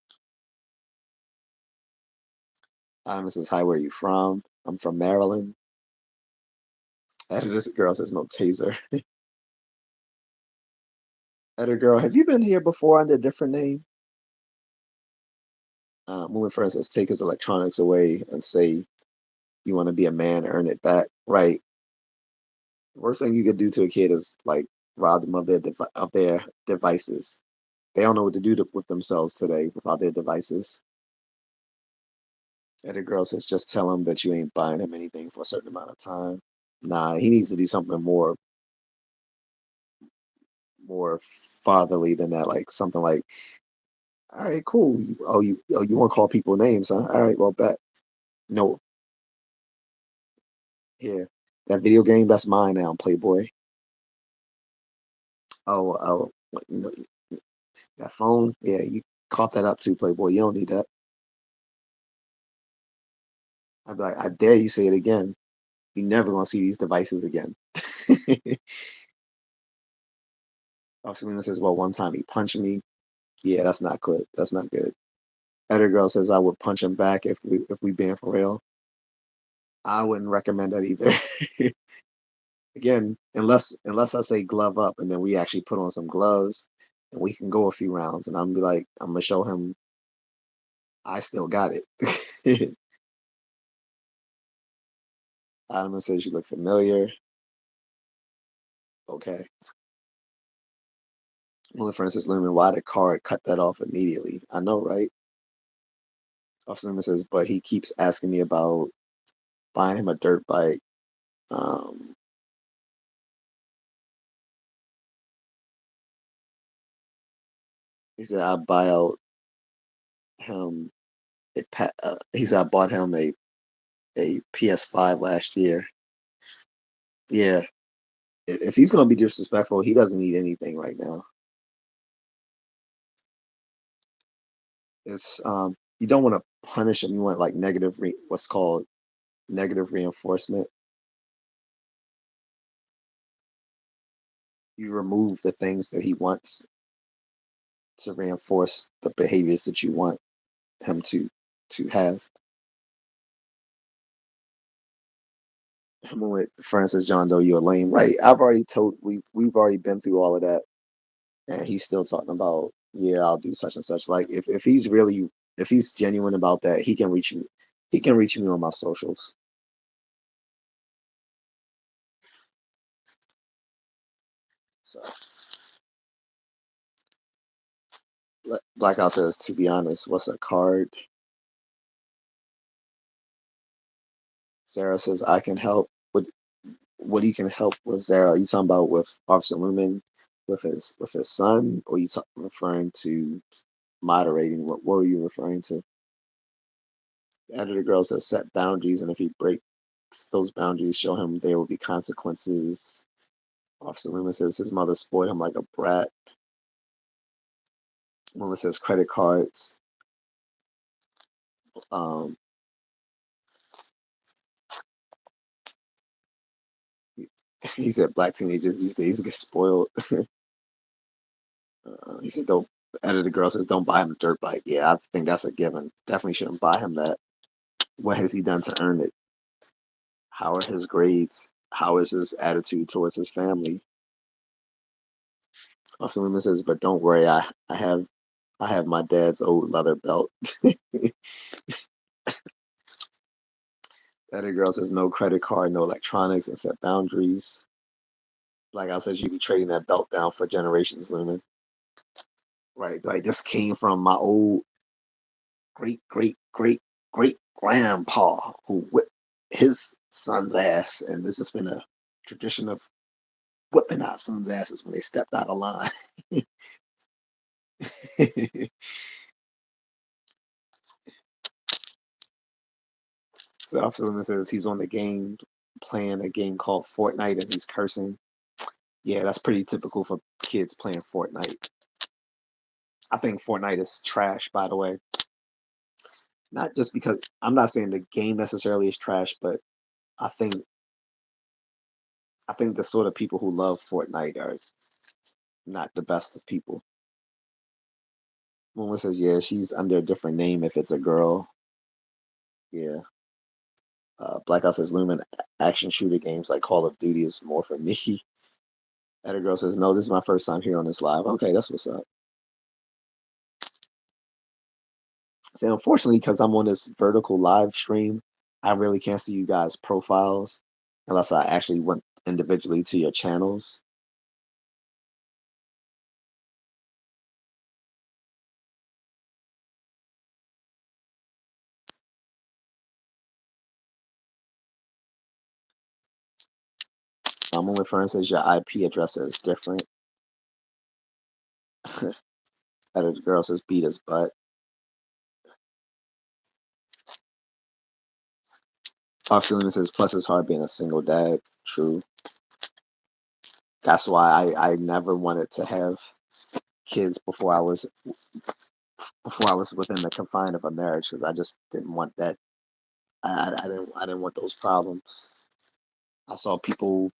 Says, hi, where are you from? I'm from Maryland. This girl says no taser. Editor girl, have you been here before under a different name? Moolen friend says, take his electronics away and say you want to be a man, earn it back. Right. Worst thing you could do to a kid is like rob them of their devices. They don't know what to do with themselves today without their devices. And the girl says, just tell him that you ain't buying him anything for a certain amount of time. Nah, he needs to do something more fatherly than that. Like something like, all right, cool. You want to call people names, huh? All right, well, bet. No, yeah, that video game that's mine now, Playboy. Oh, that phone, yeah, you caught that up too, Playboy. You don't need that. I'd be like, I dare you say it again. You're never gonna see these devices again. Selena says, well, one time he punched me. Yeah, that's not good. That's not good. Other girl says I would punch him back if we being for real. I wouldn't recommend that either. Again, unless I say glove up and then we actually put on some gloves and we can go a few rounds and I'm gonna show him I still got it. Adam says you look familiar. Okay. Well, for instance, Lumen, why the card cut that off immediately? I know, right? Officer Lumen says, but he keeps asking me about buying him a dirt bike. Um, he said I buy out him he said I bought him a PS5 last year. Yeah, if he's gonna be disrespectful, he doesn't need anything right now. It's you don't want to punish him. You want like what's called negative reinforcement. You remove the things that he wants to reinforce the behaviors that you want him to have. I'm with, for instance, John Doe, you're lame, right? We've already been through all of that, and he's still talking about, yeah, I'll do such and such. Like if he's genuine about that, he can reach me. He can reach me on my socials. So Blackout says, to be honest, what's a card? Sarah says, I can help. What you can help with, Sarah? Are you talking about with Officer Lumen with his son, or referring to moderating? What were you referring to? The editor girl says set boundaries, and if he breaks those boundaries, show him there will be consequences. Officer Lumen says his mother spoiled him like a brat. Lumen says credit cards. Um, he said black teenagers these days get spoiled. He said don't. The editor girl says don't buy him a dirt bike. Yeah, I think that's a given. Definitely shouldn't buy him that. What has he done to earn it? How are his grades? How is his attitude towards his family? Officer Lumen says, but don't worry, I have my dad's old leather belt. Other girl says no credit card, no electronics, and set boundaries. Like I said, you be trading that belt down for generations, Lumen. Right? Like this came from my old great great great great grandpa who whipped his son's ass, and this has been a tradition of whipping out sons' asses when they stepped out of line. So Officer Lumen says he's on the game playing a game called Fortnite and he's cursing. Yeah, that's pretty typical for kids playing Fortnite. I think Fortnite is trash, by the way. Not just because I'm not saying the game necessarily is trash, but I think I think the sort of people who love Fortnite are not the best of people. Melissa says, yeah, she's under a different name if it's a girl. Yeah. Blackout says Lumen action shooter games like Call of Duty is more for me. Other girl says, no, this is my first time here on this live. Okay, that's what's up. So unfortunately, because I'm on this vertical live stream, I really can't see you guys' profiles unless I actually went individually to your channels. Only for instance, your IP address is different. Other girl says beat his butt. Off-ceiling says plus it's hard being a single dad. True. That's why I never wanted to have kids before I was within the confine of a marriage because I just didn't want that. I didn't want those problems. I saw people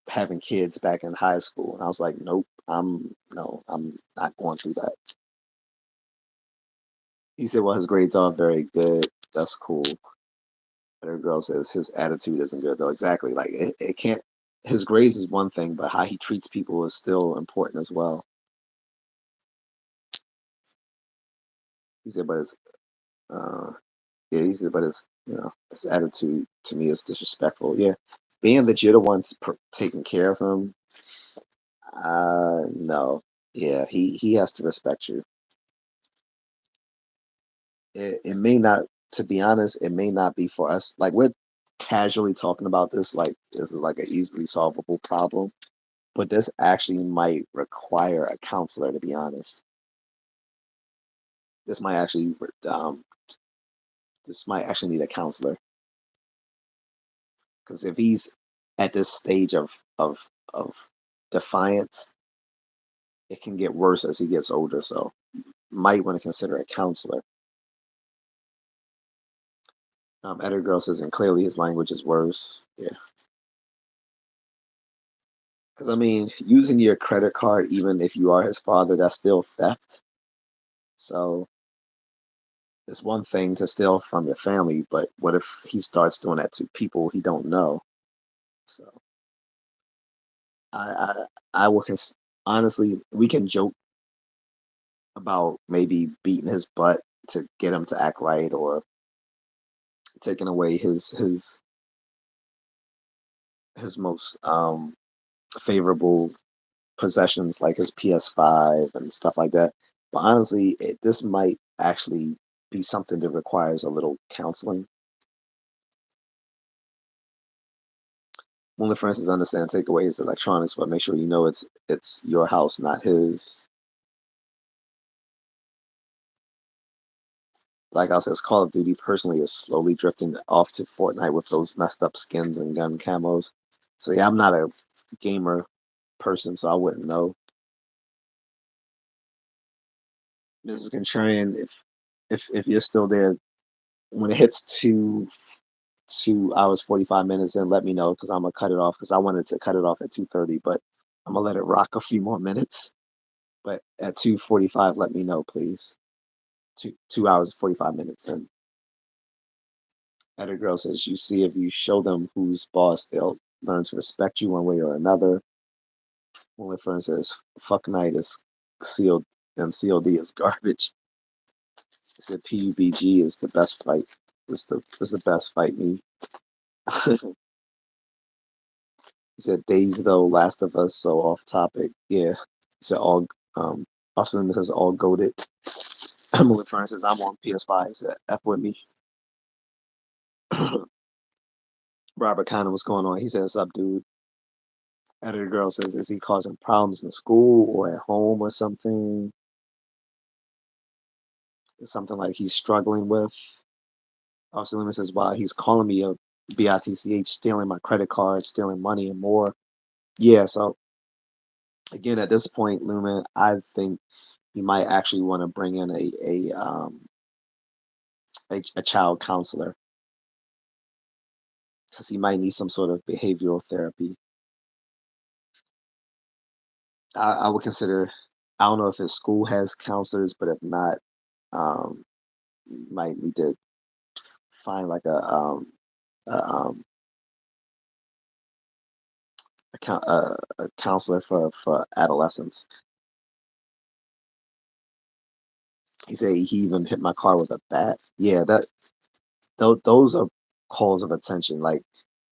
having kids back in high school, and I was like, nope, I'm not going through that. He said, well, his grades are very good. That's cool. Other girl says his attitude isn't good though. Exactly. Like it can't. His grades is one thing, but how he treats people is still important as well. He said, but his uh, yeah, he said, but his attitude to me is disrespectful. Yeah, being that you're the ones taking care of him, no, yeah, he has to respect you. It may not, to be honest, it may not be for us. Like we're casually talking about this, like this is like an easily solvable problem, but this actually might require a counselor. To be honest, this might actually um this might actually need a counselor because if he's at this stage of defiance, it can get worse as he gets older. So might want to consider a counselor. Editor girl says, and clearly his language is worse. Yeah, because I mean, using your credit card, even if you are his father, that's still theft. So it's one thing to steal from your family, but what if he starts doing that to people he don't know? So I I will honestly, we can joke about maybe beating his butt to get him to act right or taking away his most favorable possessions like his PS5 and stuff like that. But honestly, this might actually be something that requires a little counseling. One of the friends is understand take away his electronics, but make sure you know it's your house, not his. Like I says, Call of Duty personally is slowly drifting off to Fortnite with those messed up skins and gun camos. So yeah, I'm not a gamer person, so I wouldn't know. Mrs. Contrarian, if you're still there, when it hits 2 hours 45 minutes, then let me know because I'm gonna cut it off because I wanted to cut it off at 2:30, but I'm gonna let it rock a few more minutes. But at 2:45, let me know, please. 2 hours 45 minutes in. Other girl says you see if you show them who's boss, they'll learn to respect you one way or another. Only friend says fuck night is sealed and COD is garbage. He said PUBG is the best fight. Is the best fight me. He said Days though, Last of Us, so off topic. Yeah. He said all Austin says all goaded. Emily Fern says I'm on PS5. He said F with me. Robert Connor, what's going on? He says, "What's up, dude?" Editor girl says, "Is he causing problems in school or at home or something? Something like he's struggling with?" Also, Luna says, "Wow, he's calling me a bitch, stealing my credit card, stealing money and more." Yeah, so Again, at this point, Lumen, I think you might actually want to bring in a child counselor because he might need some sort of behavioral therapy. I would consider. I don't know if his school has counselors, but if not, you might need to find like a, um, a counselor for adolescents. He said he even hit my car with a bat. Yeah, those are calls of attention. Like,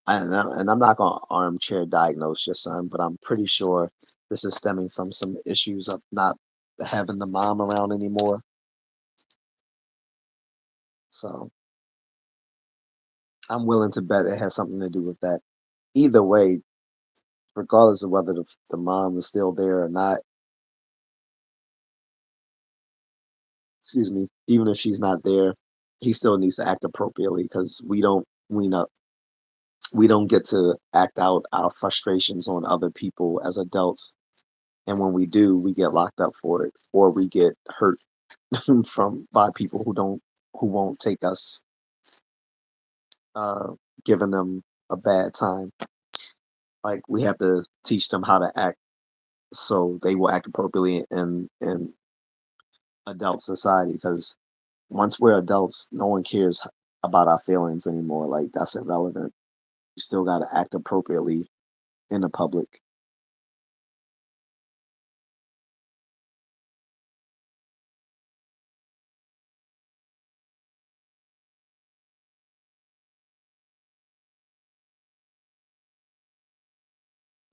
and I'm not gonna armchair diagnose your son, but I'm pretty sure this is stemming from some issues of not having the mom around anymore. So I'm willing to bet it has something to do with that. Either way, regardless of whether the mom is still there or not, excuse me, even if she's not there, he still needs to act appropriately because we don't get to act out our frustrations on other people as adults. And when we do, we get locked up for it, or we get hurt from by people who won't take us, uh, giving them a bad time. Like we have to teach them how to act so they will act appropriately in adult society. Because once we're adults, no one cares about our feelings anymore. Like that's irrelevant. You still got to act appropriately in the public.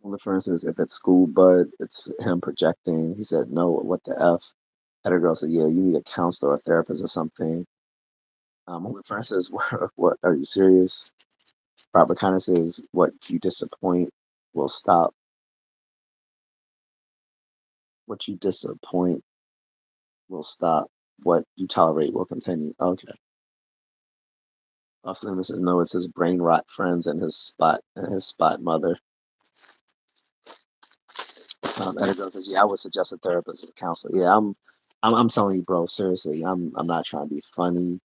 Well, for instance, if it's school, bud, it's him projecting. He said, "No, what the f?" Other girl said, "Yeah, you need a counselor or therapist or something." Only friend says, "What? Are you serious?" Robert kind of says, "What you disappoint will stop. What you disappoint will stop. What you tolerate will continue." Okay. Off limits says, "No, it's his brain rot friends and his spot mother." Editor says, "Yeah, I would suggest a therapist or counselor." Yeah, I'm telling you, bro. Seriously, I'm not trying to be funny.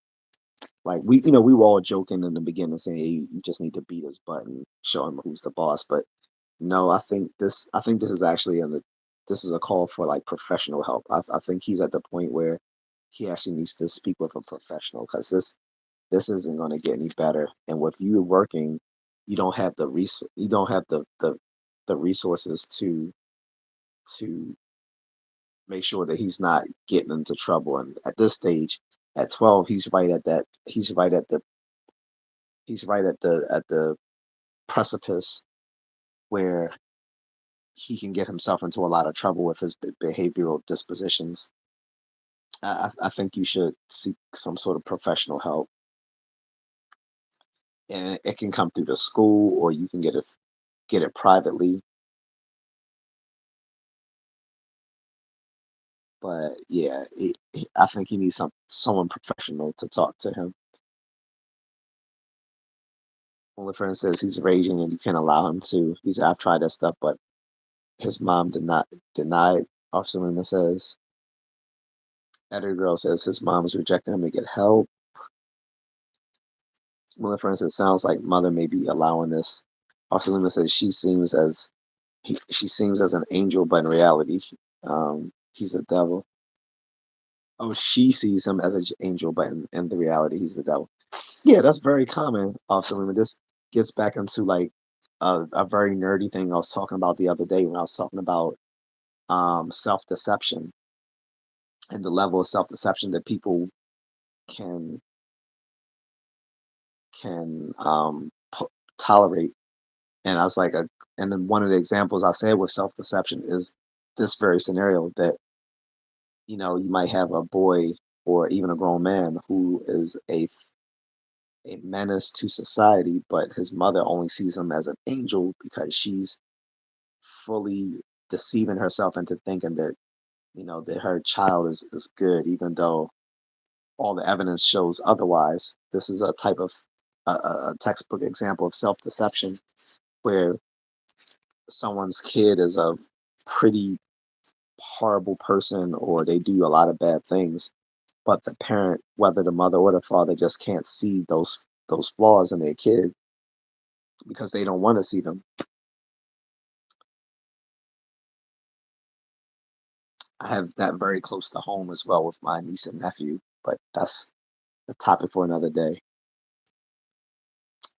Like we were all joking in the beginning, saying, "Hey, you just need to beat his butt and show him who's the boss." But no, I think this is actually this is a call for like professional help. I think he's at the point where he actually needs to speak with a professional because this isn't going to get any better. And with you working, you don't have the resources to make sure that he's not getting into trouble. And at this stage, at 12, he's right at the precipice where he can get himself into a lot of trouble with his behavioral dispositions. I think you should seek some sort of professional help, and it can come through the school, or you can get it privately. But yeah, I think he needs someone professional to talk to him. Only friend says he's raging and you can't allow him to. He's I've tried that stuff, but his mom denied. Officer Lima says. Editor girl says his mom is rejecting him to get help. Well, for instance, sounds like mother may be allowing this. Officer Lima says she seems as an angel, but in reality, he's a devil. Oh, she sees him as an angel, but in the reality, he's the devil. Yeah, that's very common. Officer Lima. This gets back into like a very nerdy thing I was talking about the other day when I was talking about self deception and the level of self deception that people can can tolerate. And I was like, and then one of the examples I said with self deception is this very scenario that you might have a boy or even a grown man who is a menace to society, but his mother only sees him as an angel because she's fully deceiving herself into thinking that that her child is good, even though all the evidence shows otherwise. This is a type of a textbook example of self deception where someone's kid is a pretty horrible person or they do a lot of bad things, but the parent, whether the mother or the father, just can't see those flaws in their kid because they don't want to see them. I have that very close to home as well with my niece and nephew, but that's a topic for another day.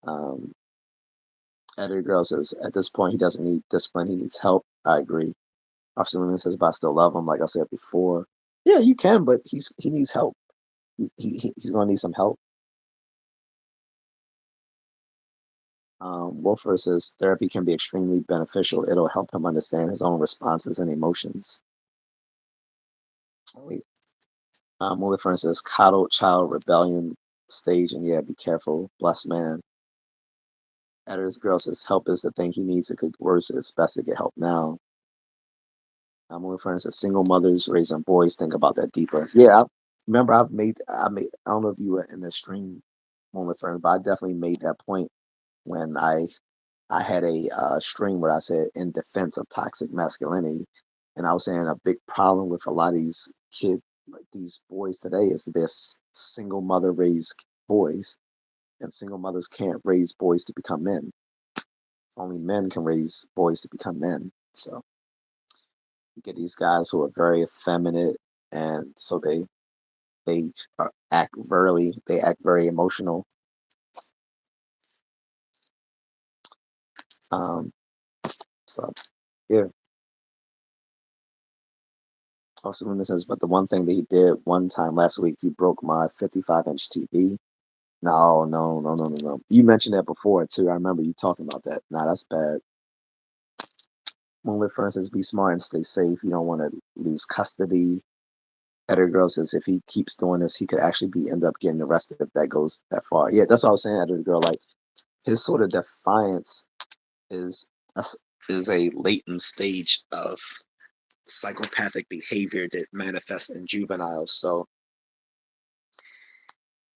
Um, Editor Girl says, at this point, he doesn't need discipline. He needs help. I agree. Officer Luna says, but I still love him. Like I said before, yeah, you can, but he needs help. He's going to need some help. Wolfer says, therapy can be extremely beneficial. It'll help him understand his own responses and emotions. Wait. Wolfer says, coddled child rebellion stage, and yeah, be careful. Blessed man. Editor's Girl says, help is the thing he needs. It could worse. It's best to get help now. Only friends says single mothers raising boys. Think about that deeper. Yeah, remember I don't know if you were in the stream, only friends, but I definitely made that point when I had a stream where I said in defense of toxic masculinity, and I was saying a big problem with a lot of these kids, like these boys today, is that they're single mother raised boys, and single mothers can't raise boys to become men. Only men can raise boys to become men. So you get these guys who are very effeminate, and so they act very emotional. Um, so yeah. Also, Luna says, but the one thing that he did one time last week, he broke my 55-inch TV. No, no, no, no, no, no. You mentioned that before too. I remember you talking about that. Nah, that's bad. Moonlit for instance, be smart and stay safe. You don't want to lose custody. Editor Girl says if he keeps doing this, he could actually end up getting arrested if that goes that far. Yeah, that's what I was saying, Editor Girl. Like his sort of defiance is a, is a latent stage of psychopathic behavior that manifests in juveniles. So,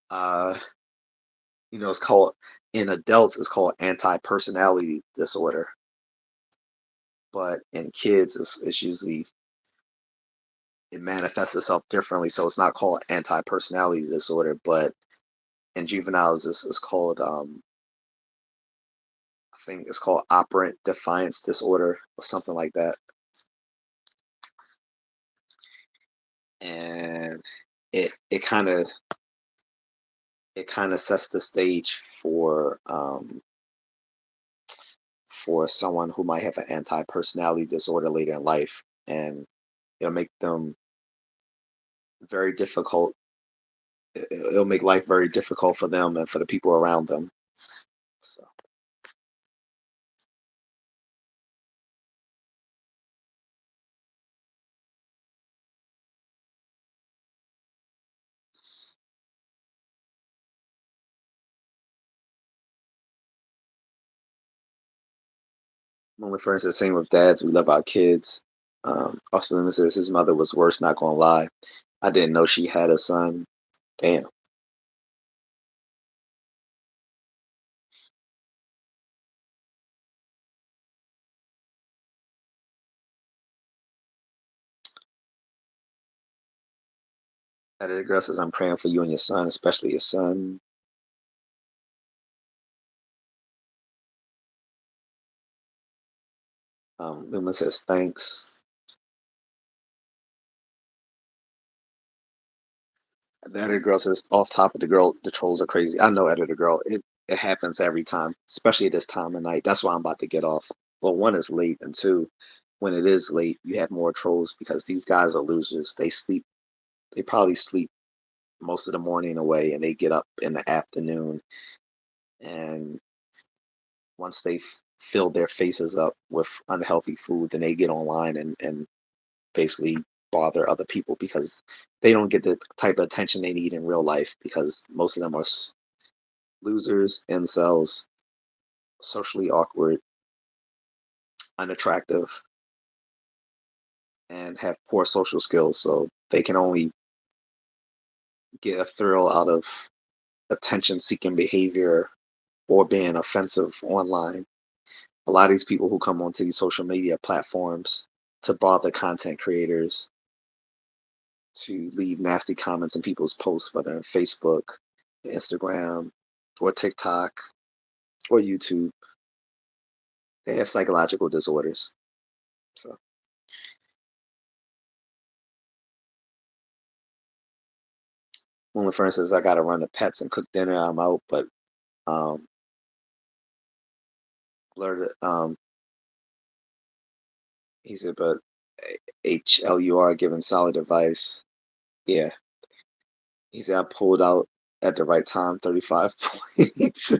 uh, it's called in adults, it's called anti-personality disorder, but in kids, it's usually it manifests itself differently. So it's not called anti-personality disorder, but in juveniles, it's called I think it's called operant defiance disorder or something like that. And it it kind of it kind of sets the stage for someone who might have an anti-personality disorder later in life, and it'll make them very difficult. It'll make life very difficult for them and for the people around them. So, only for instance, same with dads. We love our kids. Austin says his mother was worse. Not gonna lie, I didn't know she had a son. Damn. Editor Girl says I'm praying for you and your son, especially your son. Luma says thanks. The editor girl says off topic. The trolls are crazy. I know, editor girl. It happens every time, especially at this time of night. That's why I'm about to get off. Well, one is late, and two, when it is late, you have more trolls because these guys are losers. They sleep. They probably sleep most of the morning away, and they get up in the afternoon. And once they fill their faces up with unhealthy food, then they get online and basically bother other people because they don't get the type of attention they need in real life because most of them are losers, incels, socially awkward, unattractive, and have poor social skills. So they can only get a thrill out of attention seeking behavior or being offensive online. A lot of these people who come onto these social media platforms to bother content creators to leave nasty comments in people's posts, whether on Facebook, Instagram, or TikTok, or YouTube. They have psychological disorders. So when, for instance, I got to run the pets and cook dinner, I'm out. But um, blurred, he said, but HLUR giving solid advice. Yeah, he said I pulled out at the right time, 35 points.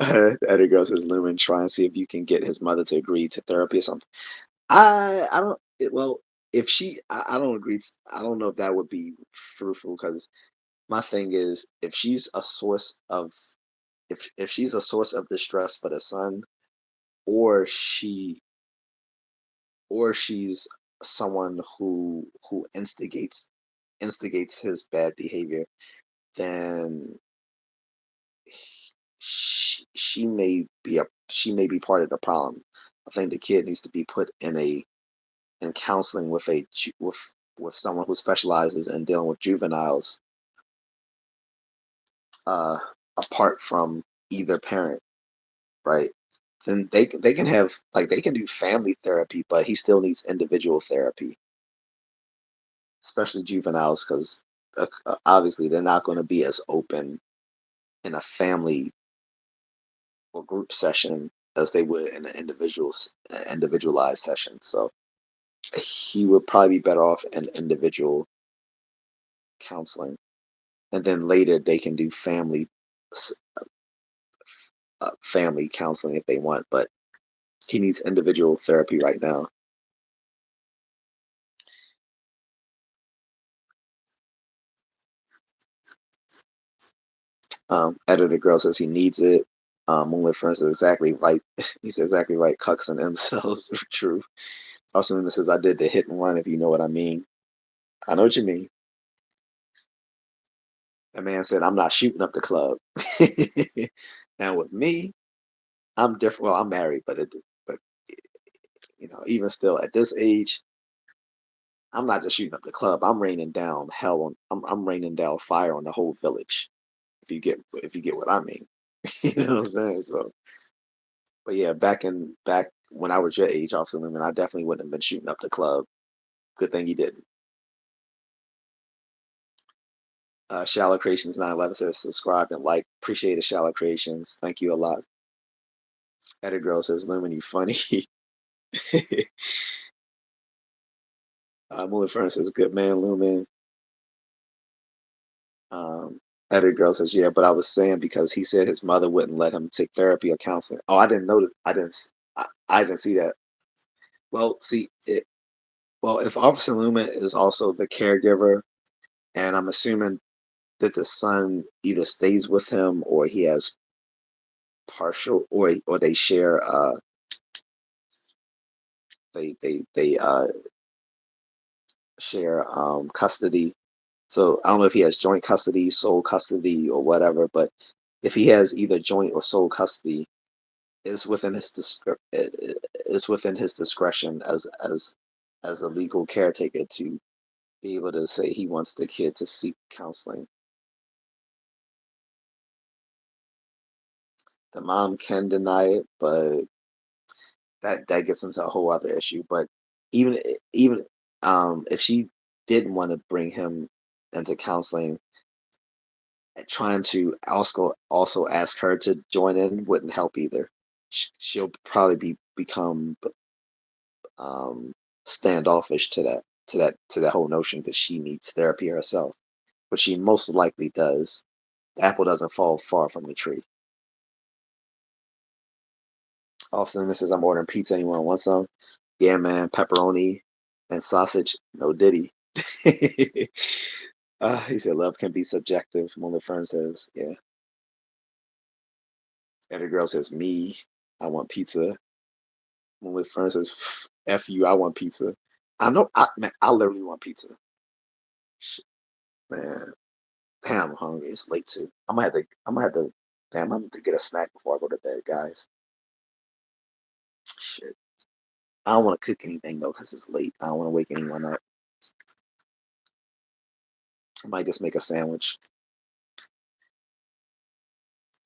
The other girl says, Lumen, try and see if you can get his mother to agree to therapy or something. I don't well, if I don't agree. I don't know if that would be fruitful because my thing is if she's a source of if she's a source of distress for the son, or she's someone who instigates his bad behavior, then she may be part of the problem. I think the kid needs to be put in counseling with with someone who specializes in dealing with juveniles, uh, apart from either parent, right? Then they can have like they can do family therapy, but he still needs individual therapy, especially juveniles, because obviously they're not going to be as open in a family or group session as they would in an individualized session. So he would probably be better off in individual counseling, and then later they can do family counseling if they want. But he needs individual therapy right now. Editor girl says he needs it. Only friends is exactly right. He said exactly right. Cucks and incels are true. Also, says I did the hit and run. If you know what I mean, I know what you mean. That man said I'm not shooting up the club. Now with me, I'm different. Well, I'm married, but even still at this age, I'm not just shooting up the club. I'm raining down hell on. I'm raining down fire on the whole village. If you get what I mean, you know what I'm saying. So, but yeah, back when I was your age, Officer Lumen, I definitely wouldn't have been shooting up the club. Good thing you didn't. Shallow Creations 911 says subscribe and like. Appreciate the Shallow Creations. Thank you a lot. Edit Girl says Lumen, you funny. Mullet Furnace says good man, Lumen. Um, Edit Girl says yeah, but I was saying because he said his mother wouldn't let him take therapy or counseling. Oh, I didn't notice. I didn't see that. Well, see it. Well, if Officer Lumen is also the caregiver, and I'm assuming that the son either stays with him or he has partial or they share they share custody. So I don't know if he has joint custody, sole custody, or whatever. But if he has either joint or sole custody, it's within his discretion as a legal caretaker to be able to say he wants the kid to seek counseling. The mom can deny it, but that gets into a whole other issue. But even if she didn't want to bring him into counseling, trying to also ask her to join in wouldn't help either. She'll probably become um, standoffish to that whole notion because she needs therapy herself, which she most likely does. The apple doesn't fall far from the tree. Officer, this is I'm ordering pizza. Anyone want some? Yeah, man, pepperoni and sausage. No diddy. He said love can be subjective. Mona Fern says, yeah. And the girl says, me, I want pizza. Mona Fern says, F you, I want pizza. I know, man, I literally want pizza. Man, damn, I'm hungry. It's late too. I'm gonna have to, damn, I'm gonna have to get a snack before I go to bed, guys. Shit. I don't want to cook anything though because it's late. I don't want to wake anyone up. I might just make a sandwich.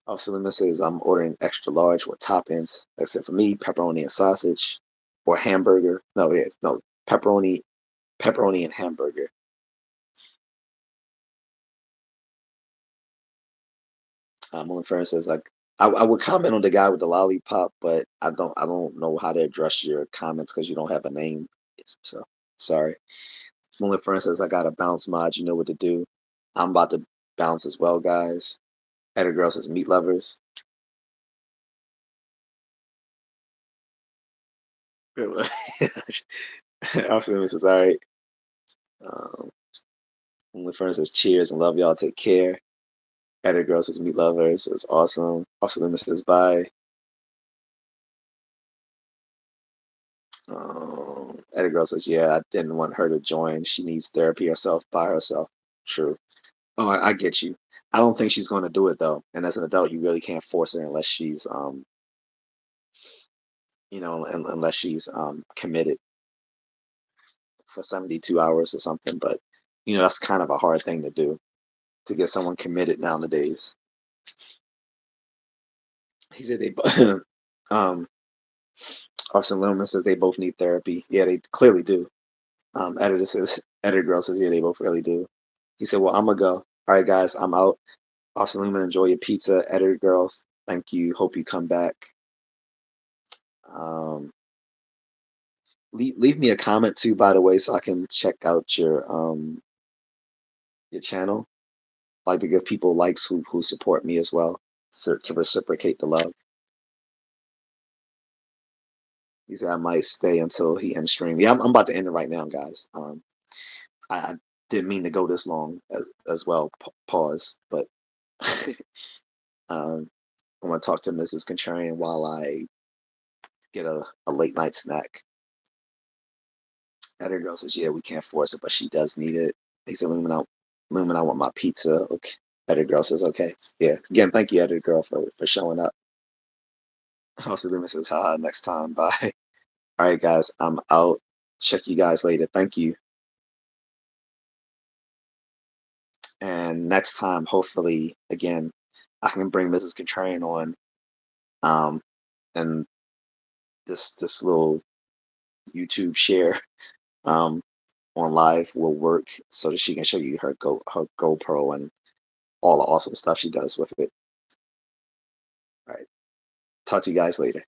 Officer Limit says I'm ordering extra large with toppings, except for me, pepperoni and sausage, or hamburger. No, yeah, no, pepperoni and hamburger. Mullen Fern says like I would comment on the guy with the lollipop, but I don't know how to address your comments because you don't have a name. So sorry. Mullen Fern says I got a bounce mod. You know what to do. I'm about to bounce as well, guys. Editor Girl says meat lovers. Officer says all right. Um, Mullen Fern says cheers and love y'all. Take care. Editor Girl says meat lovers. It's awesome. Officer Limit says bye. Editor Girl says, yeah, I didn't want her to join. She needs therapy herself by herself. True. Oh, I get you. I don't think she's going to do it though. And as an adult, you really can't force her unless she's, unless she's committed for 72 hours or something. But that's kind of a hard thing to do to get someone committed nowadays. He said they, um, Arson Lumen says they both need therapy. Yeah, they clearly do. Editor Girl says, yeah, they both really do. He said, well, I'm gonna go. All right, guys, I'm out. Austin Lumen, enjoy your pizza. Editor Girl, thank you. Hope you come back. Um, leave me a comment too, by the way, so I can check out your channel. I like to give people likes who support me as well, to reciprocate the love. He said I might stay until he ends stream. Yeah, I'm about to end it right now, guys. I didn't mean to go this long as well. Pause, but um, I want to talk to Mrs. Contrarian while I get a late night snack. Editor Girl says, yeah, we can't force it, but she does need it. He said, Lumen, I want my pizza. Okay. Editor Girl says, okay. Yeah. Again, thank you, Editor Girl, for showing up. Also, Lumen says, haha, next time. Bye. All right, guys, I'm out. Check you guys later. Thank you. And next time, hopefully, again, I can bring Mrs. Contrarian on. And this little YouTube share on live will work so that she can show you her GoPro and all the awesome stuff she does with it. All right. Talk to you guys later.